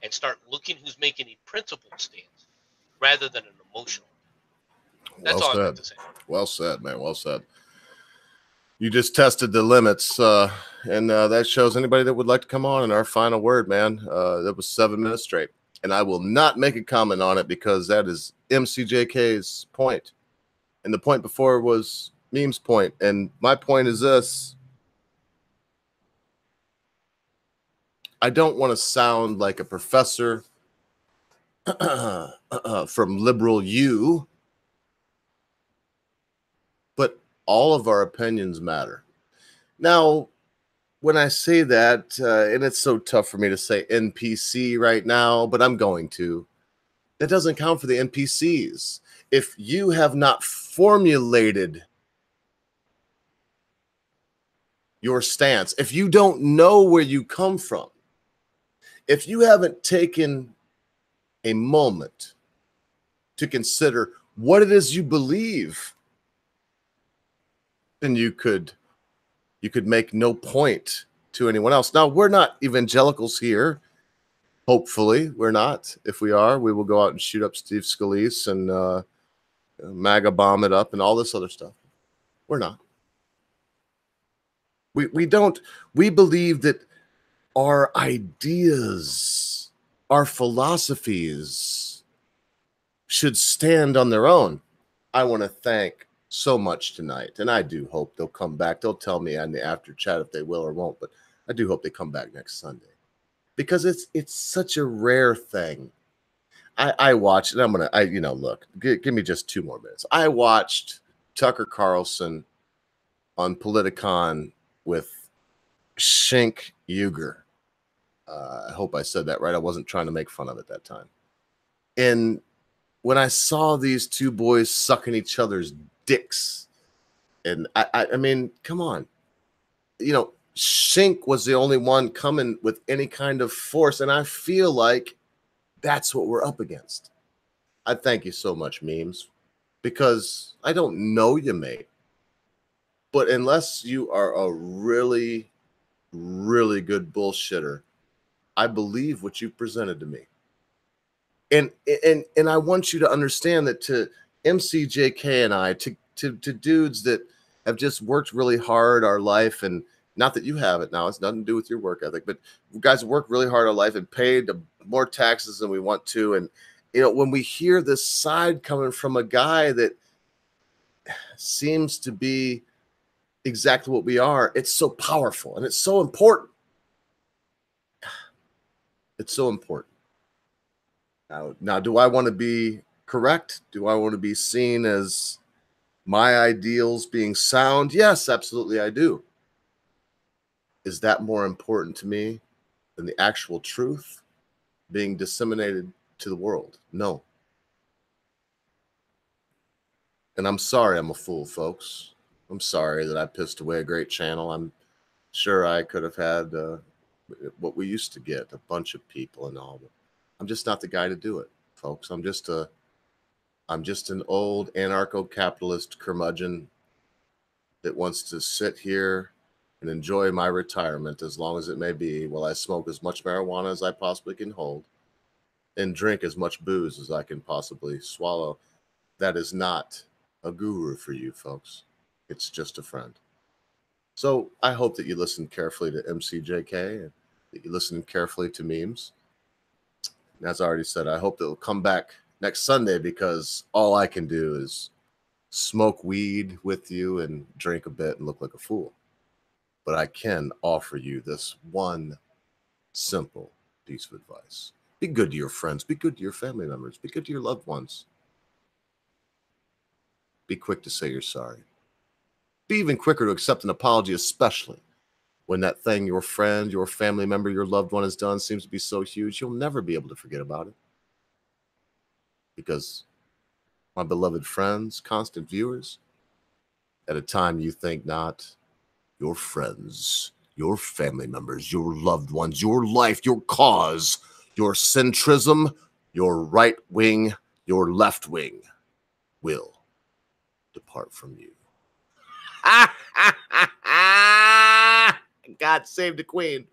and start looking who's making a principled stance rather than an emotional. That's all I have to say. Well said, man. Well said. You just tested the limits, and that shows anybody that would like to come on in our final word, man. That was 7 minutes straight. And I will not make a comment on it because that is MCJK's point. And the point before was Meme's point. And my point is this. I don't want to sound like a professor from Liberal U, but all of our opinions matter. Now, when I say that, and it's so tough for me to say NPC right now, but I'm going to, that doesn't count for the NPCs. If you have not formulated your stance, if you don't know where you come from, if you haven't taken a moment to consider what it is you believe, then you could make no point to anyone else. Now, we're not evangelicals here. Hopefully, we're not. If we are, we will go out and shoot up Steve Scalise and MAGA bomb it up and all this other stuff. We're not. We don't. We believe that our ideas, our philosophies should stand on their own. I want to thank so much tonight, and I do hope they'll come back. They'll tell me on the after chat if they will or won't, but I do hope they come back next Sunday because it's such a rare thing. I watched, and I'm gonna look. Give me just 2 more minutes. I watched Tucker Carlson on Politicon with Cenk Uygur. I hope I said that right. I wasn't trying to make fun of it that time. And when I saw these 2 boys sucking each other's dicks, and I mean, come on, Cenk was the only one coming with any kind of force, and I feel like that's what we're up against. I thank you so much, Memes, because I don't know you, mate, but unless you are a really, really good bullshitter, I believe what you presented to me. And I want you to understand that to MCJK and I, to dudes that have just worked really hard our life, and not that you have it now, it's nothing to do with your work ethic, but guys work really hard our life and paid more taxes than we want to. And when we hear this side coming from a guy that seems to be exactly what we are, it's so powerful and it's so important. It's so important. Now, do I want to be correct? Do I want to be seen as my ideals being sound? Yes, absolutely, I do. Is that more important to me than the actual truth being disseminated to the world? No. And I'm sorry I'm a fool, folks. I'm sorry that I pissed away a great channel. I'm sure I could have had what we used to get, a bunch of people and all, but I'm just not the guy to do it, folks. I'm just an old anarcho-capitalist curmudgeon that wants to sit here and enjoy my retirement as long as it may be while I smoke as much marijuana as I possibly can hold and drink as much booze as I can possibly swallow. That is not a guru for you, folks. It's just a friend. So I hope that you listen carefully to MCJK and that you listen carefully to Memes. And as I already said, I hope they'll come back next Sunday because all I can do is smoke weed with you and drink a bit and look like a fool. But I can offer you this one simple piece of advice. Be good to your friends. Be good to your family members. Be good to your loved ones. Be quick to say you're sorry. Be even quicker to accept an apology, especially when that thing your friend, your family member, your loved one has done seems to be so huge, you'll never be able to forget about it. Because, my beloved friends, constant viewers, at a time you think not, your friends, your family members, your loved ones, your life, your cause, your centrism, your right wing, your left wing will depart from you. God save the Queen.